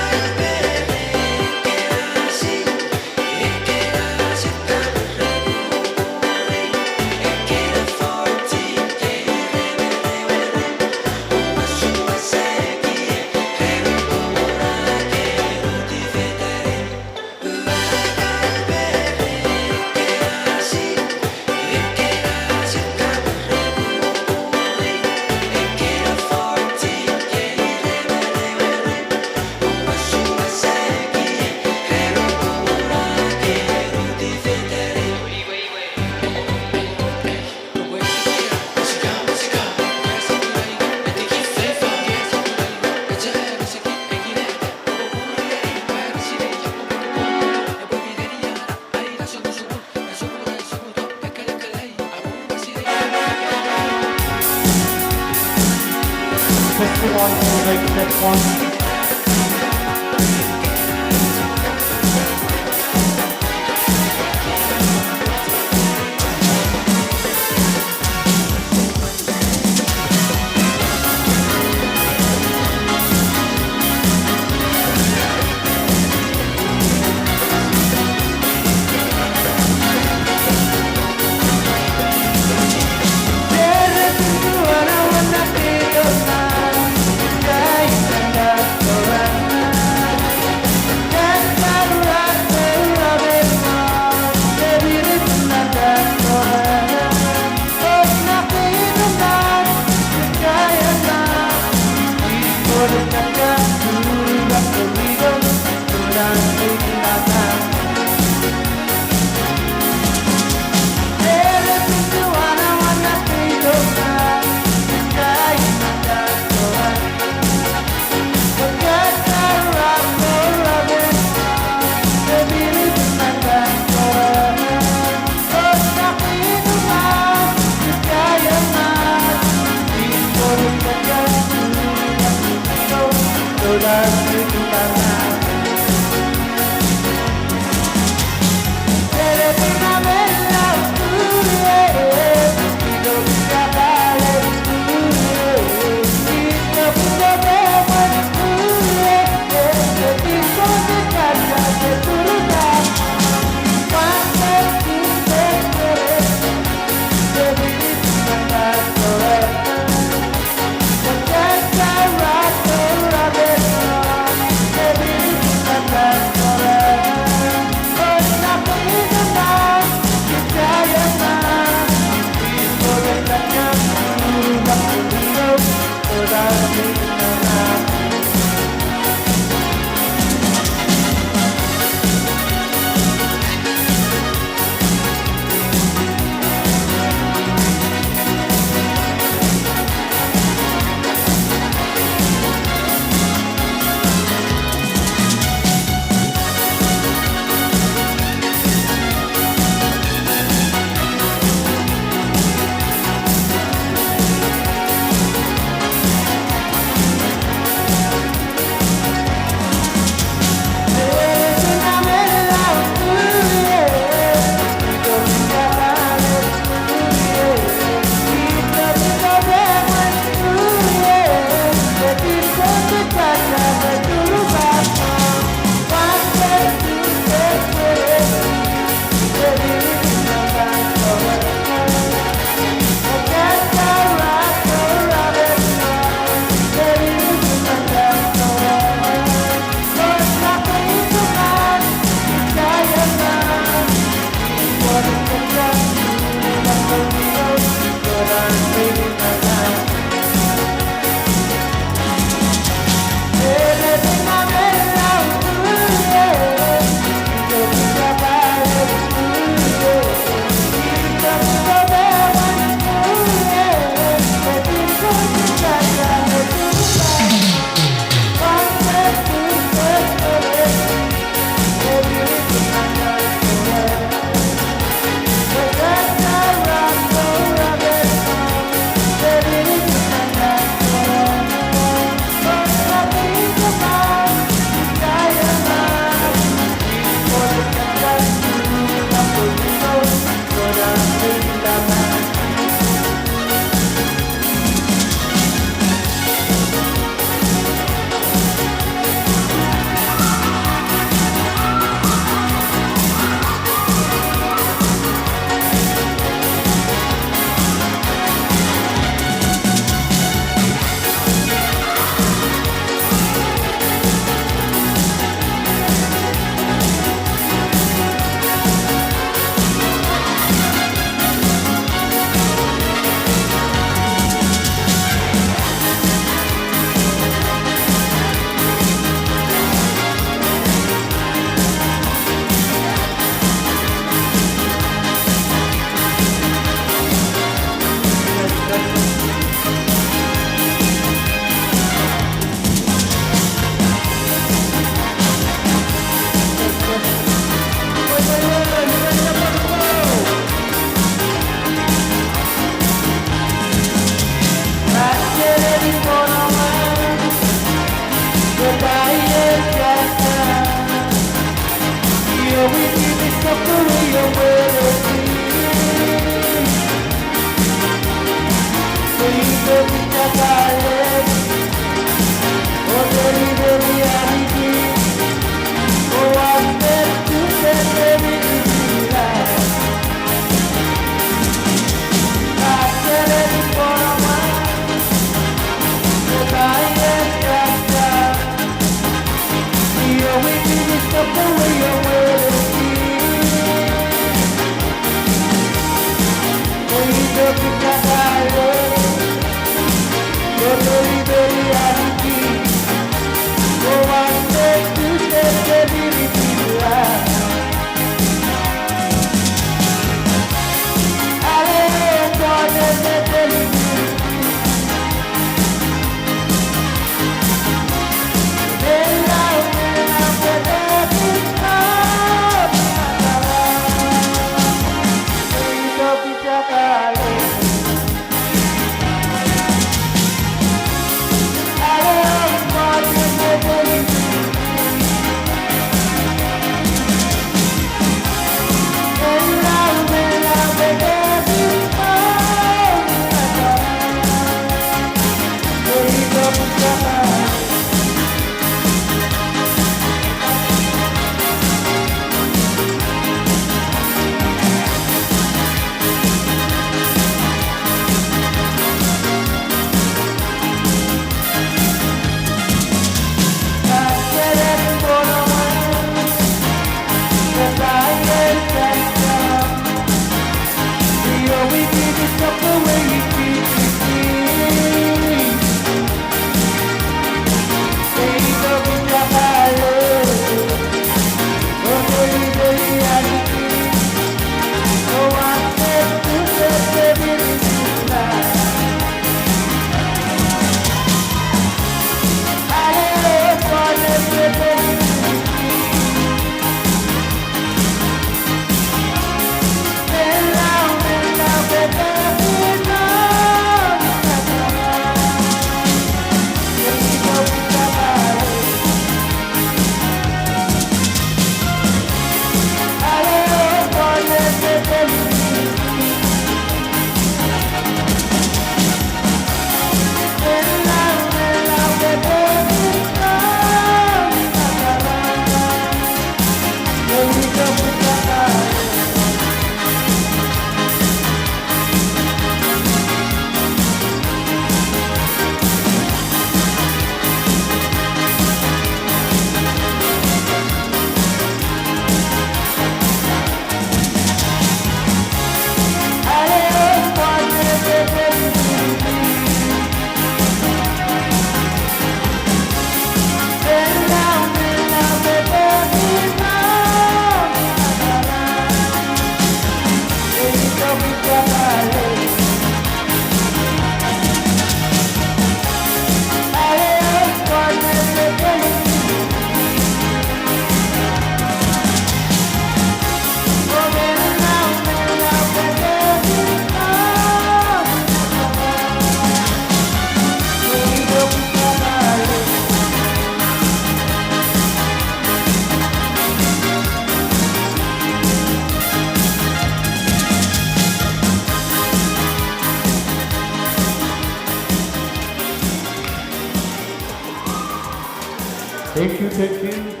take in.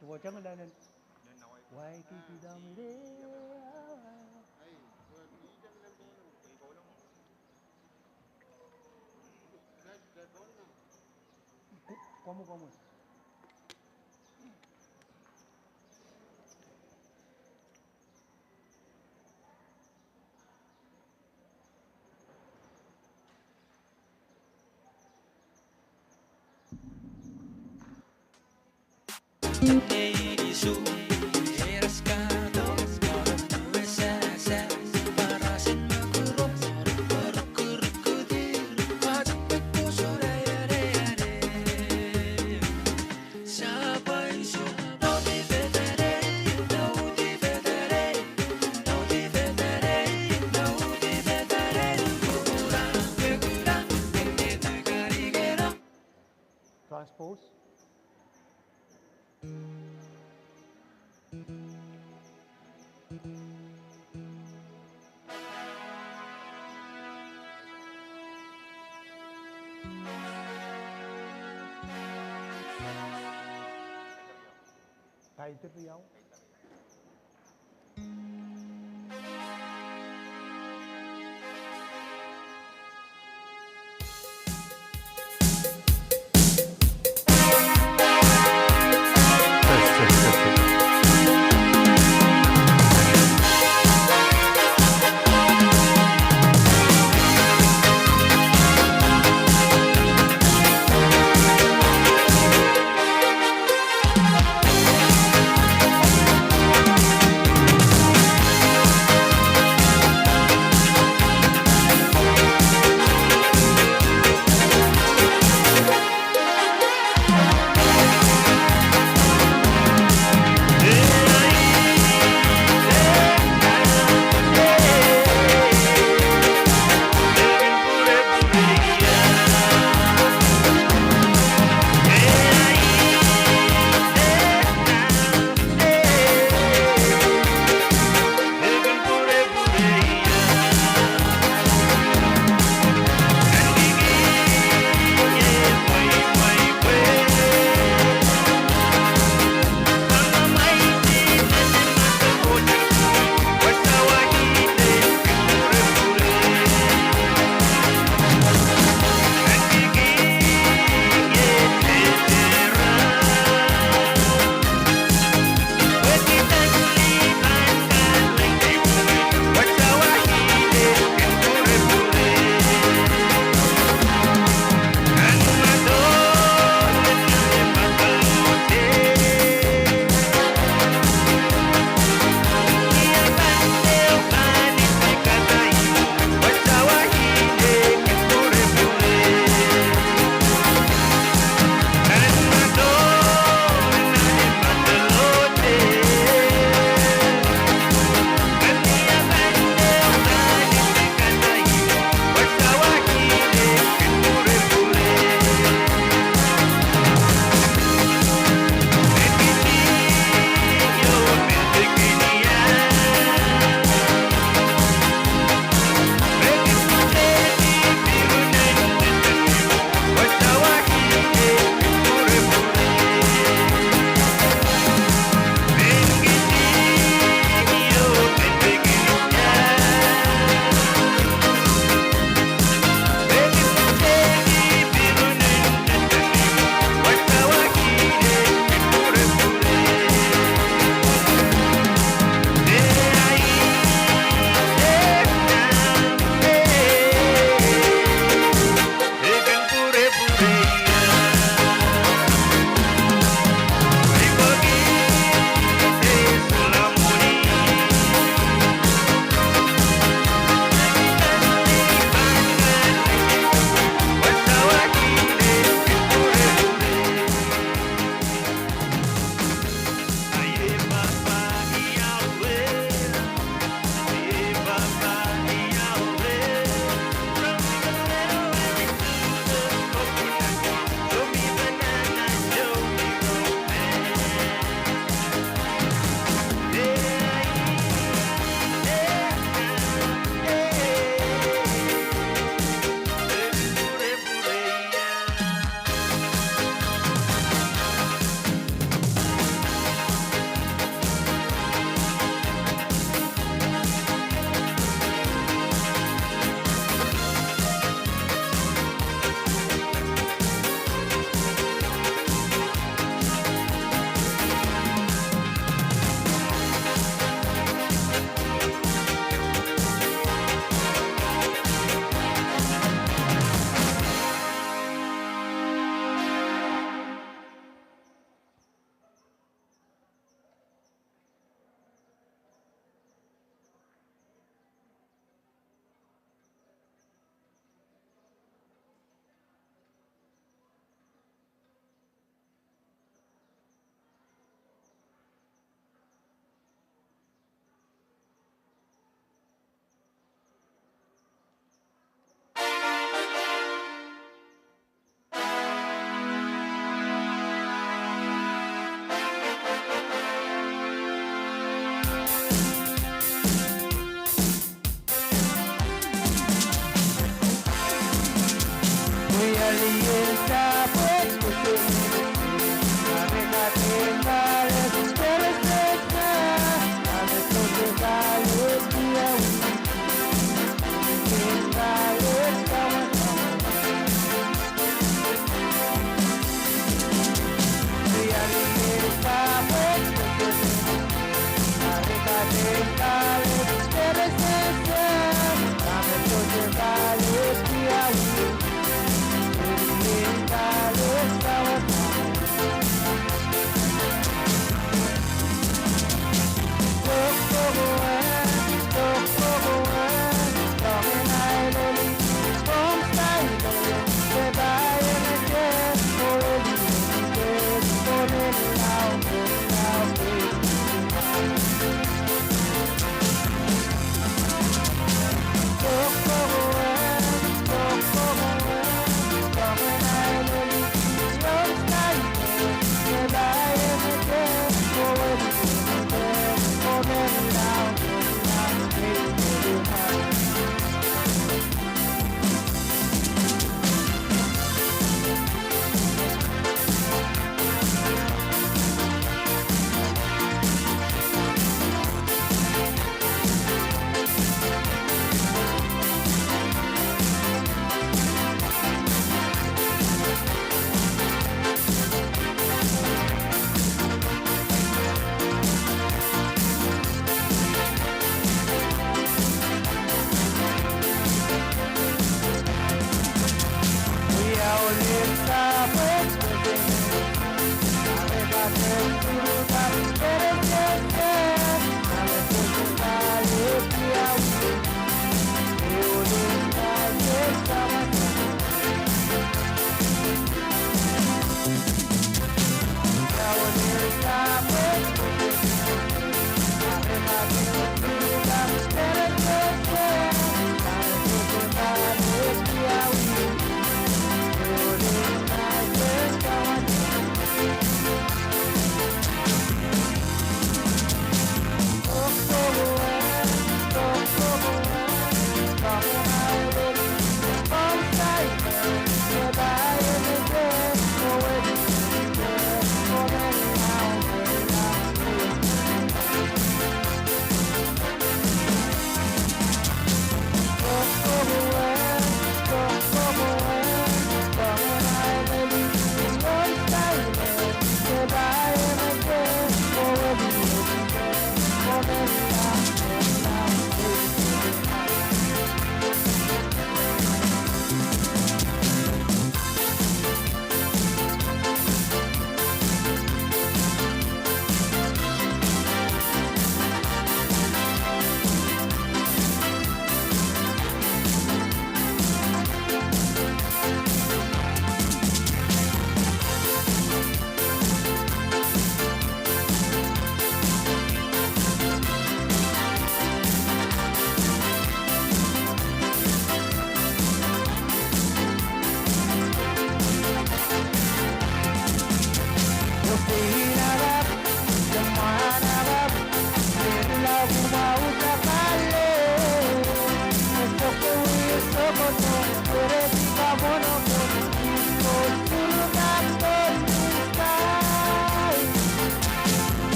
tua chẳng là nên quay kỳ đam mê có một transpose. Thầy tiếp theo.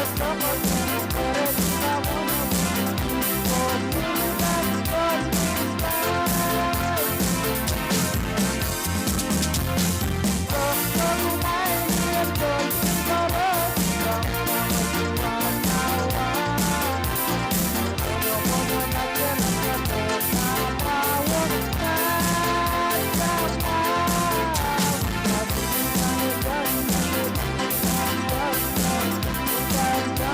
Hãy subscribe cho kênh Ghiền Mì Gõ để không bỏ lỡ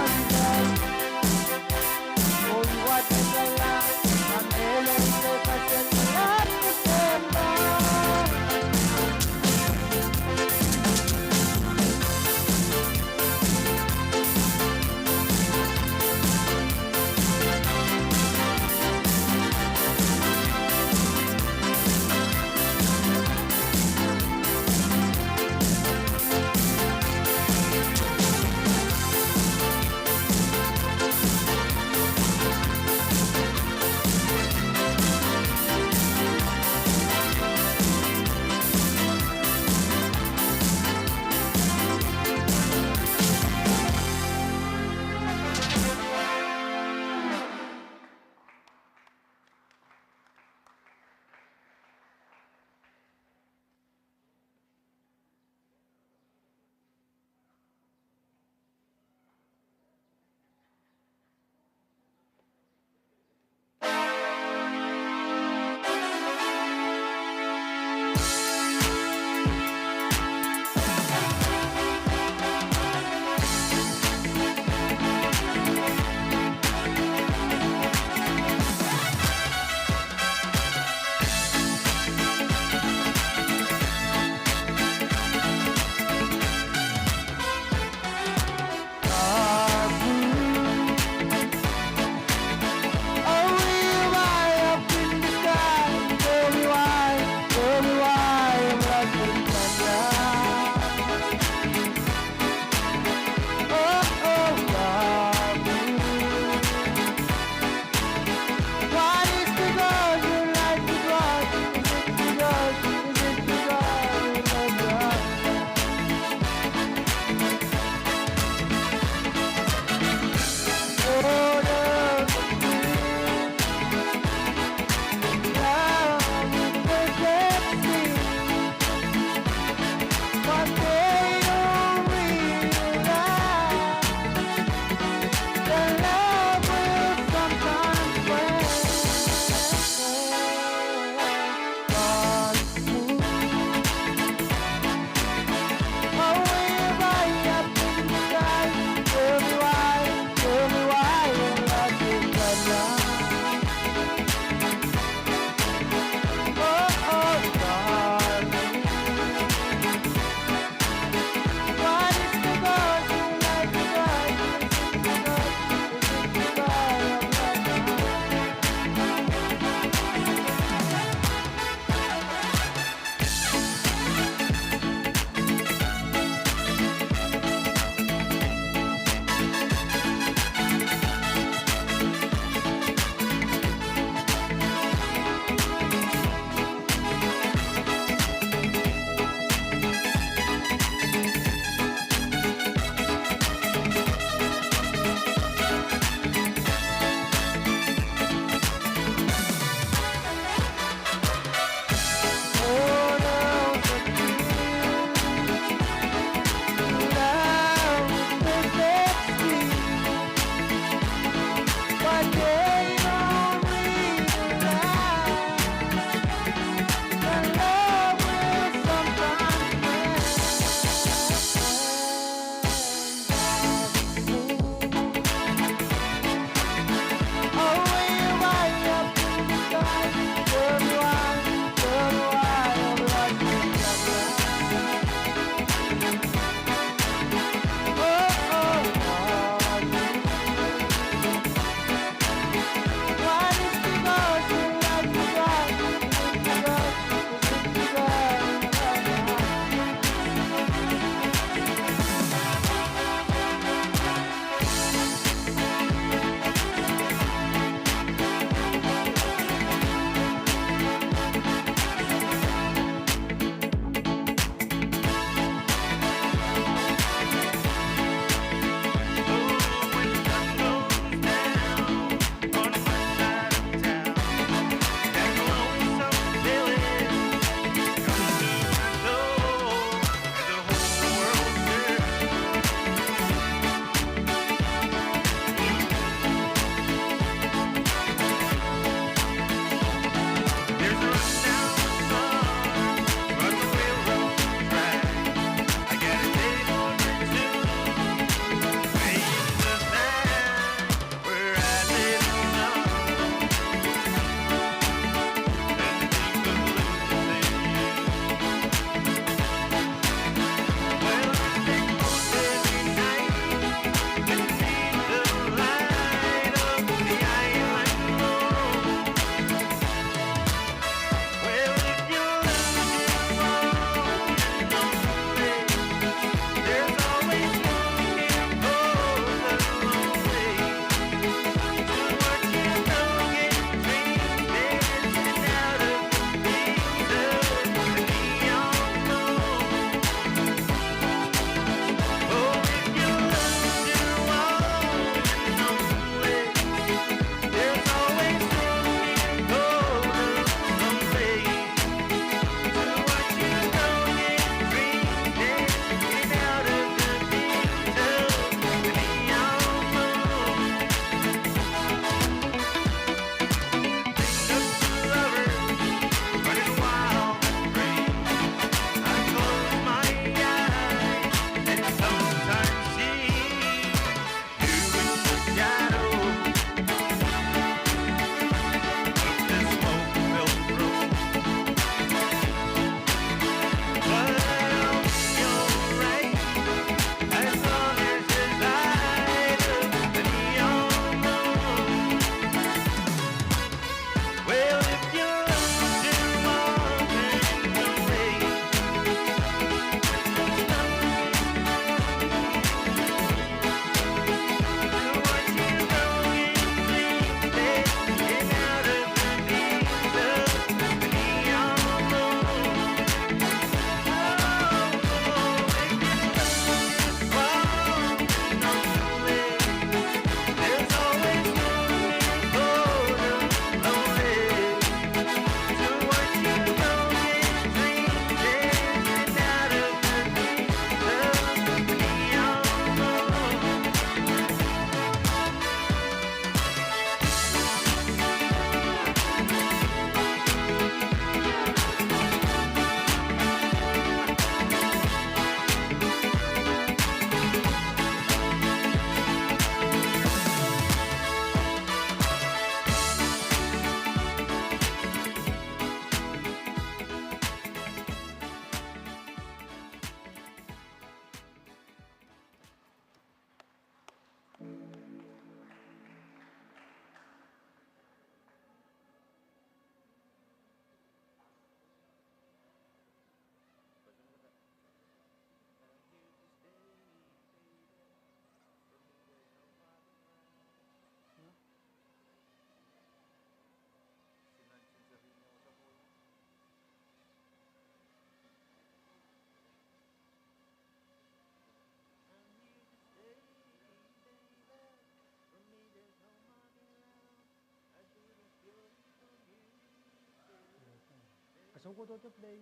そこどちょプレイ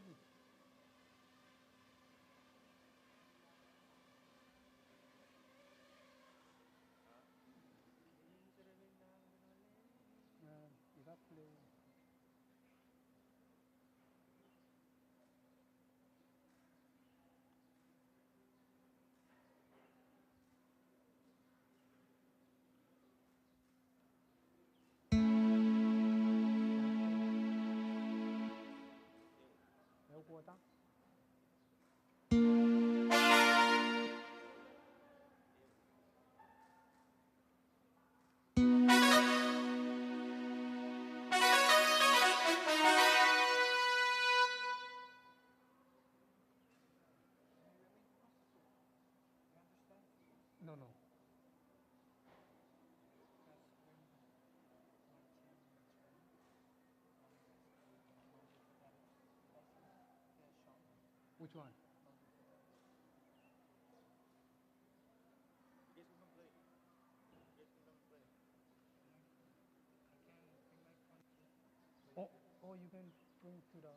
Iba play. Nếu qua tắt. No, no. Which one? Oh, you can bring to the.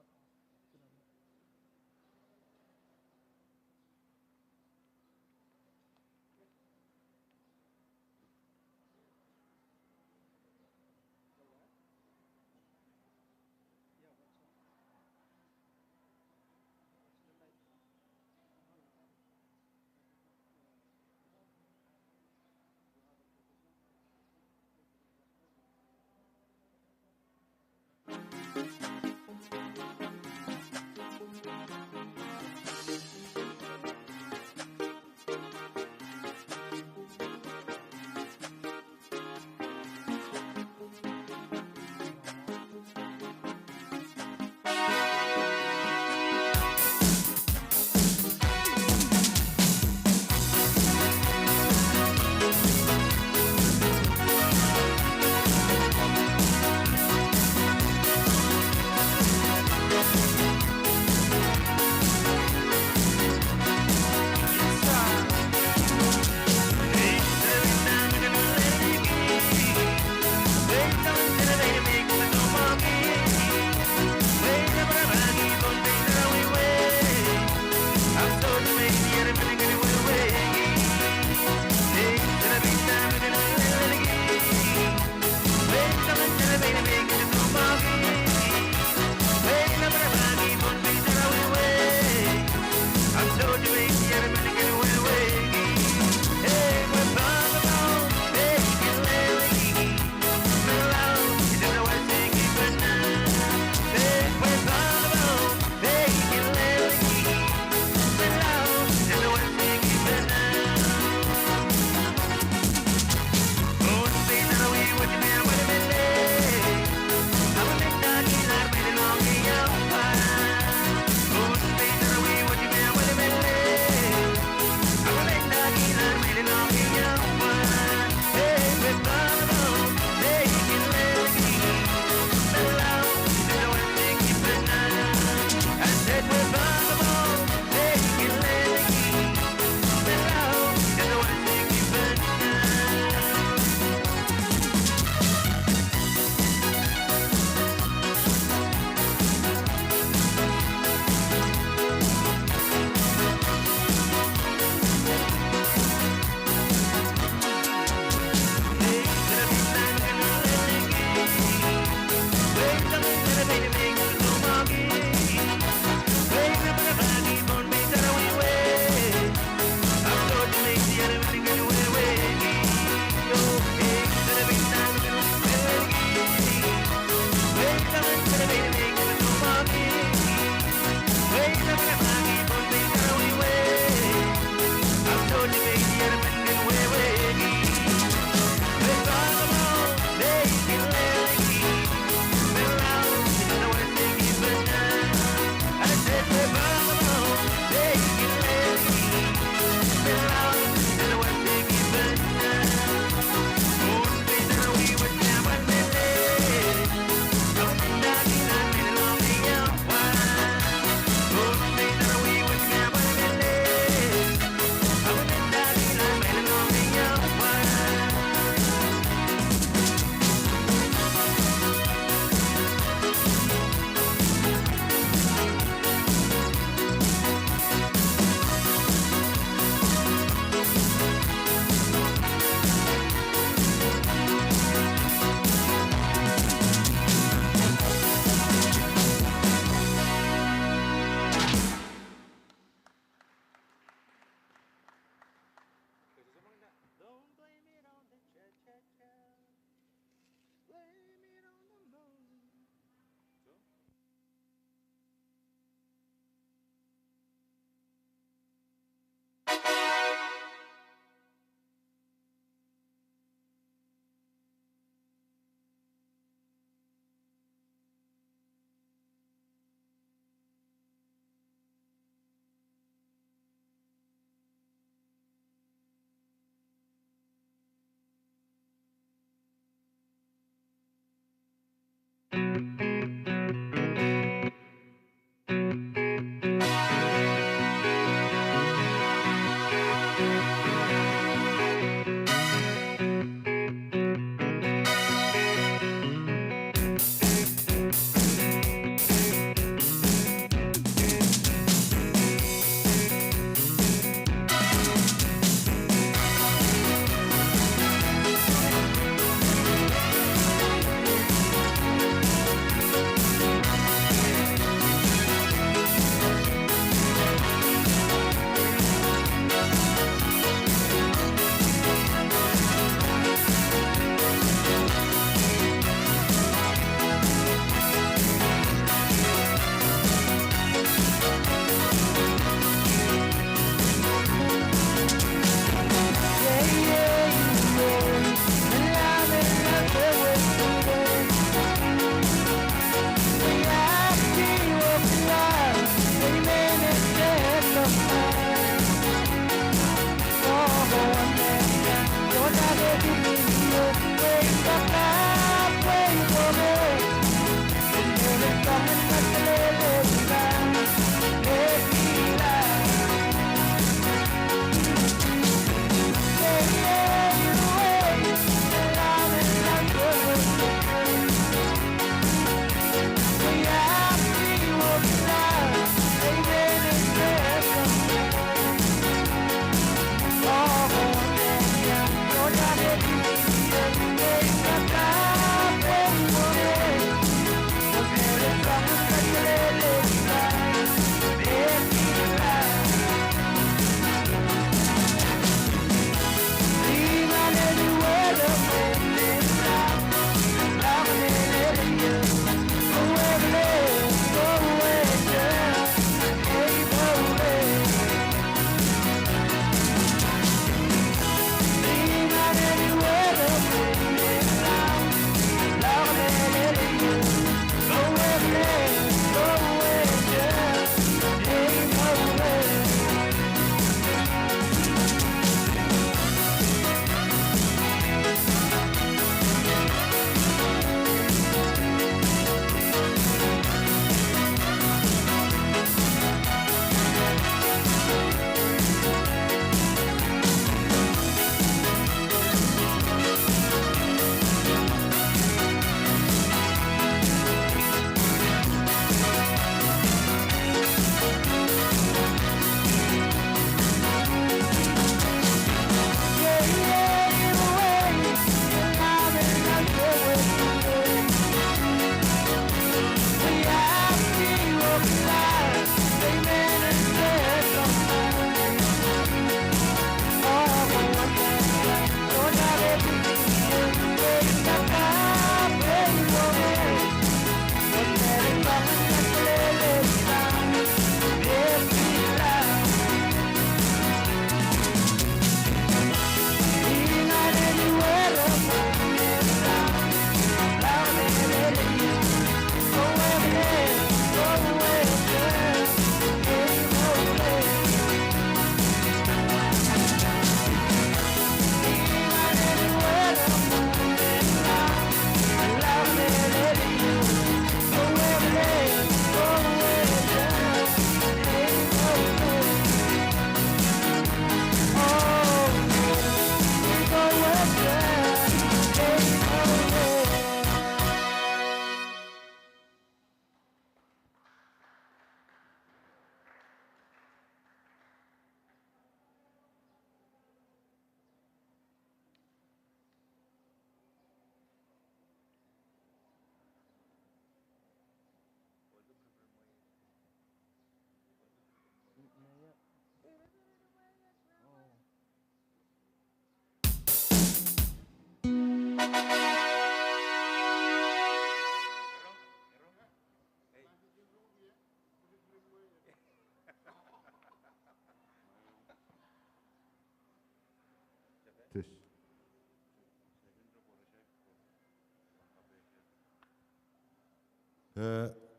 This.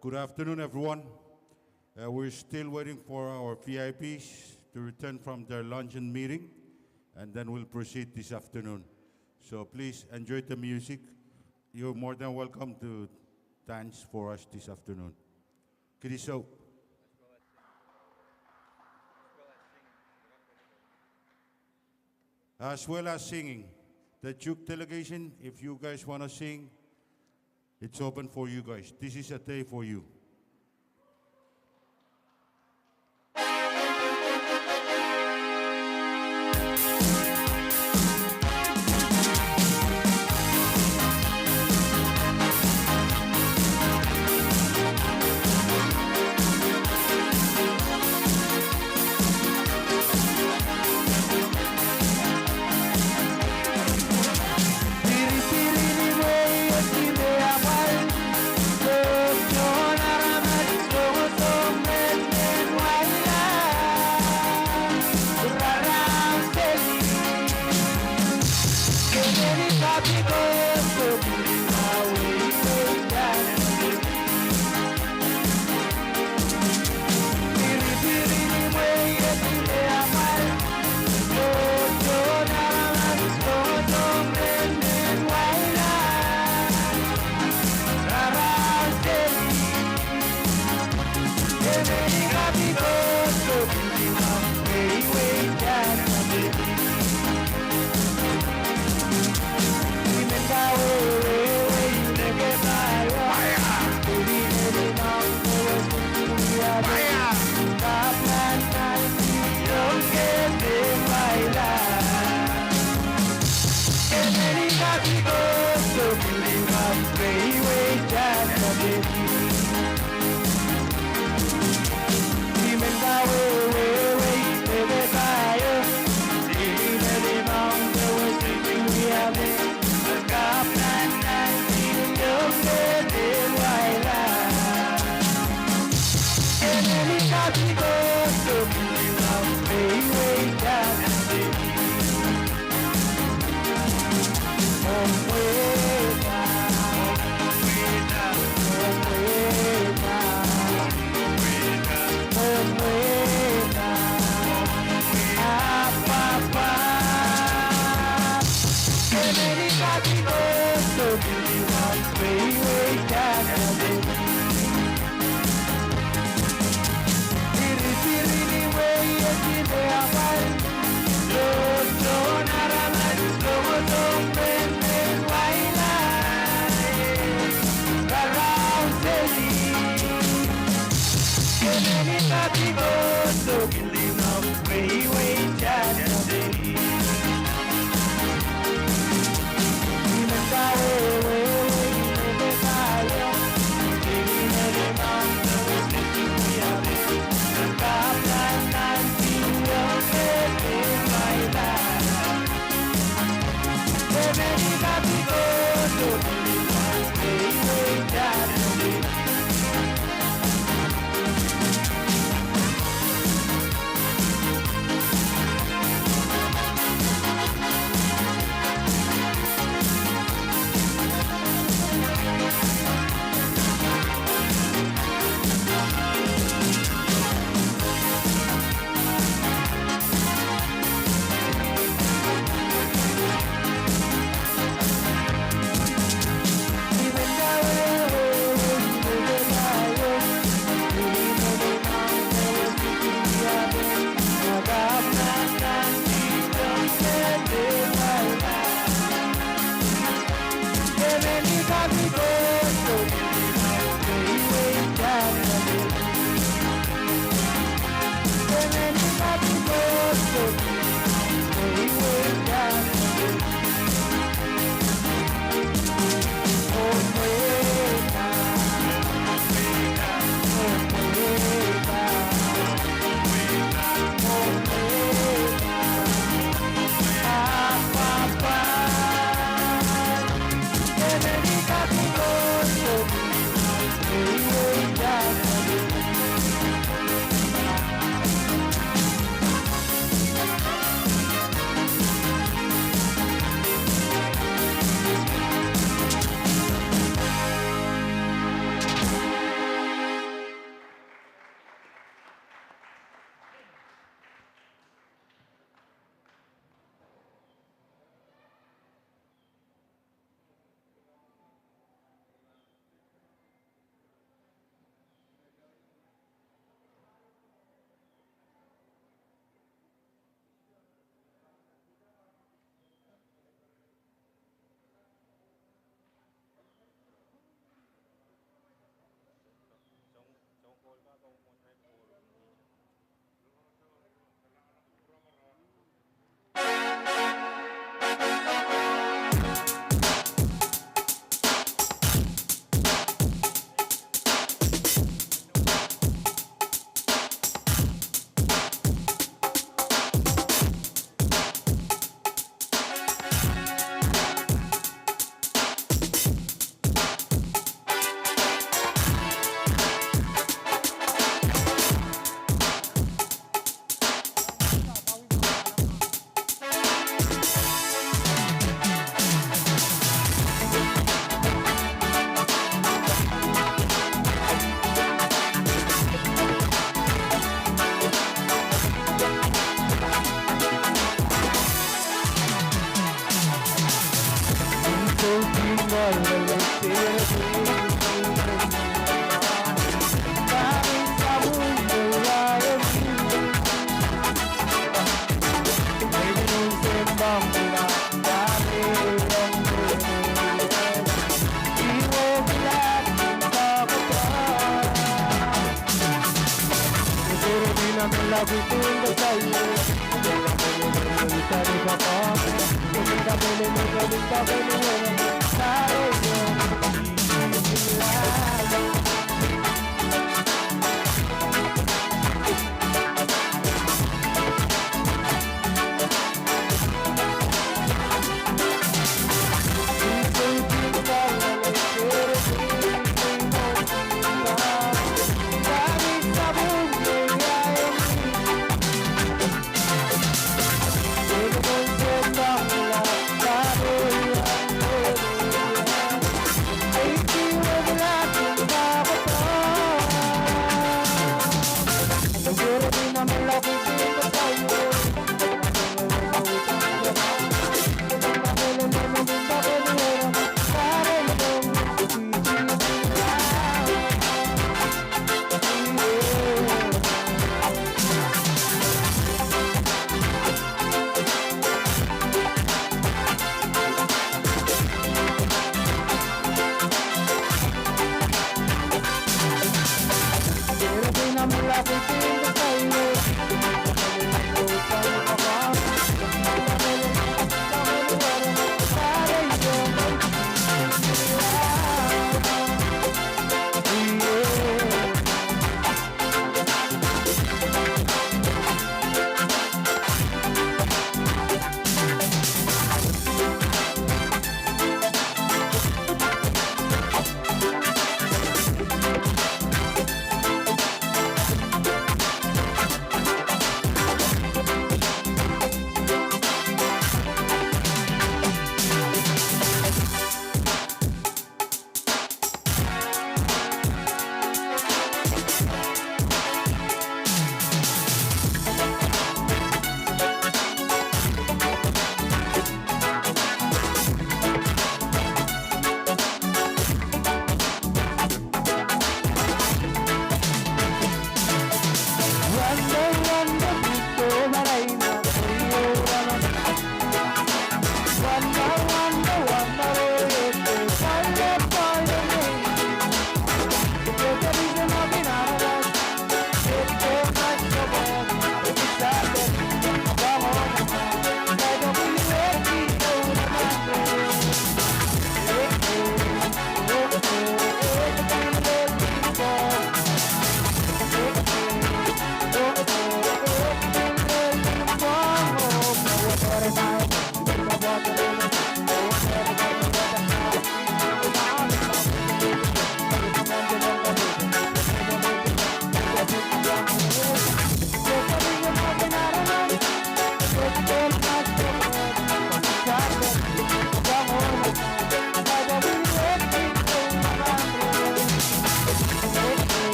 Good afternoon, everyone. We're still waiting for our VIPs to return from their luncheon meeting, and then we'll proceed this afternoon. So please enjoy the music. You're more than welcome to dance for us this afternoon. Kiriso. As well as singing. The Chuuk delegation, if you guys want to sing, it's open for you guys. This is a day for you. Don't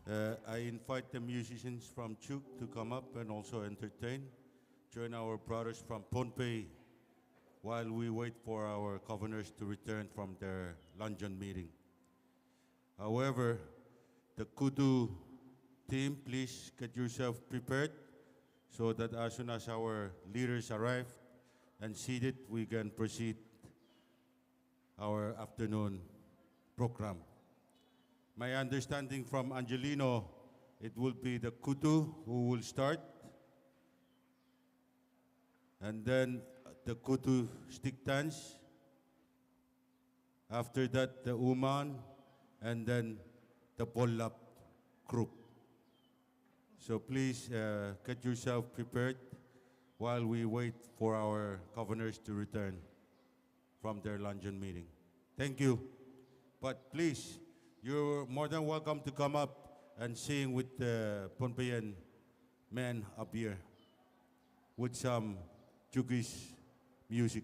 I invite the musicians from Chuuk to come up and also entertain. Join our brothers from Pohnpei while we wait for our governors to return from their luncheon meeting. However, the Kudu team, please get yourself prepared so that as soon as our leaders arrive and seated, we can proceed our afternoon program. My understanding from Angelino, it will be the Kudu who will start, and then the Kudu stick dance. After that, the Uman, and then the Pollap group. So please get yourself prepared while we wait for our governors to return from their luncheon meeting. Thank you. But please, you're more than welcome to come up and sing with the Pohnpeyan men up here with some Chuukish music.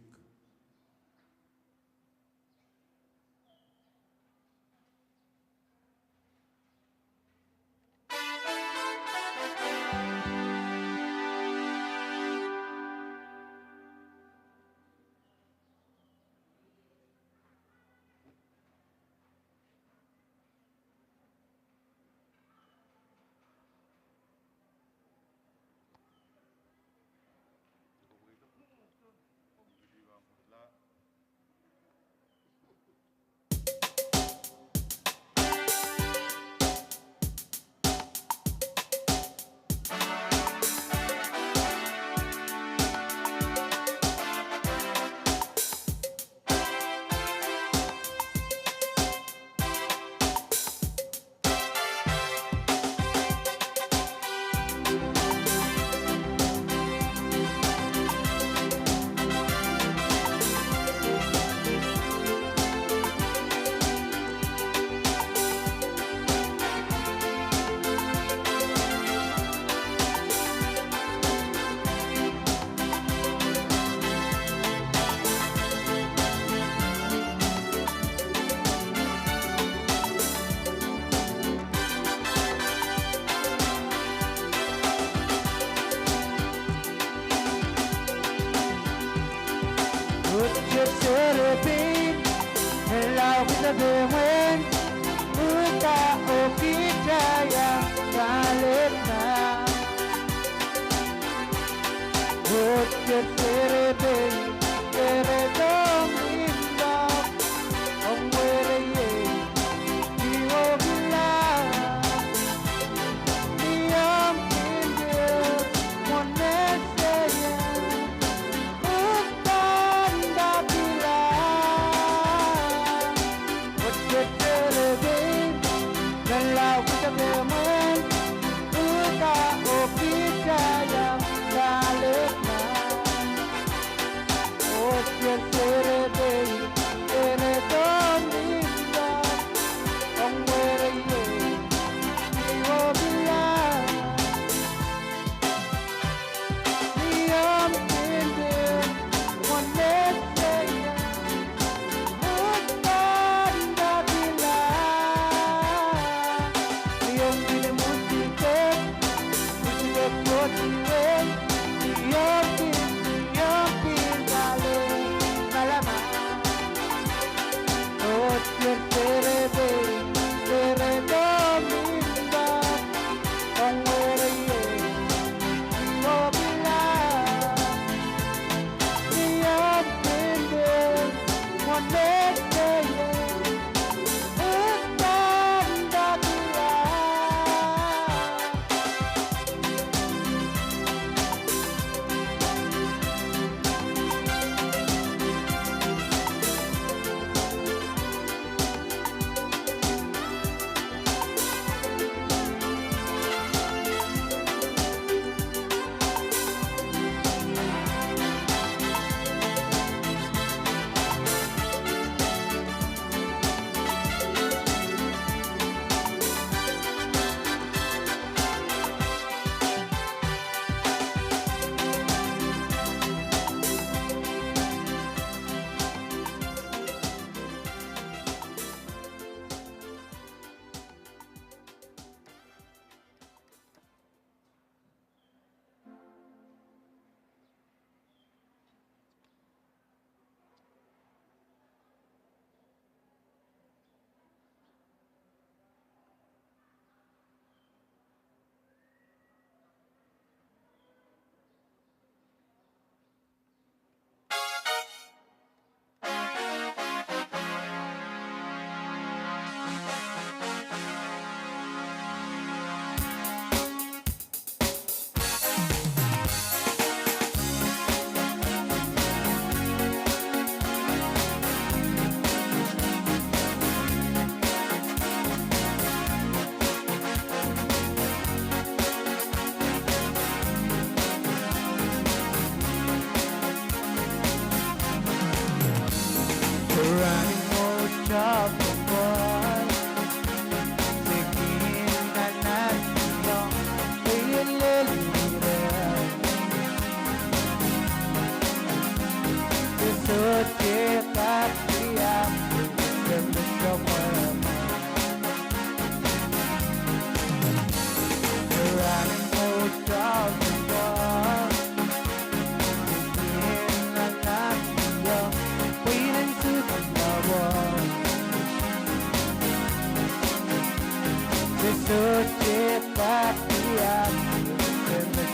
secepat yang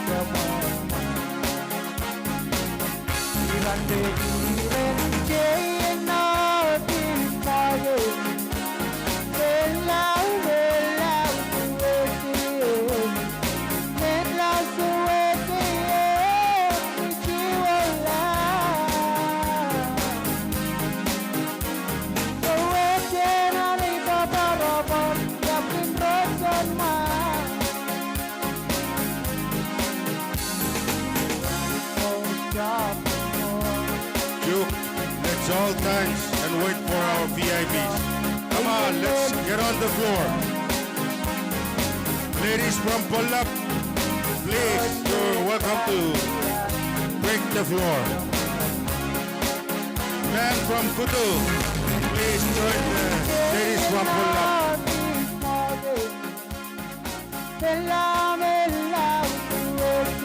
semua Iran de Iran Jena di paye Belau belau suwe Belau suwe jiwala Suwe jena di bapa-bapa Yapin rosan ma Oh stop Chuuk, let's all dance and wait for our VIPs. Come on, let's get on the floor. Ladies from Pull-Up, please, you're welcome to break the floor. Men from Kutu, please join the ladies from Pull-Up. Belau belau suwe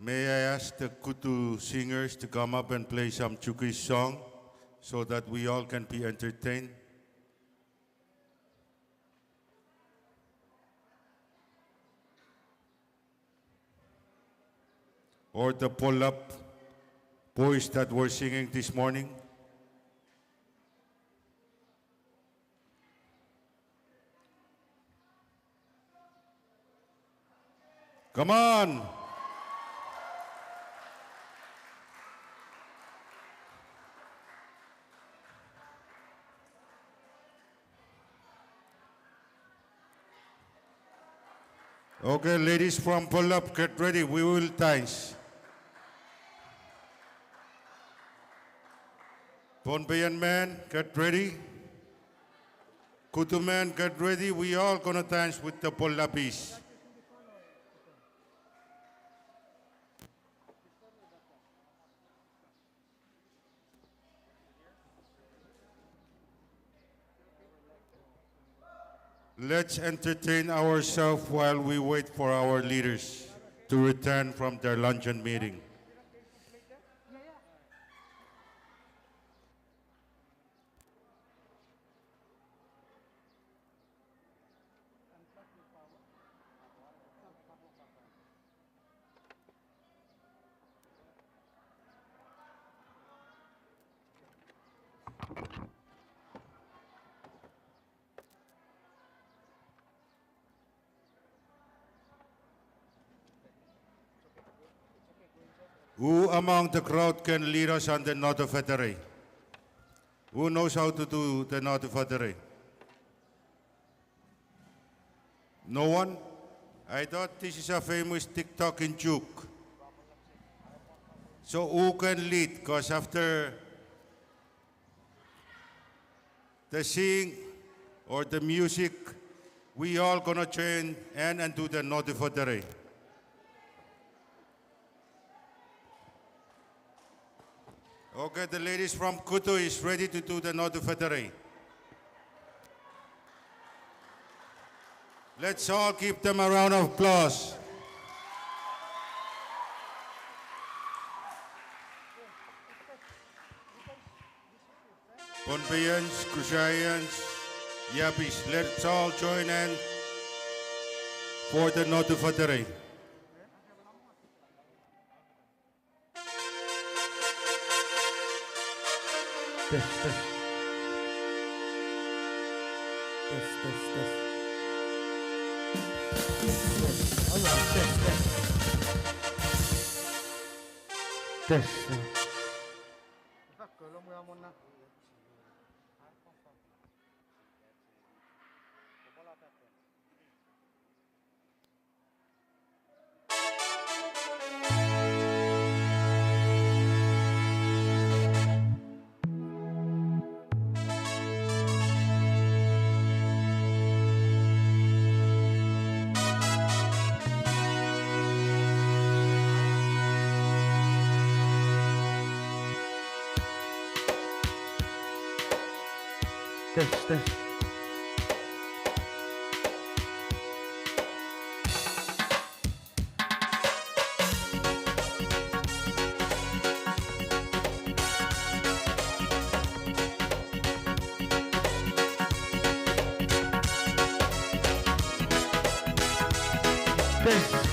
May I ask the Kutu singers to come up and play some Chuukish song so that we all can be entertained? Or the Pull-Up boys that were singing this morning? Come on! Okay, ladies from Pull-Up, get ready. We will dance. Pohnpeian man, get ready. Kutu man, get ready. We all gonna dance with the Pull-Uppies. Let's entertain ourselves while we wait for our leaders to return from their luncheon meeting. Who among the crowd can lead us on the Notifatare? Who knows how to do the Notifatare? No one? I thought this is a famous TikTok in Chuuk. So who can lead? Because after the sing or the music, we all gonna join and do the Notifatare. Okay, the ladies from Kutu is ready to do the Notifatare. Let's all give them a round of applause. Pohnpeians, Crucians, Yapis, let's all join in for the Notifatare. Test, test. Test, test, test. Test. Allah, test, test. Test. Test, test. Test.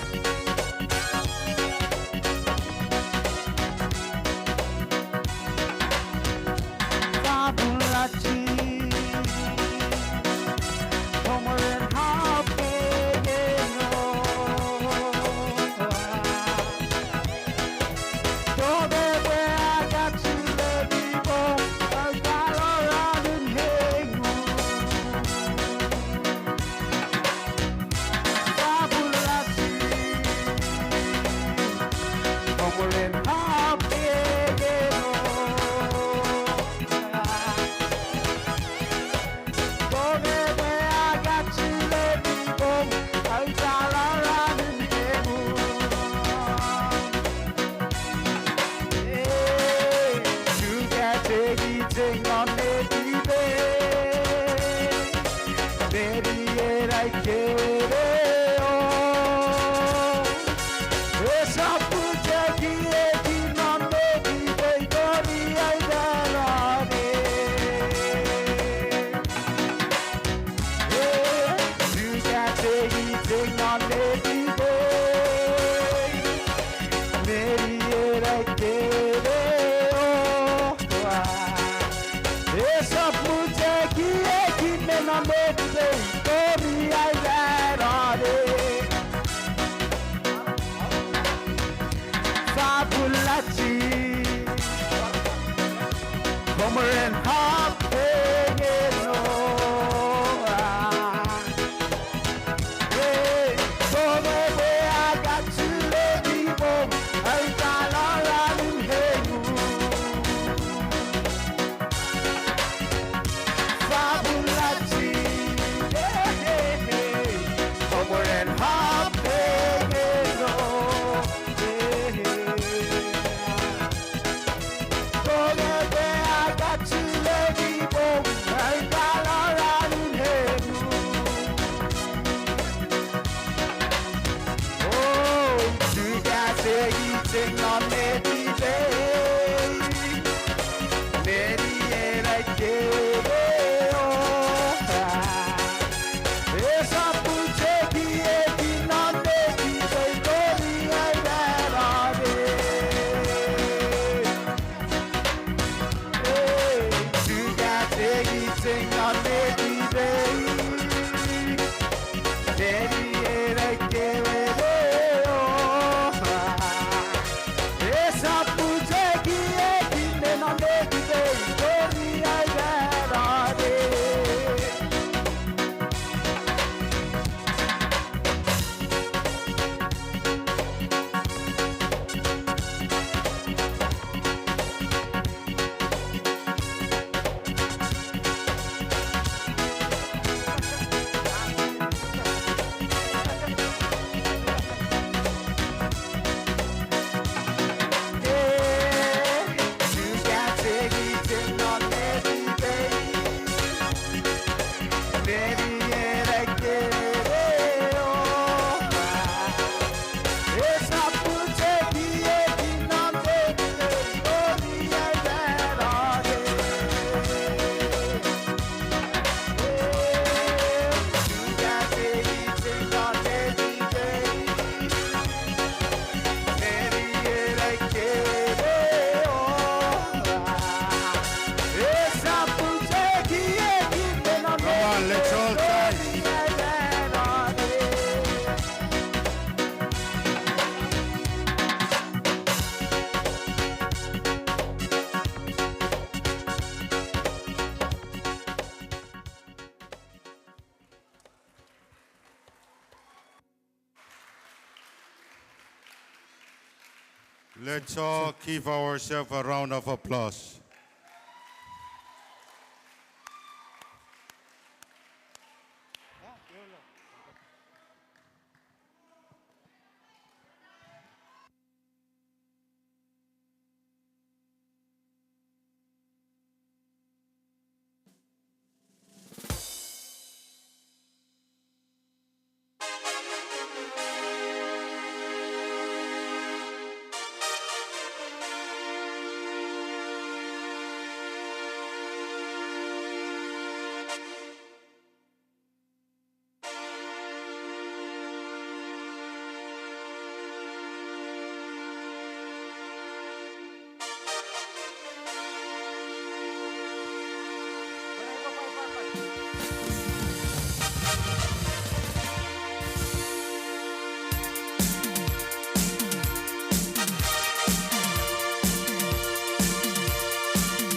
Let's all give ourselves a round of applause.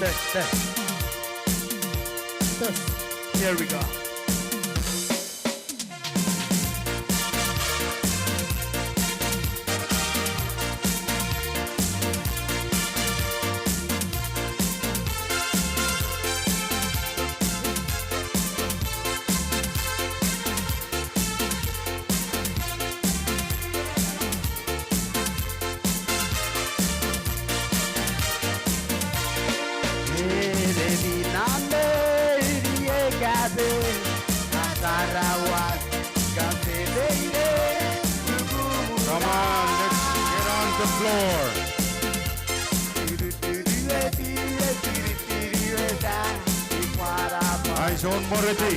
Here we go. Come on, let's get on the floor. Eyes on Moretti.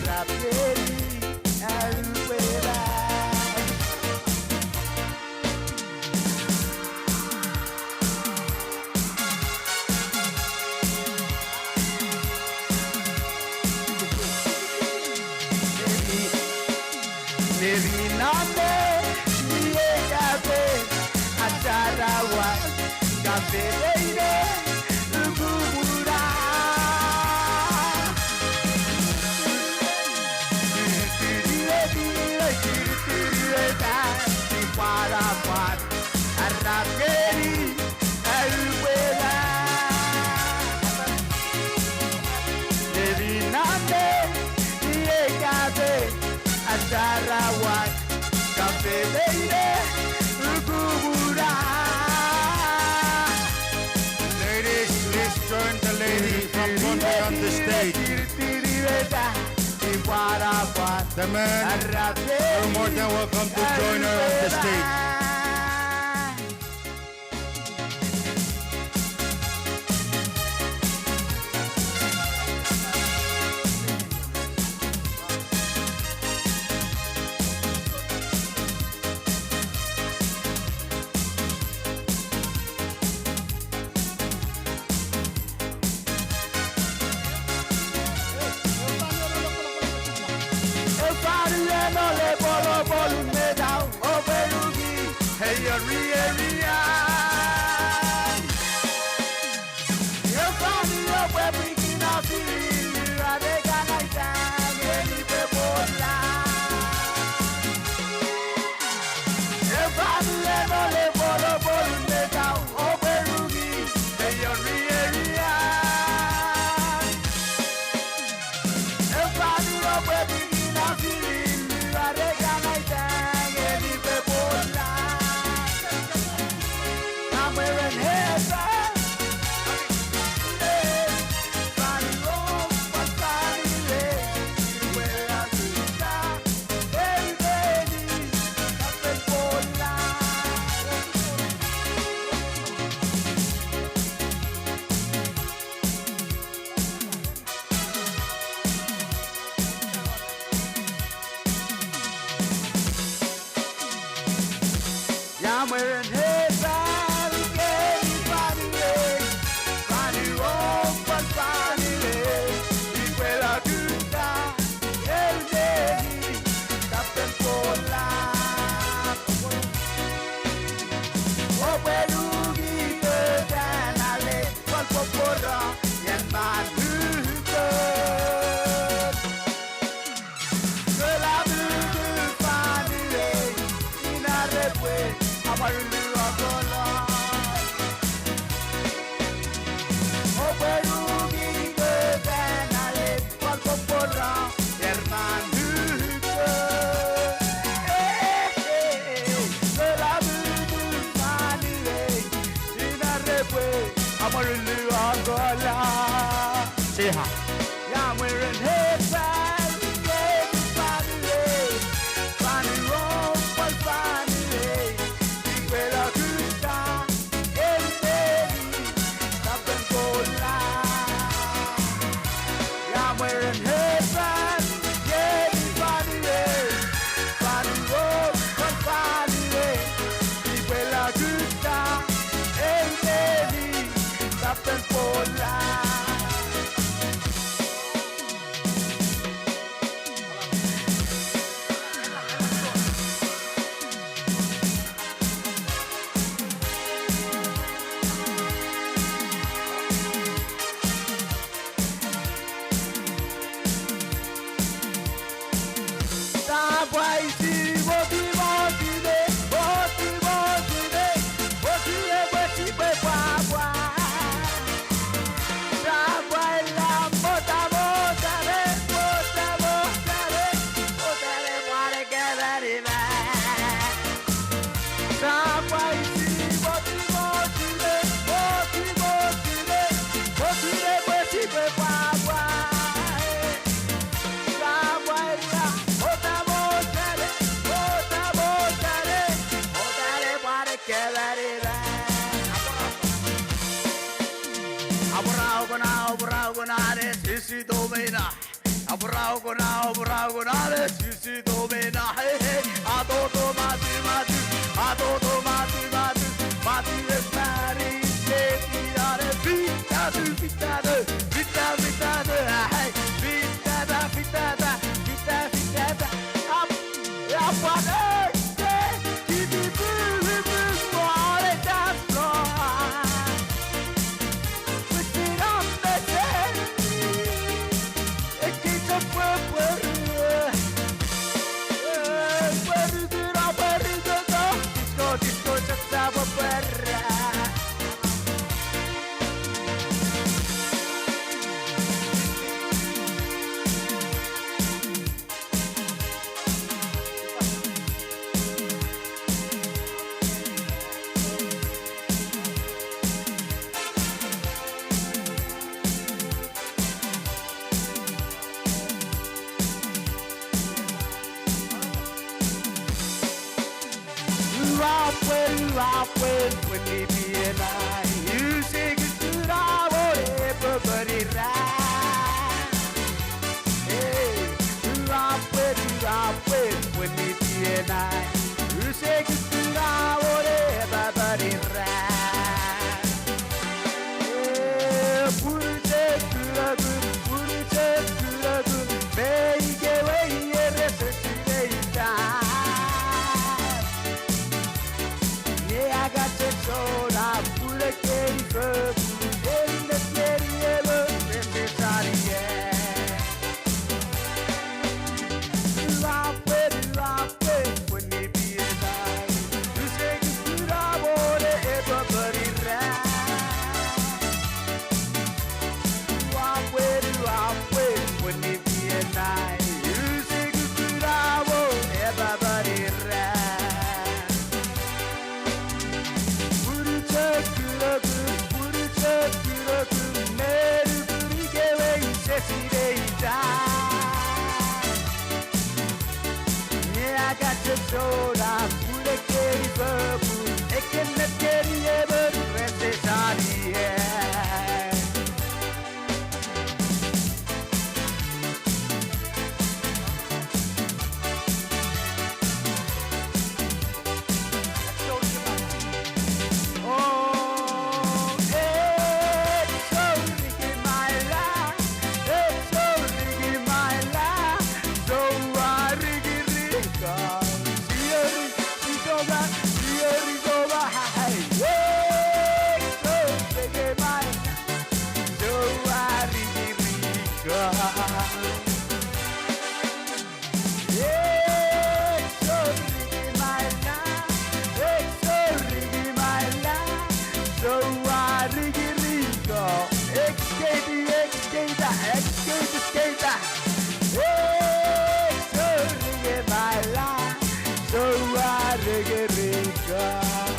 Ladies, please join the lady from Bombay on the stage. The man, you're more than welcome to join her on the stage.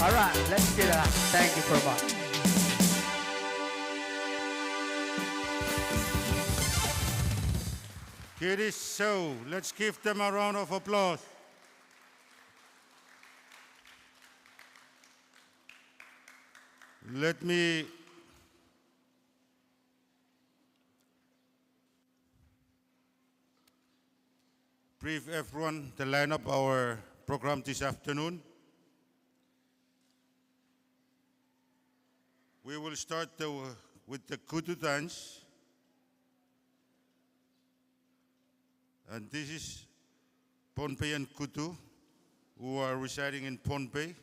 All right, let's get it out. Thank you very much. It is so. Let's give them a round of applause. Let me brief everyone the lineup of our program this afternoon. We will start with the kudu dance. And this is Pohnpei and Kutu, who are residing in Pohnpei.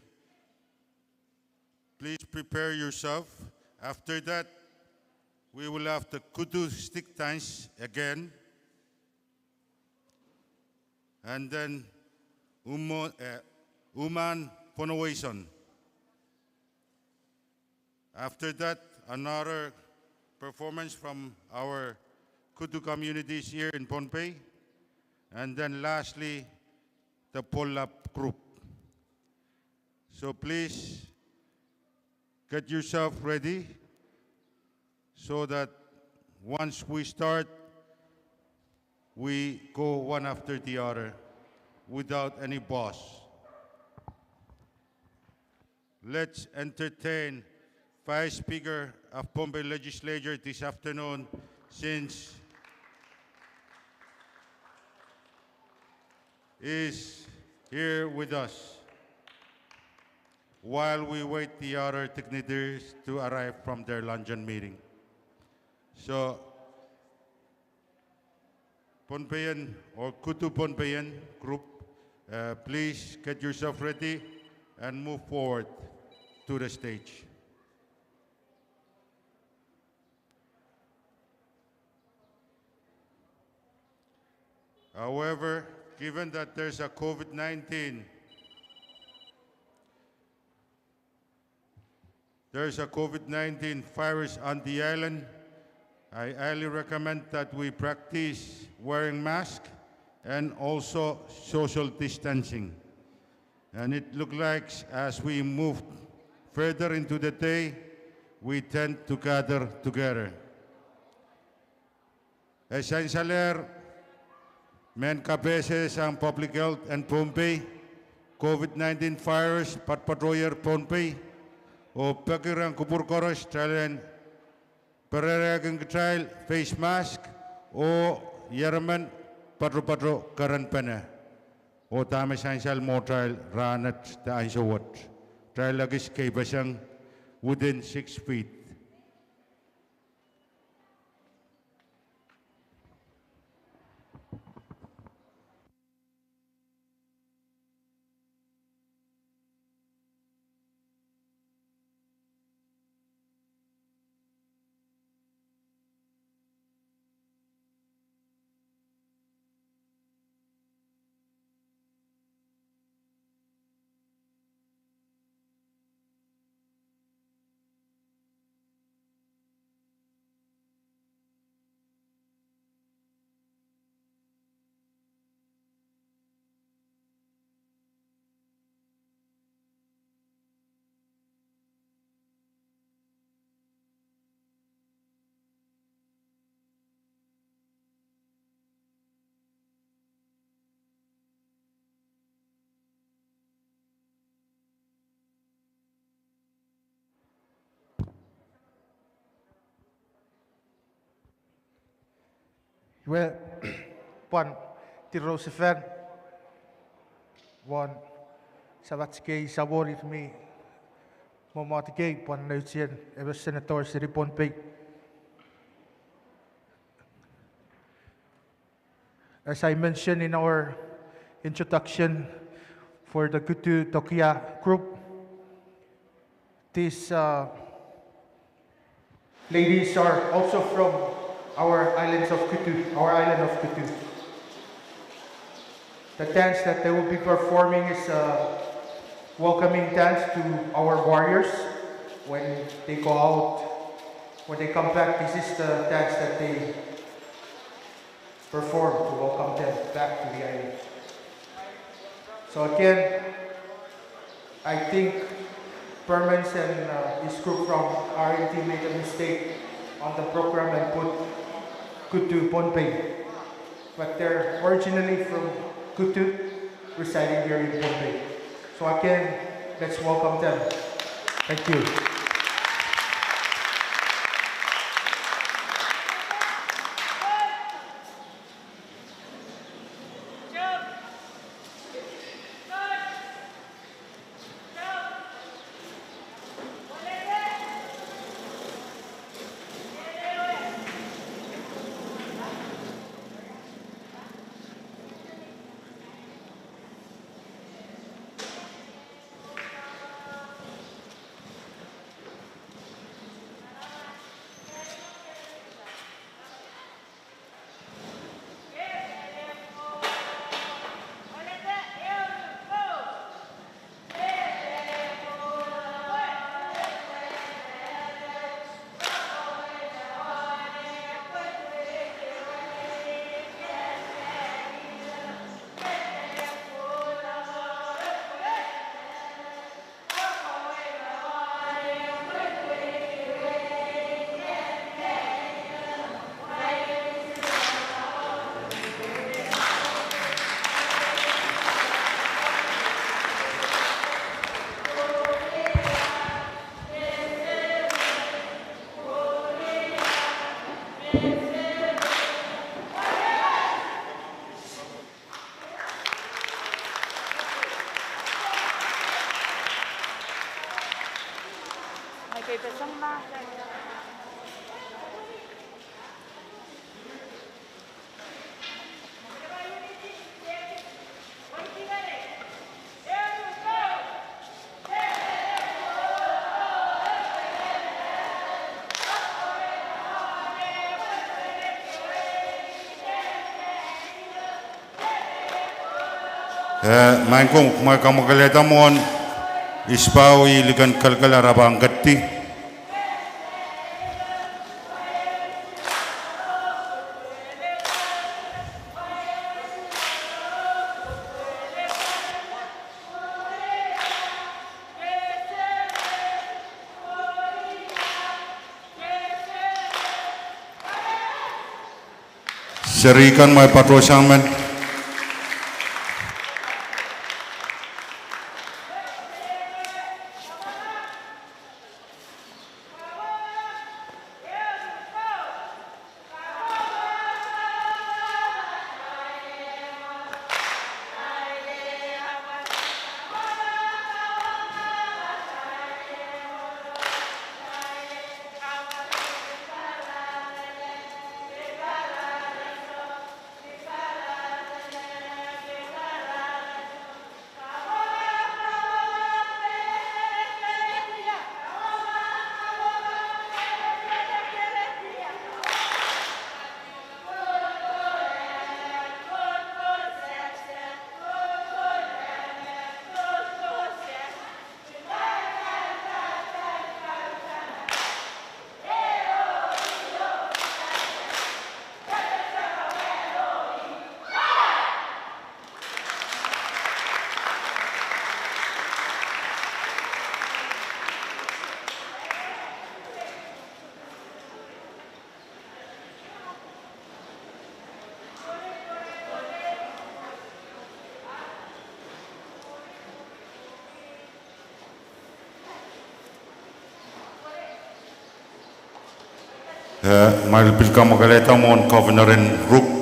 Please prepare yourself. After that, we will have the Kutu stick dance again. And then Uman Ponowason. After that, another performance from our Kutu communities here in Pohnpei. And then lastly, the Polap group. So please get yourself ready so that once we start, we go one after the other without any boss. Let's entertain Vice Speaker of Pohnpei Legislature this afternoon, since is here with us while we wait the other dignitaries to arrive from their luncheon meeting. So, Pohnpeian or Kutu Pohnpeian group, please get yourself ready and move forward to the stage. However, given that there's a COVID-19 virus on the island, I highly recommend that we practice wearing masks and also social distancing. And it looks like as we move further into the day, we tend to gather together. Essentially, men kabeses ang public health and Pohnpei, COVID-19 virus patpatroyer Pohnpei, o pagirang kupurkoros trailen pereragang trail face mask o yaraman patro karan pena o tama essential mo trail ranat ta ansawat trail lagis kay basang within 6 feet. Well, Pan Tirosefer, one Savatske Savorit me, Momatike, Pan Lucian, ever Senator Siri Pohnpei. As I mentioned in our introduction for the Kutu Tokia group, these ladies are also from our island of Kutu. The dance that they will be performing is a welcoming dance to our warriors. When they go out, when they come back, this is the dance that they perform to welcome them back to the island. So again, I think Permans and his group from RNT made a mistake on the program and put Kutu Pohnpei. But they're originally from Kutu, residing here in Pohnpei. So again, let's welcome them. Thank you. Main kong magkagaleta mo ispaw iligan kalkala rabang gatti. Serikan may patrosang men. Malbilka magaleta mo Governor Rook.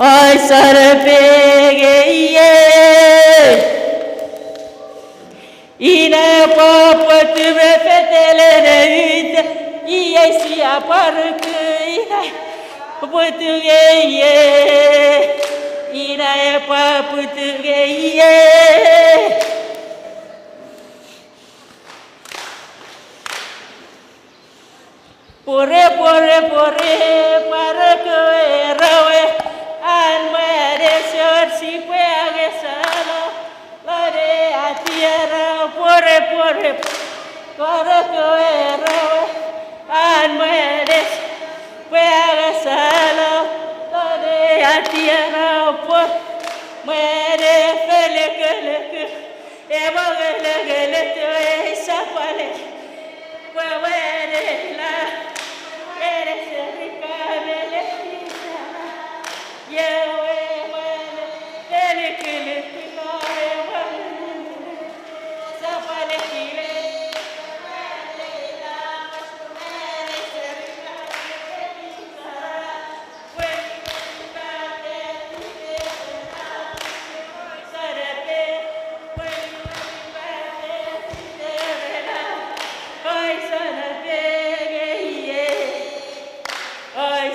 Ay sarapege ina papat me petele nevita isi apark ina papuge ina papuge pore parak rawe an mere shor si puage sala lare atiara pore parak rawe an mere puage sala lare atiara pore mere felek ebagele to sapale wawere la eres rica melecita yewe wale felikile tikae wale sapale kile wale la eres rica melecita Ay,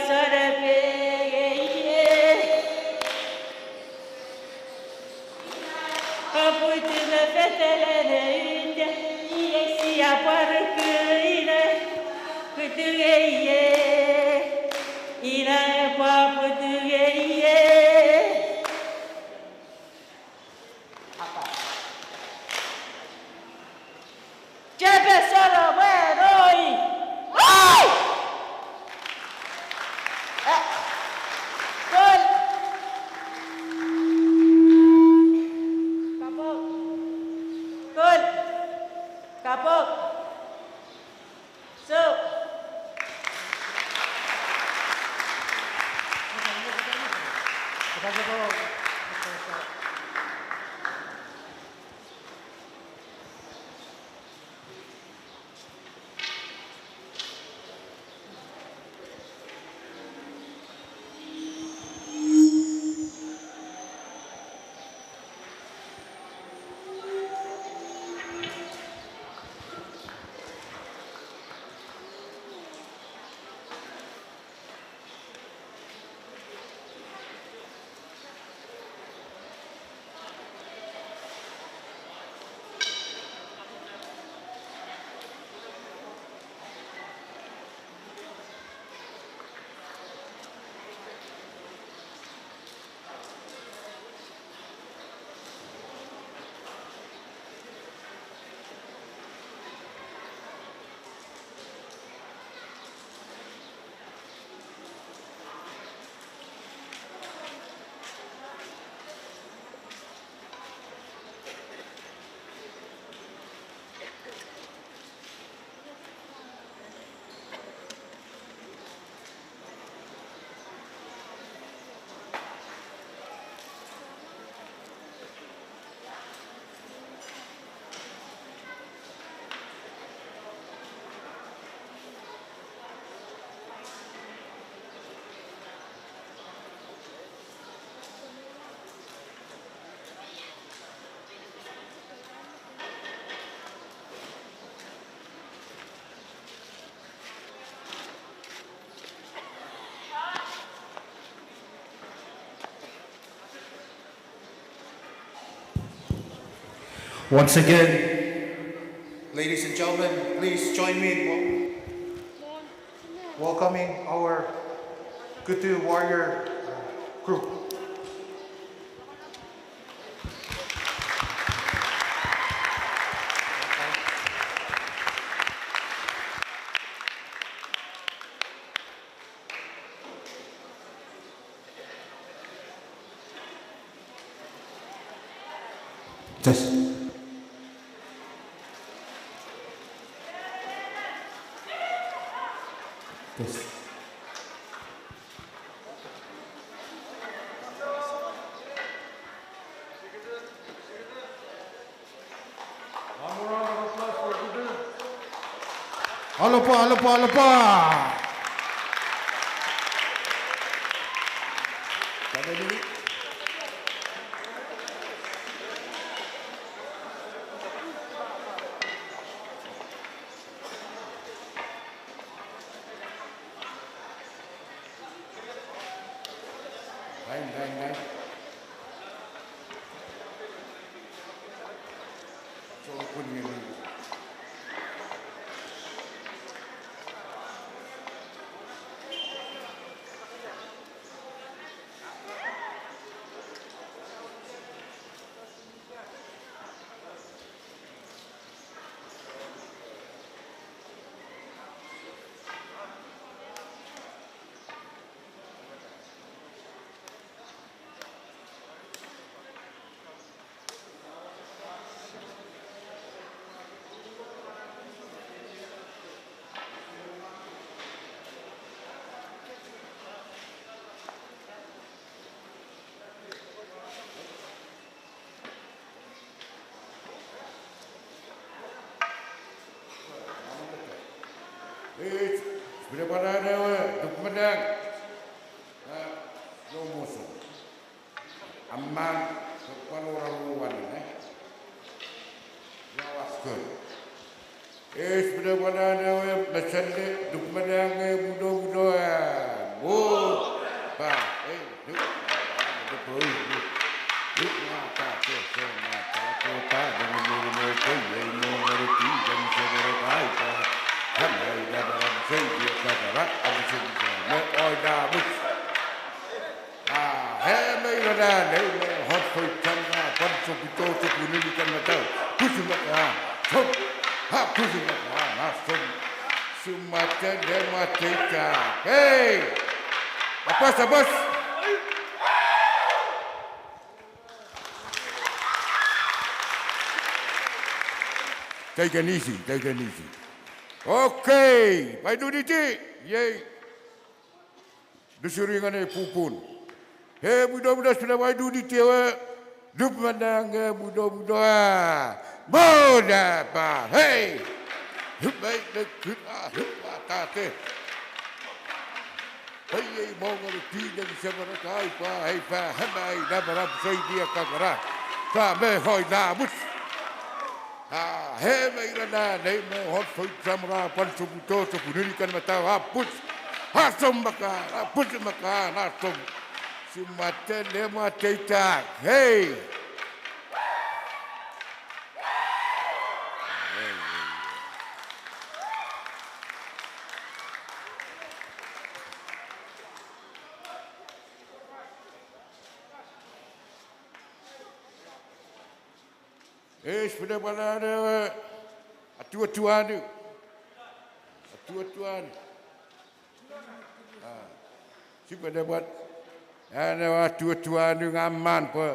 Jebe soro weroi. Oi! Gol. Kapok. Gol. Kapok. So. Once again, ladies and gentlemen, please join me in welcoming our Kutu warrior group. Yes. Yes. Halo pa, halo pa, halo pa. Lain. So pun ini. Sudah pada ada dokumen promosi aman kepada orang luar jawabkan. Sudah pada ada macam dokumen yang muda-muda pak duk mata kota dengan mereka yang mengerti dan seberapa Hamai dalam segi katarak abis me oida bus. Hamai ada ni hot food cana pan sopito sopuni di kan mata. Kusumak Chuuk Hapus makan langsung semacam demateka. Hey, apa? Take it easy. Okay, Pak Dignitary, yay. Disuringan pupun. Hei, budak-budak sudah Pak Dignitary, dup mandang budak-budak. Muda pa, hei. Baik dekat tate. Hei, mau ngerti dan semereka hei pa, hei dah berap saya dia kagara. Sampai hoi nabus. Hei, mereka dah mau hot food samra pan subuto sebunyikan mata hapus. Hasum makan, hapus makan, hasum. Semacam lema cetak, hei. Sepeda pada ada atu-atuan. Sepeda buat ada atu-atuan ngaman pe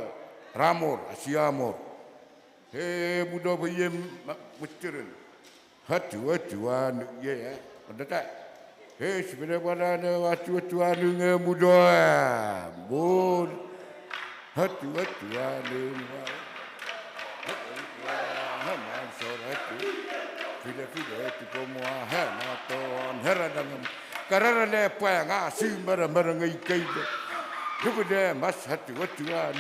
ramur, asiamur. Hei budak bayam muteran. Atu-atuan ya. Ada tak? Hei sepeda pada ada atu-atuan muda. Bun. Atu-atuan. Fida itu semua hematon heradang karena lepa ngasih barang-barang ikai kepada mas hati wajah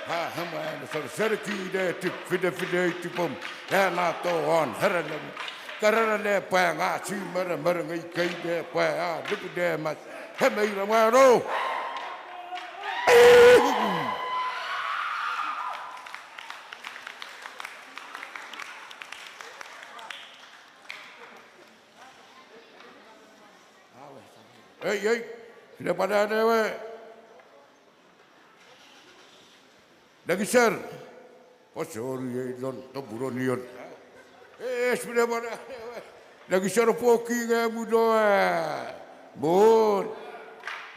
haman serki deh fida itu pom hematon heradang karena lepa ngasih barang-barang ikai lepa kepada mas hemai ramaro. Hei, sudah pada ada we. Lagi sir. Oh sorry, don taburon yon. Sudah pada ada we. Lagi sir poki ke muda. Bon.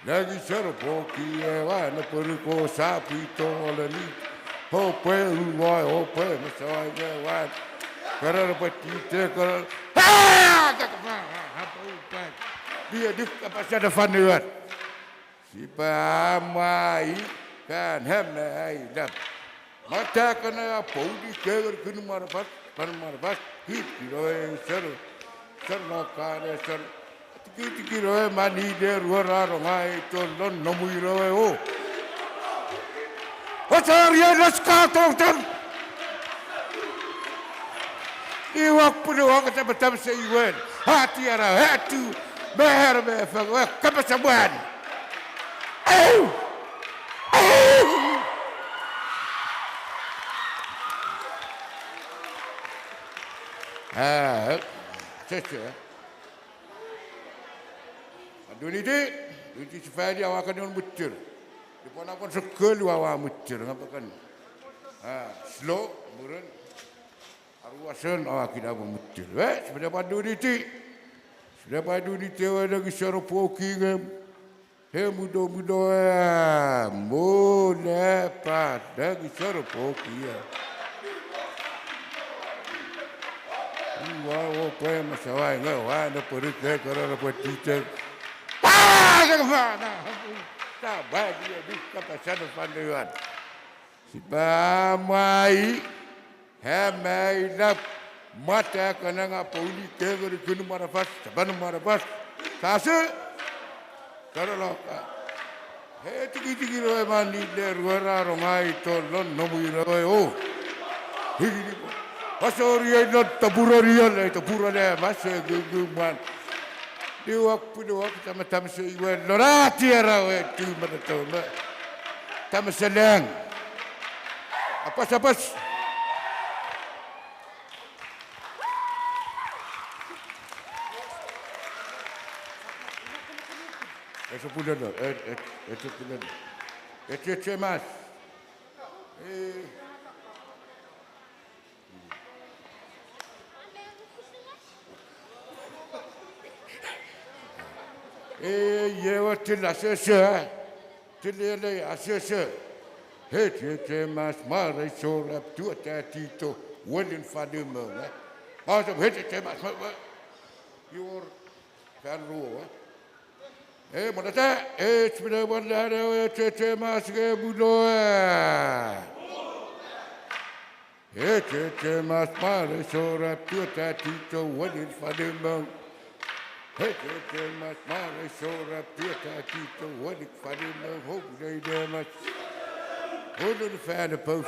Lagi sir poki wa na perko sapi tolani. Hope uai masai ke wa. Karena petite karena. Dia apa saja fanduan. Si pamai kan hamai dap. Mata kena paudi keger kena marfat hit kiroe ser lokare ser tiki roe mani der wararo ngai tolon nomui roe o. Ocaria naskato ton. Iwak pudo kata betam seiwen. Hati ara hatu. Behar behar kepesabuan. Cece. Dignitary supaya dia awak kena muncul. Di mana pun sekali awak muncul, apa kan? Slow, murun. Arwasan awak kita muncul. Sebenarnya pada Dignitary. Dapat duit tewa lagi secara poki kan. Hei muda-muda. Muda pat lagi secara poki ya. Wah, apa yang masalah enggak? Wah, ada periksa kerana dapat titik. Tak bagi dia buka pasal panduan. Si pamai, hamai lap. Mata kena ngapa uli keger kena marafas, seban marafas. Sase, kalau hei tiki roy mandi der wara rongai tolon nomui roy oh. Hini pasori not taburaria le tabura masih guguman. Diwak sama seiwan lorati arawe tu mereka tam sedang. Apa? Eso pulen, eso pulen. Eche más. Yewa til asese. Tilele asese. He mas mare sora tua tito willen fadumo. Maar op het mas your kanro. Maar dat het met wat daar het mas gebudoa. Het mas mare sora tua tito willen fadumo. Het mas mare sora tua tito willen fadumo. Hoop jij daar mas. Hoe de verder poon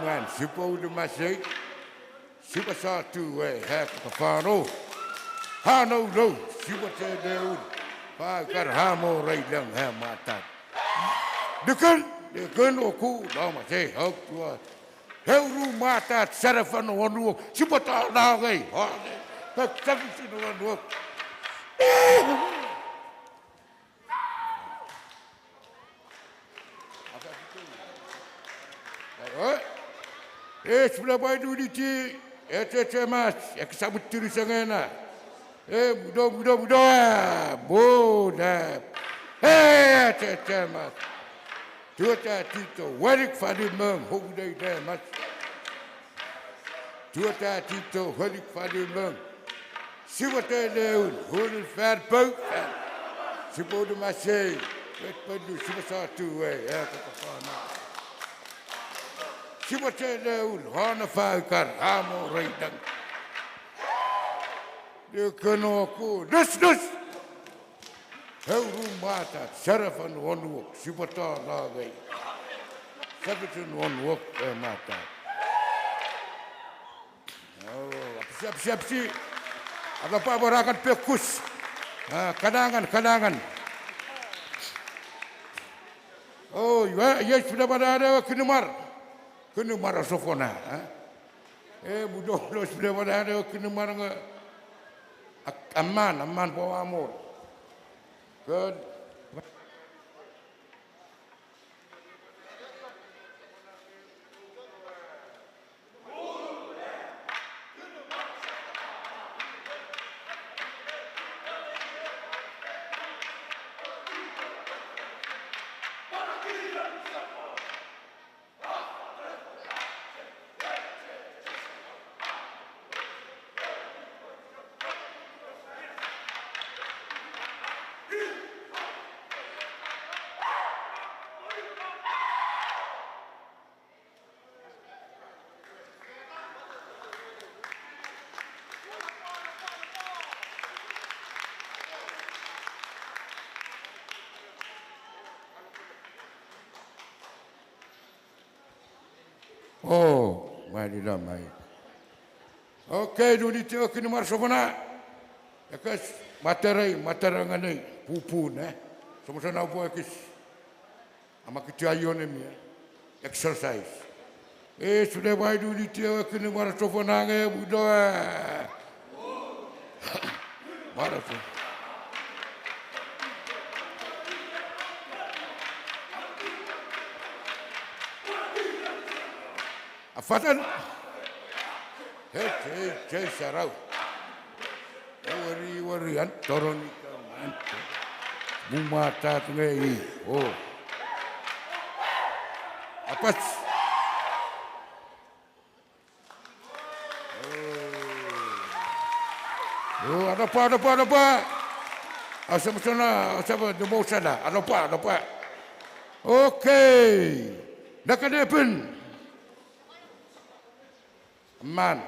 man, super de massie, super saw to half the faro. Ha no, super te doen. Pa kar ha mo right lang ha mata. De kun ook cool, nou maar zeg, ook toe. Heel roem mata, zelf van de wanhoop, super taal nou hé. Dat zeg ik in de wanhoop. Sudah baik di mas, ek sabut terus angana. Muda. Mas. Tuata tito, warik fadi mem, hugdai de mas. Tuata tito, warik fadi mem. Siwate leun, hulul ver bout. Sibodu masai, wet padu sibasatu ya kapana. Siapa cedul, hana fakar, amo reidang. Dia kena aku, dus. Hau rumah tak, sarafan wanwok, siapa tak lagi. Sabitin wanwok mata. Oh, siap si. Ada apa berakan pekus? Kadangan. Oh, ya sudah pada ada kenumar. Kena marah sofona, budak lo sudah pada ada kena marah aman bawa amor. Good. Oh, mari dah mai. Okey, dulu dia kena marah sofana. Ekas materangan ni pupun Sama-sama buat kes. Ama kita ayon ni exercise. Sudah baik dulu dia kena marah sofana budak. Marah tu. Afatan. Hei, sarau. Wari antoron ikaman. Bumata tungai. Oh. Apa? Oh, ada apa? Asal sana, asal demo sana. Ada apa? Okey. Nak ada pun. Man,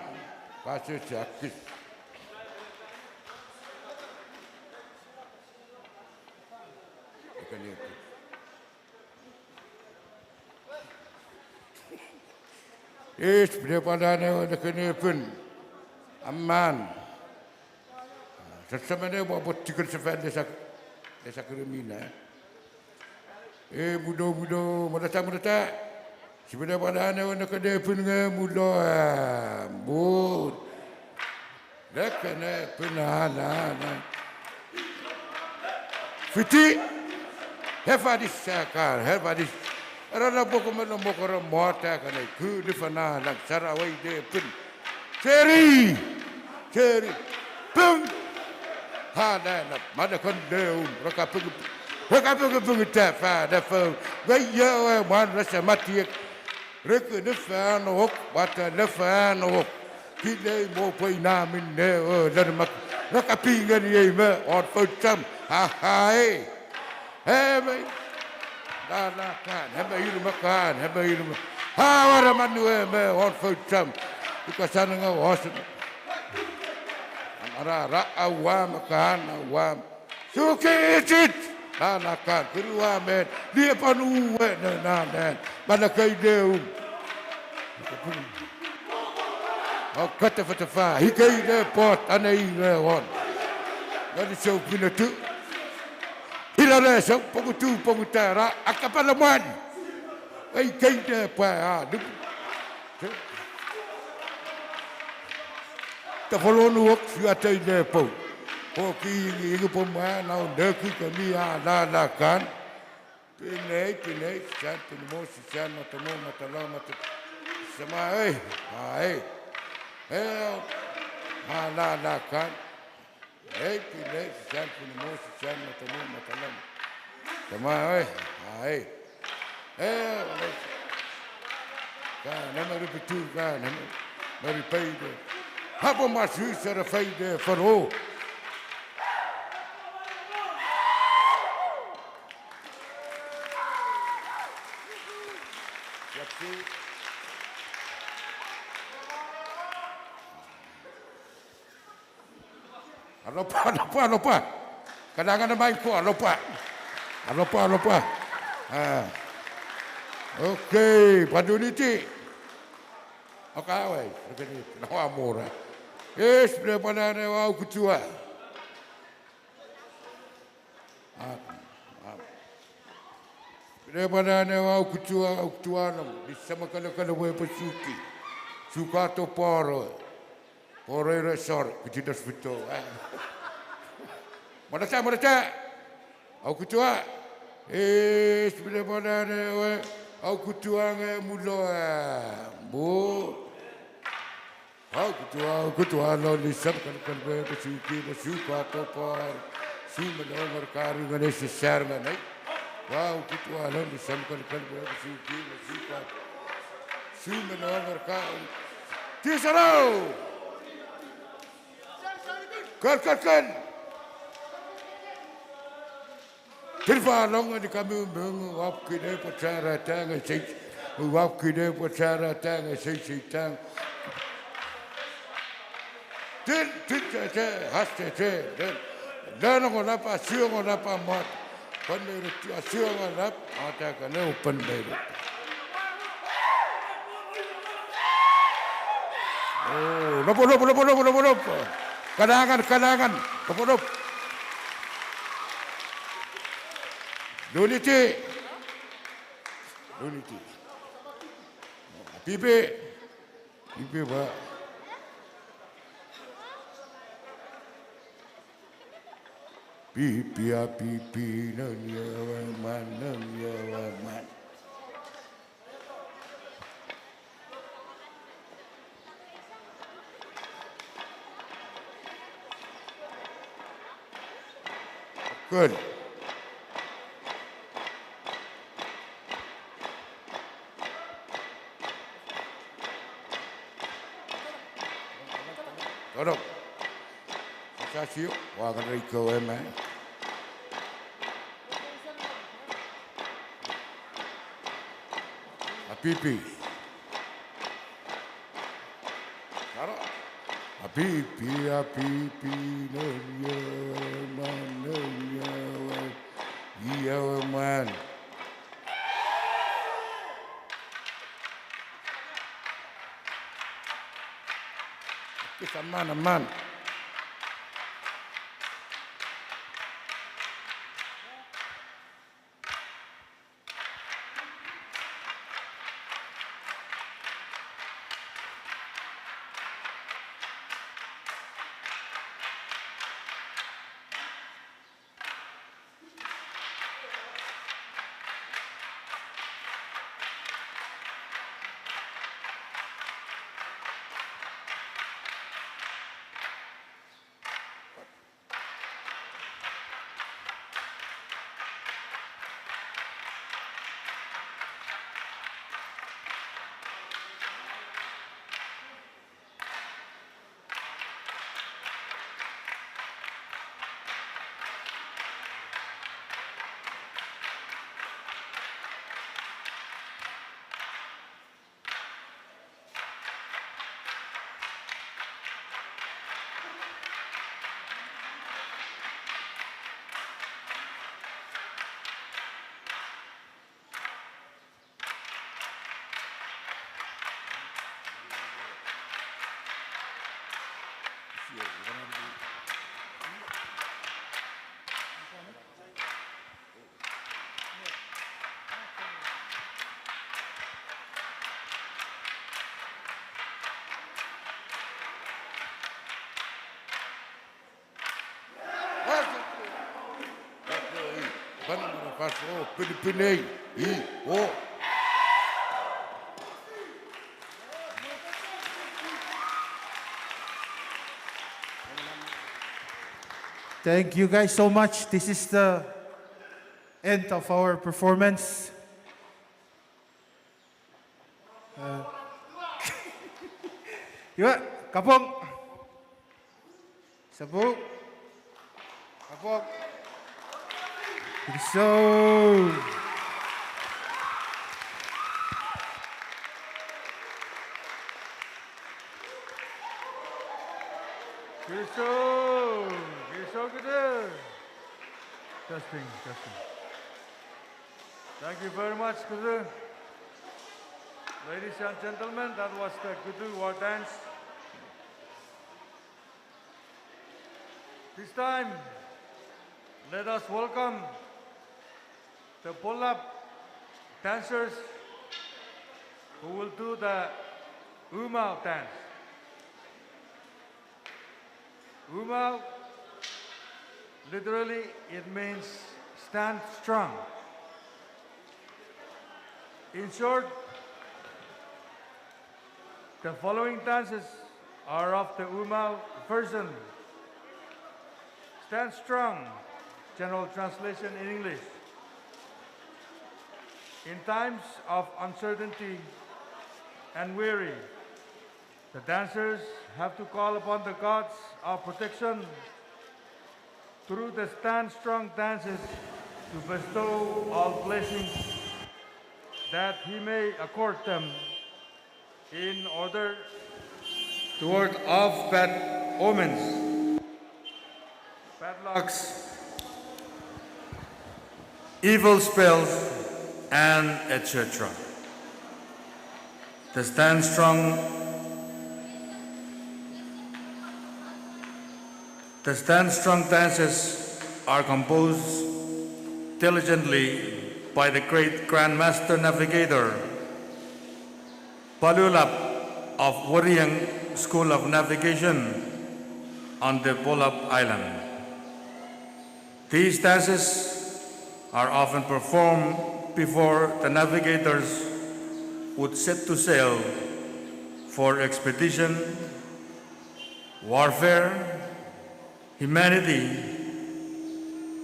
pasal sakit. Daripada ada kena pun aman. Sesama dia buat tiga sefen desa Keremina. Budo, mata. Sebenarnya pada ada kena pun budo. Bud. Dah kena penahan. Fiti. Hefadis sakar, hefadis. Rada boko mokora mota kana ku di fana lang sarawai de pun. Ceri. Pung. ha da na ma da kon de raka pung ta fa da fa gai yo ma ra sa mati rek de fa no hok bata de fa no hok ki de mo poi na min ne da ma raka pinga ni me on fo tam ha hai he me da na kan he me yuru makan he me yuru ha wara manu me on fo tam ikasana nga hosan Ara awam kan awam sukit anakan kedua men dia panu na mana kai deu o kata fatafa hikai de pot anai on ngadi show pinatu ilare so pogutara akapalaman ai kai de pa ta folonu wak siatai de po ki ngi po ma na de ki ka ni na kan pinai chan mo si chan na mo mata sama ai na kan pinai chan mo si chan na mo mata sama ai kan na repetu kan na repeat Habo masu sera faide faro. Alopa. Kadang-kadang main ko alopa. Okay, paduniti. Okay, begini. Nawa mura. Yes, preparare au kutua. Preparare au kutua nam. Disama kala we pasuki. Sukato poro. Poro resort kita hospital. Mana au kutua. Yes, preparare we au kutua mulo. Bu. Kutua lo lisap kan be suka to par sume lo merkari ngane sesar ngane wow kutua lo lisap kan be suka sume lo merkari tisaro kan Tirfa long di kami mengap kide pacara tang sei wap kide pacara tang sei tang Tin haste dan ngona pa sio ngona pa mat pandai sio ngona ada kana open dai oh lopo kadangan lopo Duniti pipe ba pipi nanya man Good. Tolong. Sasio, wah kan Rico man. Pipi. Karo. Pipi nanya man. Kita man. Pilipinay, oh. Thank you guys so much. This is the end of our performance. Yuk, kapok. Sabuk. Kapok. So. You're so good. Testing. Thank you very much, Kudu. Ladies and gentlemen, that was the Kudu war dance. This time, let us welcome the pull-up dancers who will do the Umau dance. Umau, literally, it means stand strong. In short, the following dances are of the Umau version. Stand strong, general translation in English. In times of uncertainty and weary, the dancers have to call upon the gods of protection through the stand strong dances to bestow all blessings that he may accord them in order to ward off bad omens, bad lucks, evil spells, and etc. The stand strong dances are composed diligently by the great Grandmaster Navigator Palulap of Wariyang School of Navigation on the Polap Island. These dances are often performed before the navigators would set to sail for expedition, warfare, humanity,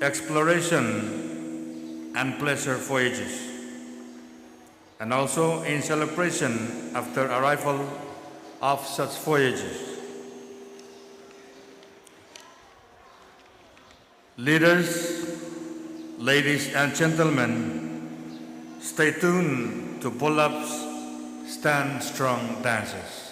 exploration, and pleasure voyages, and also in celebration after arrival of such voyages. Leaders, ladies and gentlemen, stay tuned to Polap's Stand Strong dances.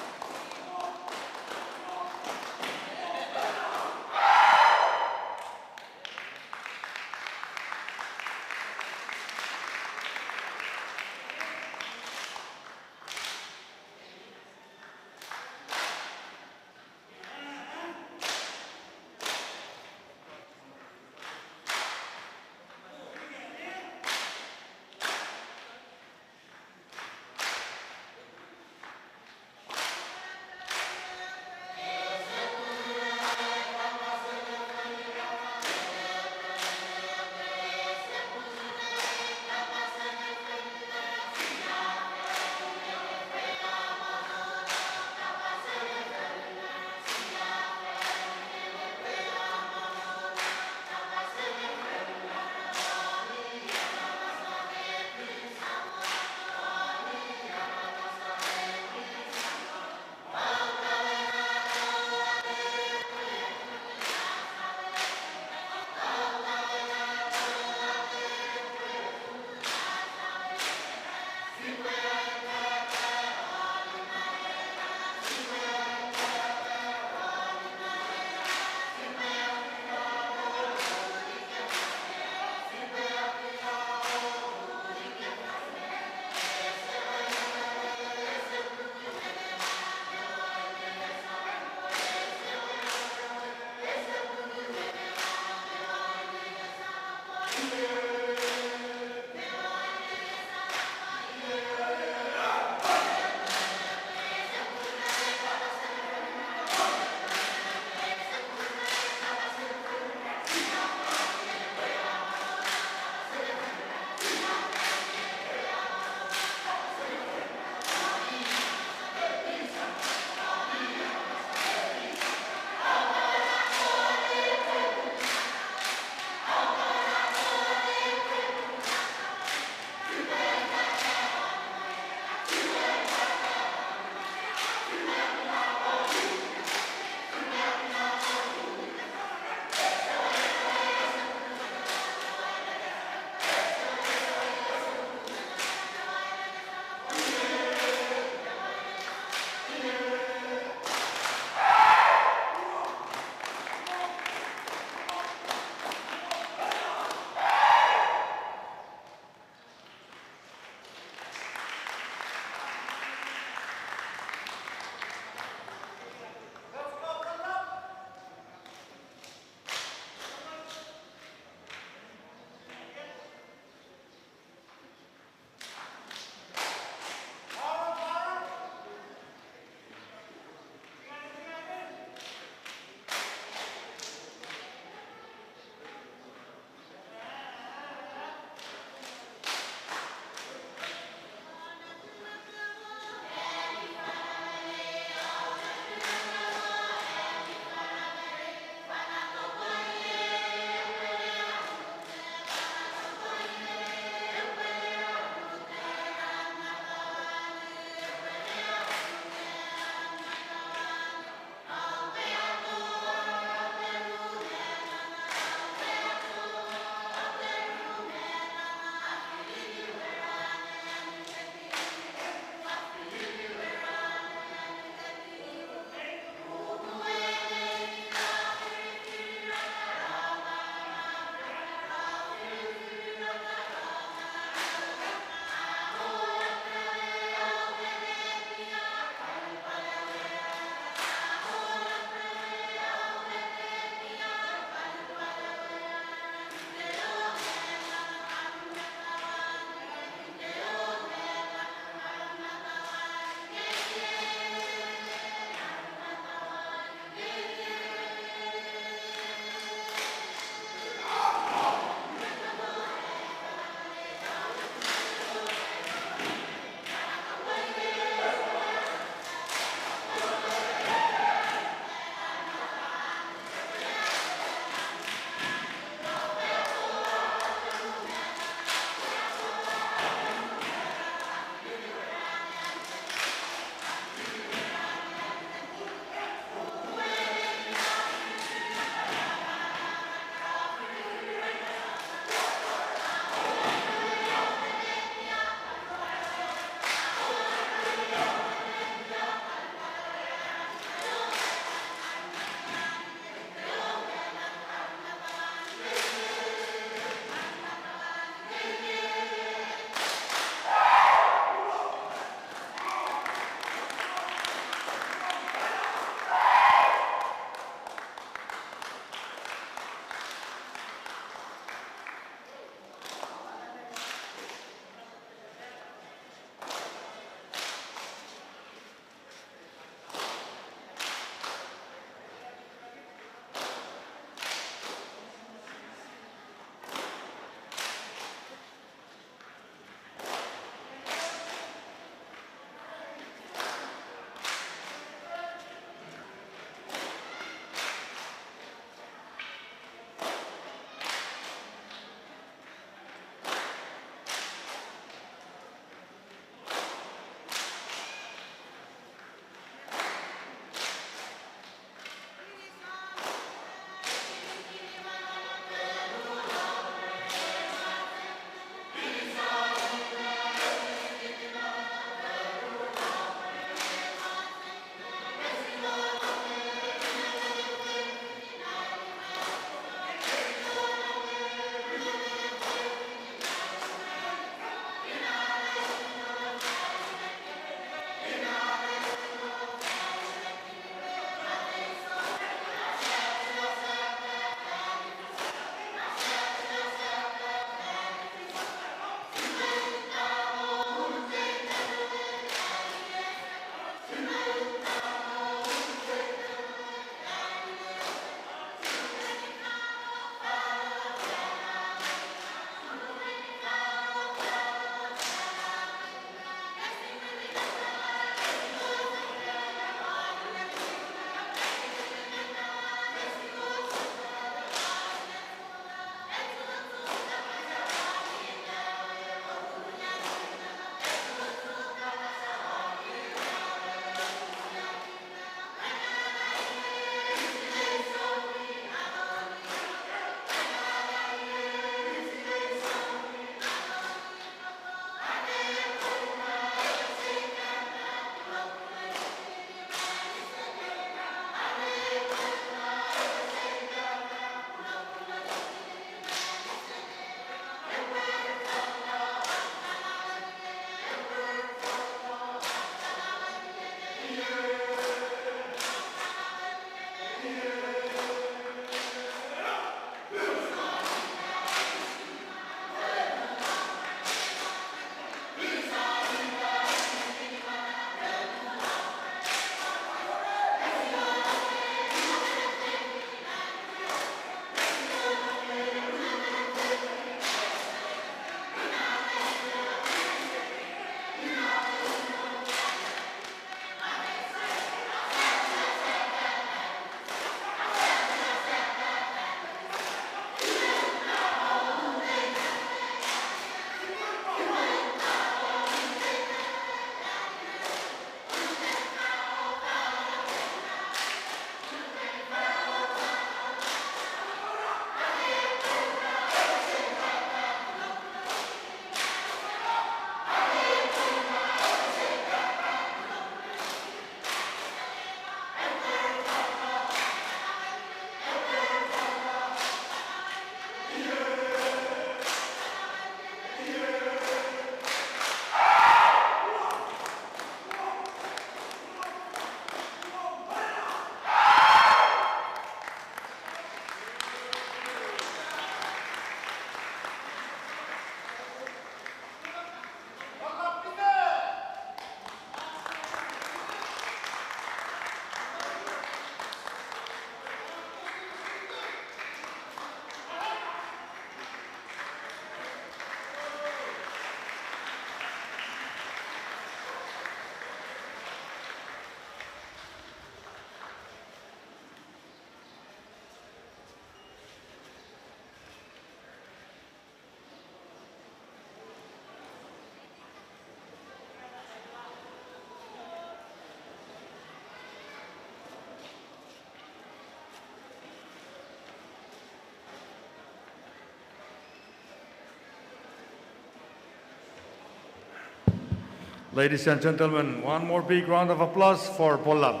Ladies and gentlemen, one more big round of applause for Pollab.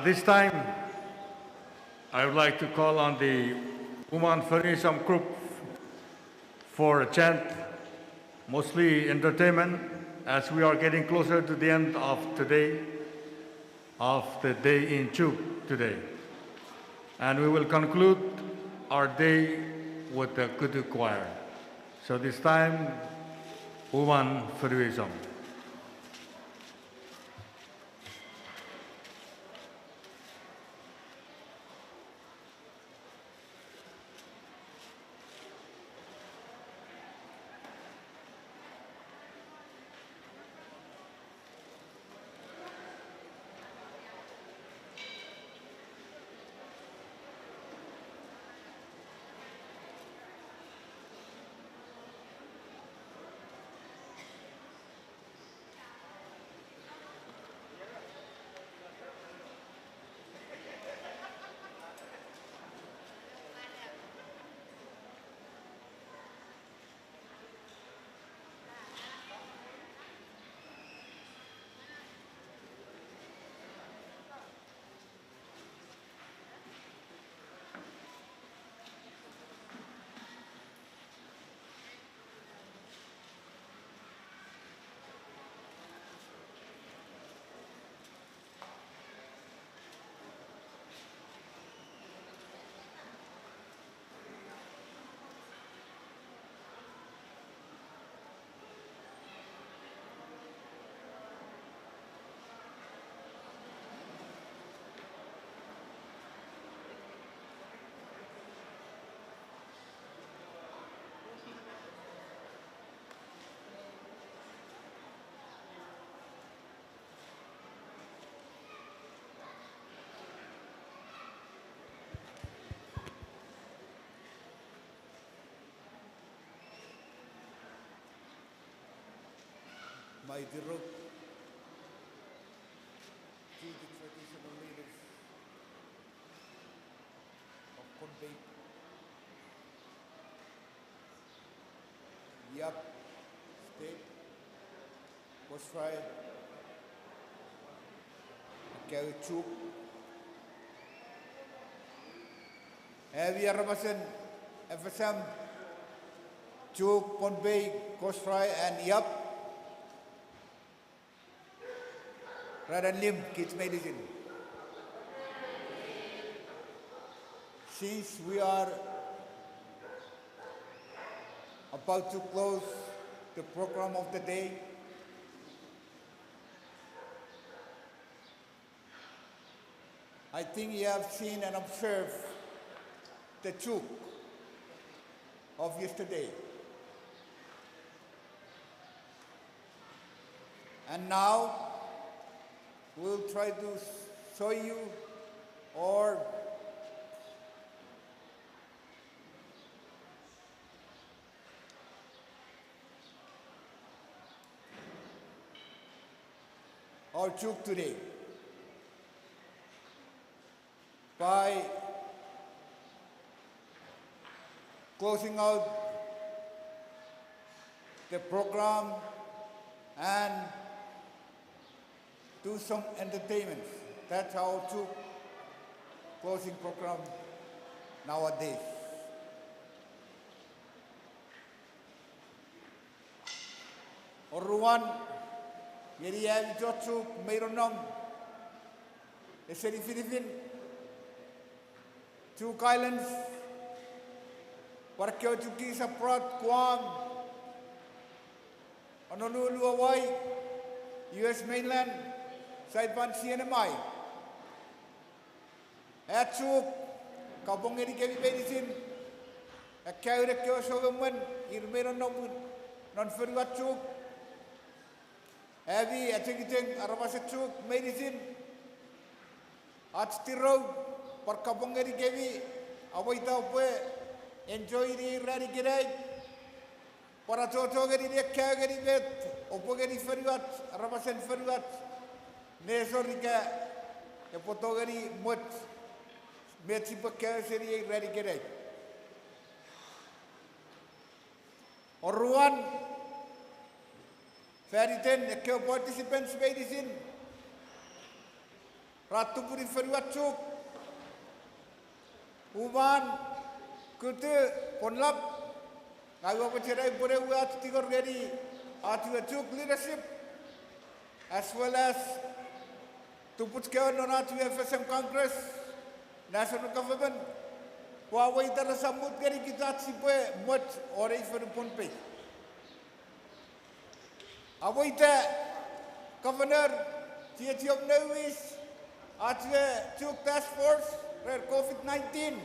This time, I would like to call on the Woman Feminism group for a chant, mostly entertainment, as we are getting closer to the end of the day in Chuuk today. And we will conclude our day with the Kudu choir. So this time, Woman Feminism. My dear to the traditional leaders of Konbei, Yap State, Australia, Chuuk, Heavy Armasan, FSM, Chuuk, Konbei, Australia, and Yap. Radhan Lim, Kids Medicine. Since we are about to close the program of the day, I think you have seen and observed the Chuuk of yesterday. And now, we'll try to show you or our Chuuk today by closing out the program and do some entertainment. That's how Chuuk closing program nowadays. Oruan, yeri yavi Chuuk, mayronom, eseri Philippine, Chuuk Islands, Warkeo Chuki Saprat, Guam, Honolulu, Hawaii, US mainland, Saipan CNMI. At Chuuk, Kabong Eri Kevi Medicine, a Kaira Kyoso woman, Irmero non Feriwat Chuuk, Heavy, I think Aramasa Chuuk Medicine, at Stiro, for Kabong Eri Kevi, Awaita Pue, enjoy the Radicated, para Toto Geri Kagari Vet, Opogeri Feriwat, Aramasan Feriwat. Nesorica, the Potogari Mut, me tipa kaya seri e ready gerei. Oruan, feriten e keo participants medicine, ratu puri feruat Chuuk, uman kutu ponlap, ngawa pacerai pure uat tigor geri atu Chuuk leadership, as well as to put keo non atu FSM Congress, national government. Wawai tara sambut gari kita sipe mot orei feru ponpe. Awai ta governor tiap nawis atse Chuuk task force rare COVID-19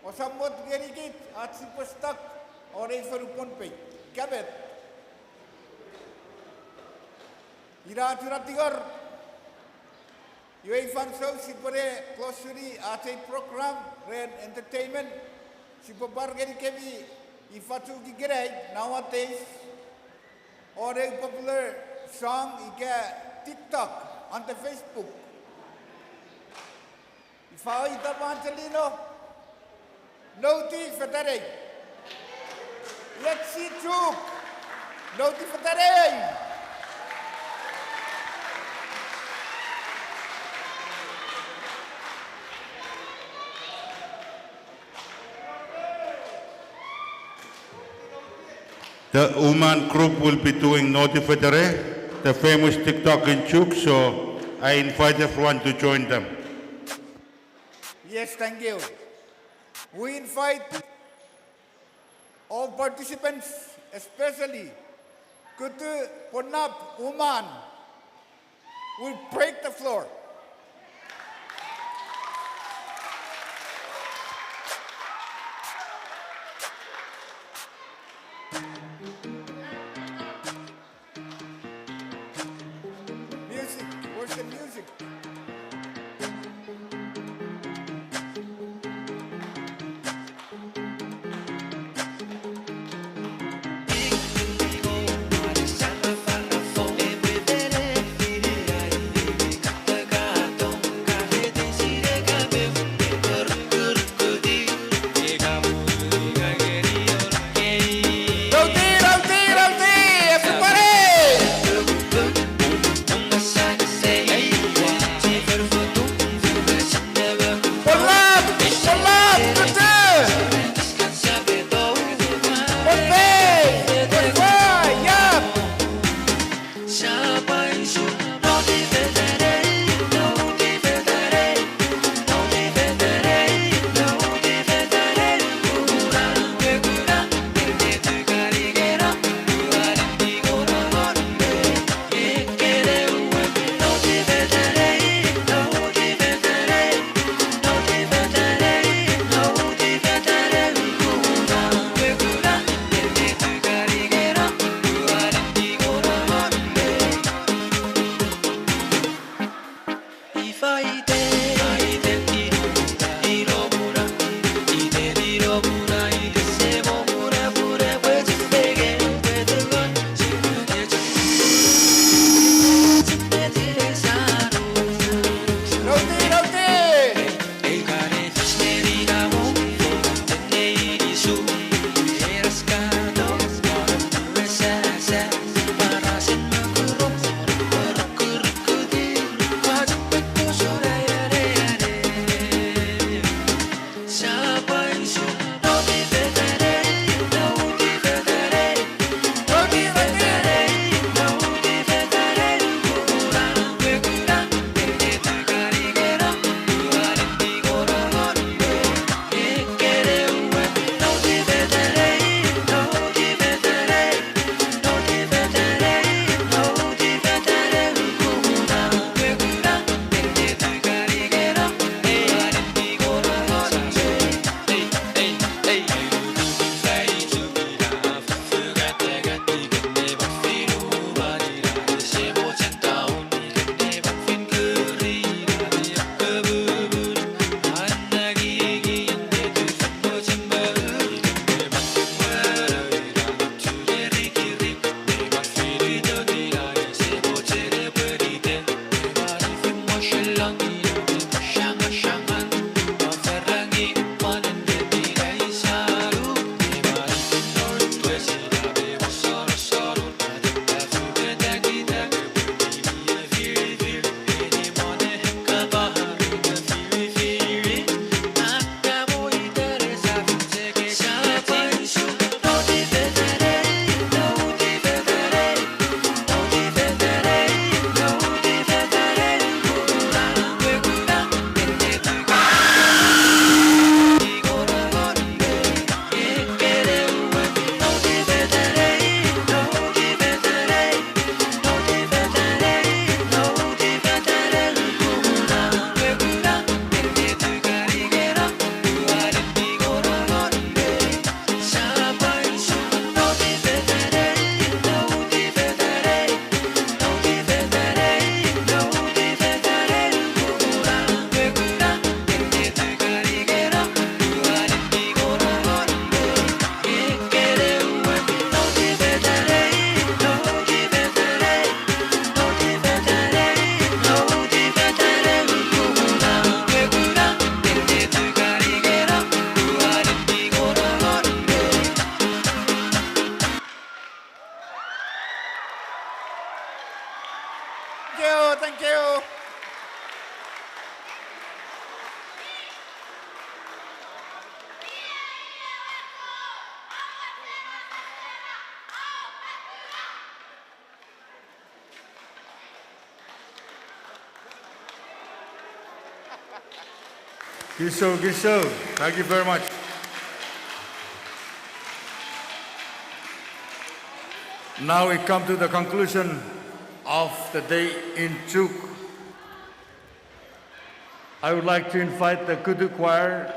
o sambut gari kit at sipe stuck orei feru ponpe. Kabet. Ira tigor. Yoi fan so sipore closely at a program red entertainment sipabar gari kebi ifatu gigerai nowadays or a popular song ika TikTok on the Facebook. Ifao ita panchalino noti fatare. Let's see Chuuk noti fatare. The Uman group will be doing Notifedere, the famous TikTok in Chuuk, so I invite everyone to join them. Yes, thank you. We invite all participants, especially Kutu, Ponap, Uman, will break the floor. Music, where's the music? Gisho, Gisho. Thank you very much. Now we come to the conclusion of the day in Chuuk. I would like to invite the Kudu choir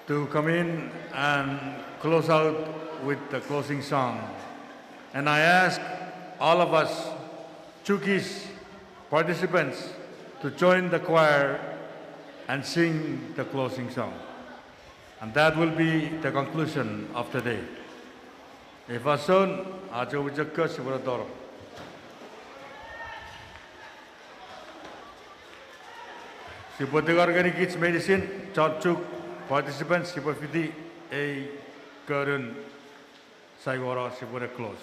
to come in and close out with the closing song. And I ask all of us, Chuukis, participants, to join the choir and sing the closing song. And that will be the conclusion of the day. Evason, ajo ujaka siburadoro. Sibuti organic kids medicine, Chuuk participants, Sibufidi, a current Saigora Sibura close.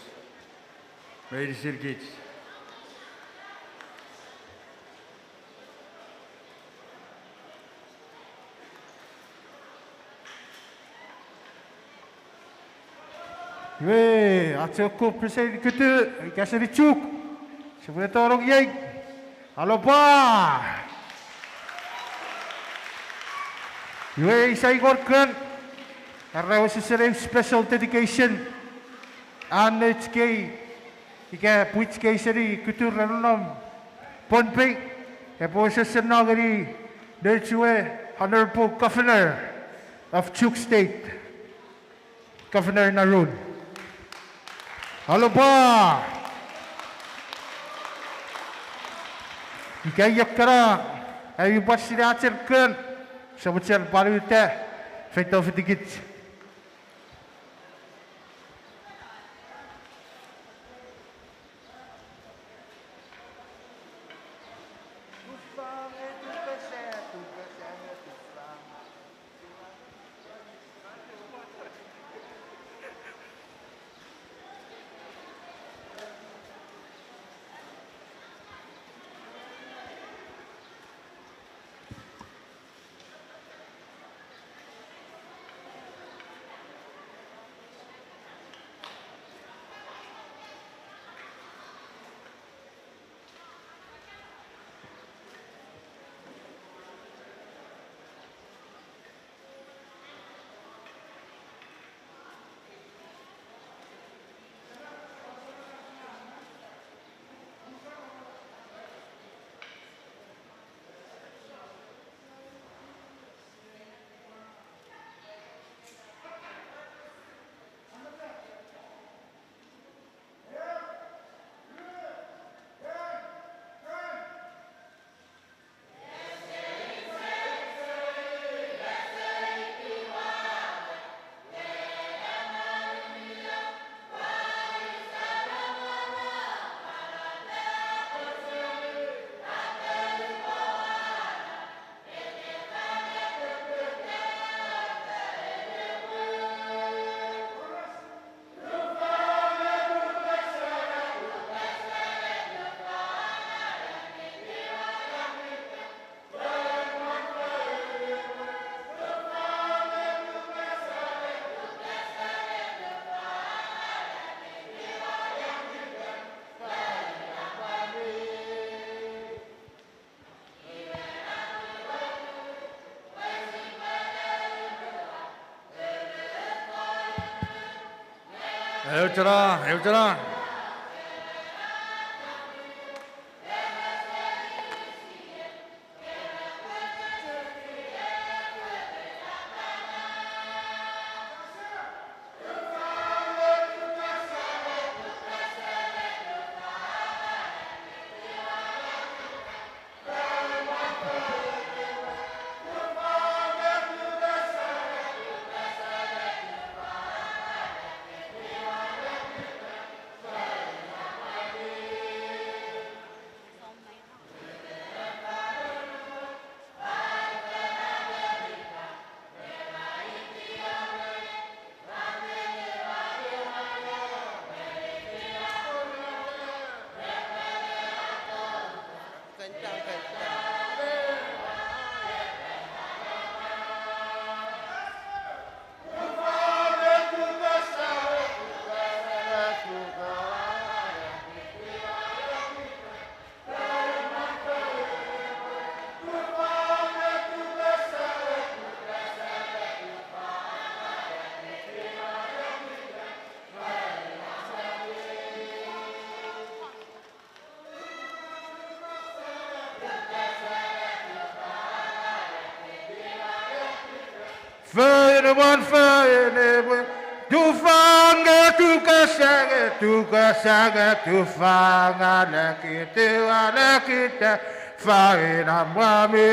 Medicine kids. Yue, atoko present kutu, kasari Chuuk. Sebenarnya torong yeng. Halo pa. Yue, isay gorkan. Karena ususere special dedication. HK. Ika puits kaisari kutu ranonam. Ponping. Epo ususenagari. Derchue, Honorable Governor of Chuuk State. Governor Narun. Halo pa. Ikayak kara. Ayu basiri acerkan. Sebutkan baru teh. Fetal sedikit. Ayo cerah, ayo cerah. Fire, fire, tufanga tukasaga tufanga nakita fire na mwami.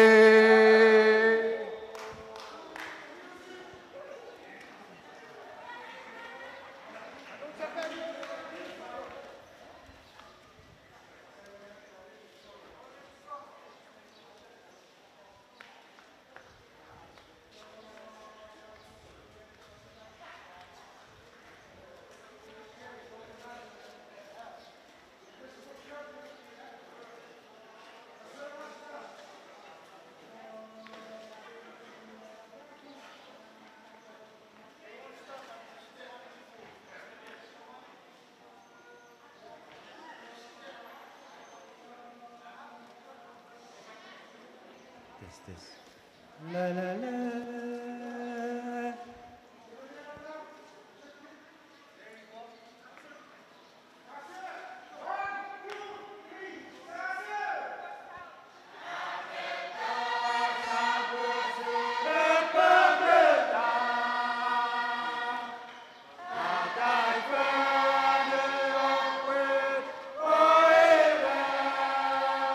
La la la.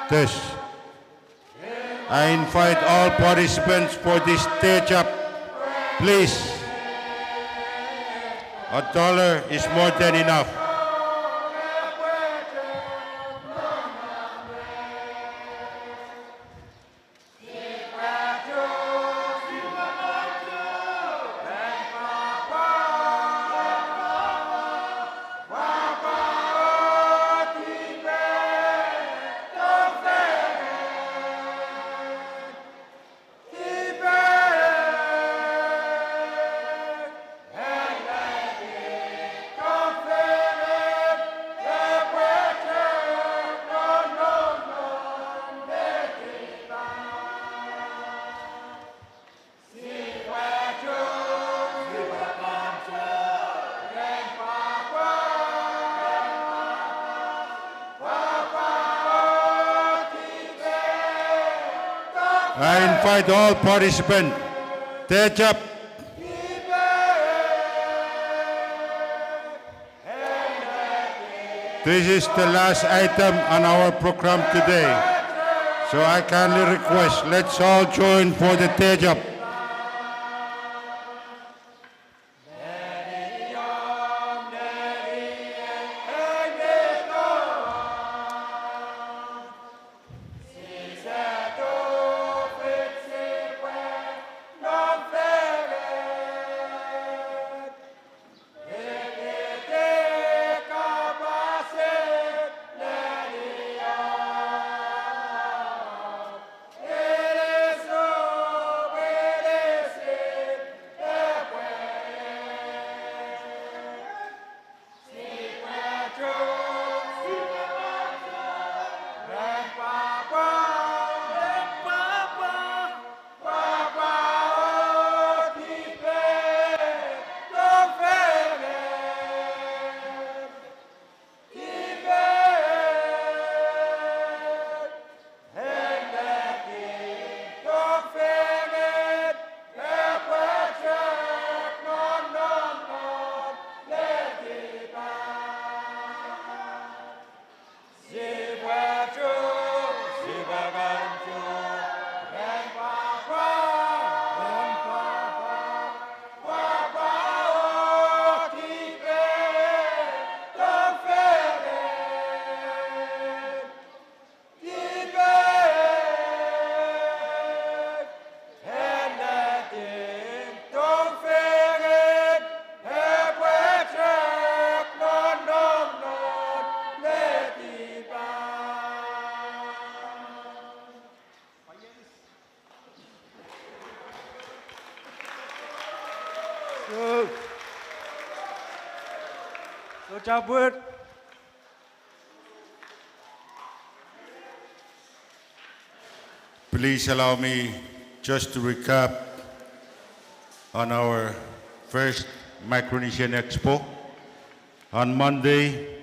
Test. I invite all participants for this stage up. Please. $1 is more than enough. I invite all participants, stage up. This is the last item on our program today. So I kindly request, let's all join for the stage up. Cabut. Please allow me just to recap on our first Micronesian Expo. On Monday,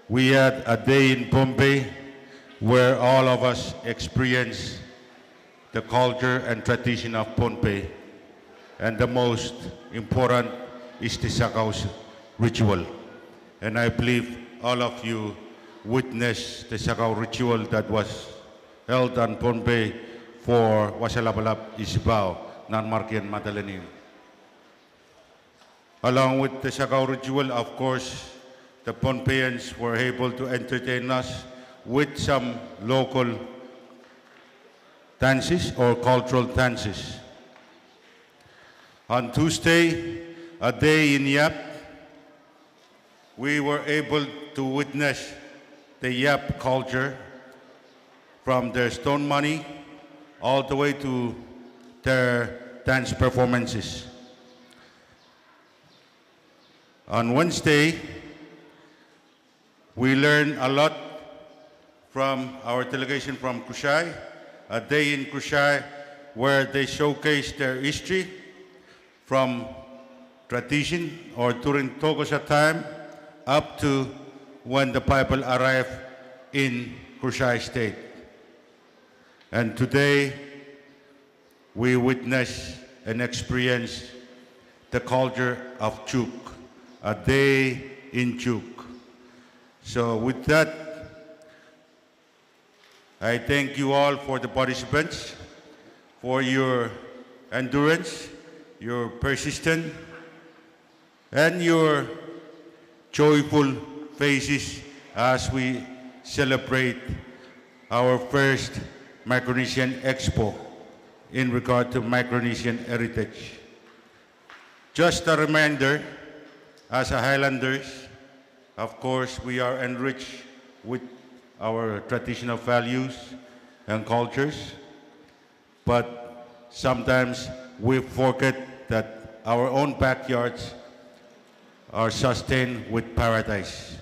we had a day in Pohnpei where all of us experienced the culture and tradition of Pohnpei. and the most important is the Sakaw ritual. And I believe all of you witnessed the Sakaw ritual that was held on Pohnpei for Wasalabalab Isbao, Nanmarkian Madalanim. Along with the Sakaw ritual, of course, the Pohnpeians were able to entertain us with some local dances or cultural dances. On Tuesday, a day in Yap, we were able to witness the Yap culture from their stone money all the way to their dance performances. On Wednesday, we learned a lot from our delegation from Kushai, a day in Kushai where they showcased their history from tradition or during Togosa time up to when the Bible arrived in Kushai state. And today, we witness and experience the culture of Chuuk, a day in Chuuk. So with that, I thank you all for the participants, for your endurance, your persistence, and your joyful faces as we celebrate our first Micronesian Expo in regard to Micronesian heritage. Just a reminder, as a Highlanders, of course, we are enriched with our traditional values and cultures, but sometimes we forget that our own backyards are sustained with paradise.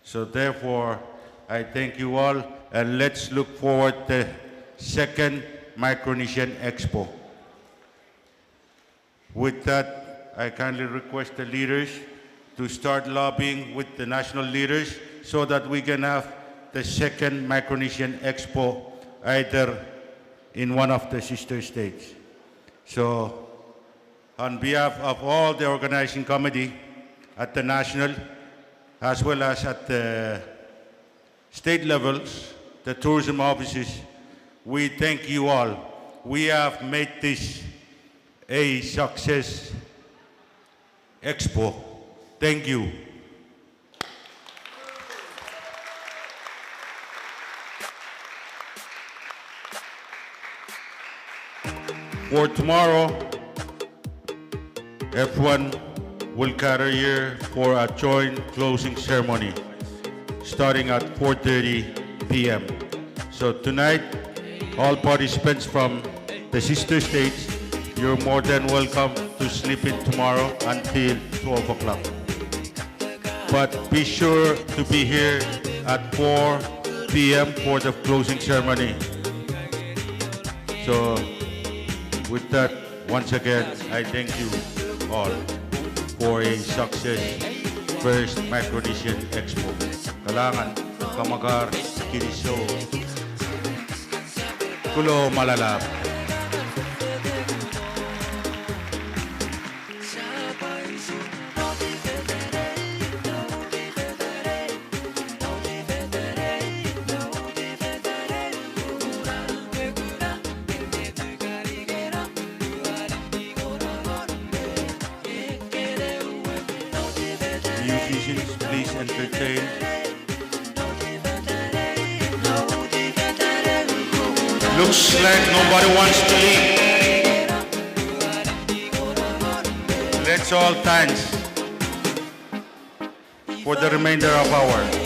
So therefore, I thank you all, and let's look forward to the second Micronesian Expo. With that, I kindly request the leaders to start lobbying with the national leaders so that we can have the second Micronesian Expo either in one of the sister states. So on behalf of all the organizing committee at the national as well as at the state levels, the tourism offices, we thank you all. We have made this a success expo. Thank you. For tomorrow, everyone will gather here for a joint closing ceremony starting at 4:30 p.m. So tonight, all participants from the sister states, you're more than welcome to sleep in tomorrow until 12 o'clock. But be sure to be here at 4 p.m. for the closing ceremony. So with that, once again, I thank you all for a success first Micronesian Expo. Kalangan, Kamagar, Kiriso, Kulo Malalap. Musicians, please entertain. Looks like nobody wants to leave. Let's all dance for the remainder of our.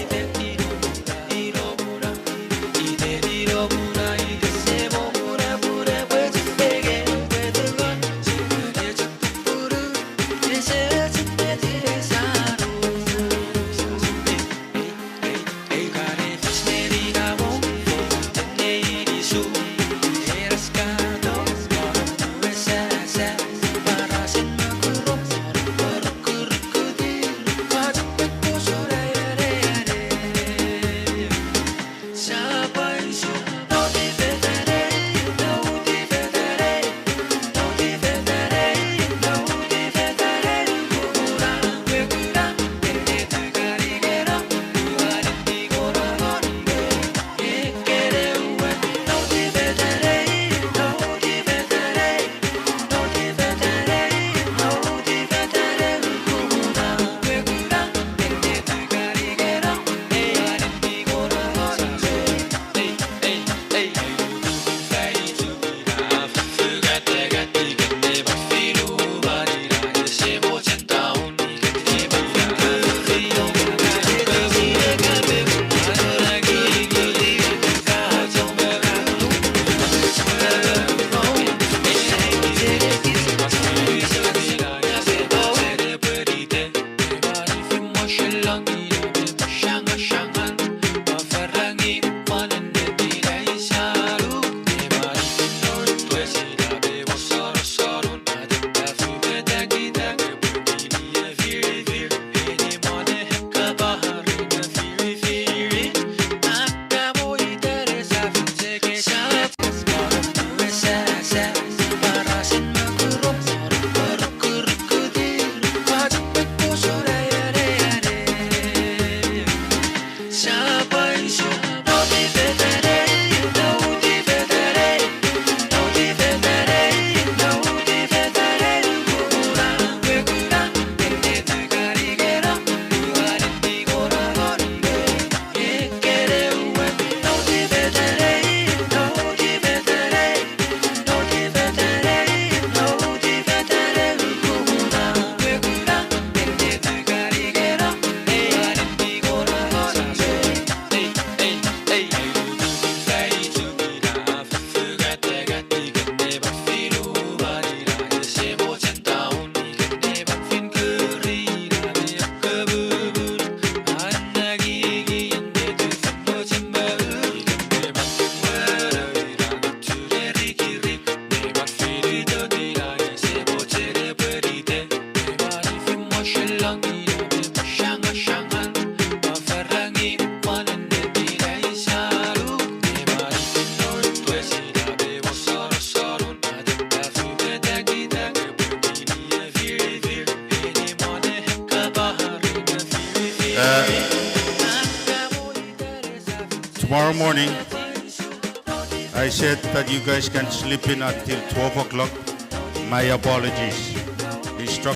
tomorrow morning, I said that you guys can sleep in until 12 o'clock. My apologies.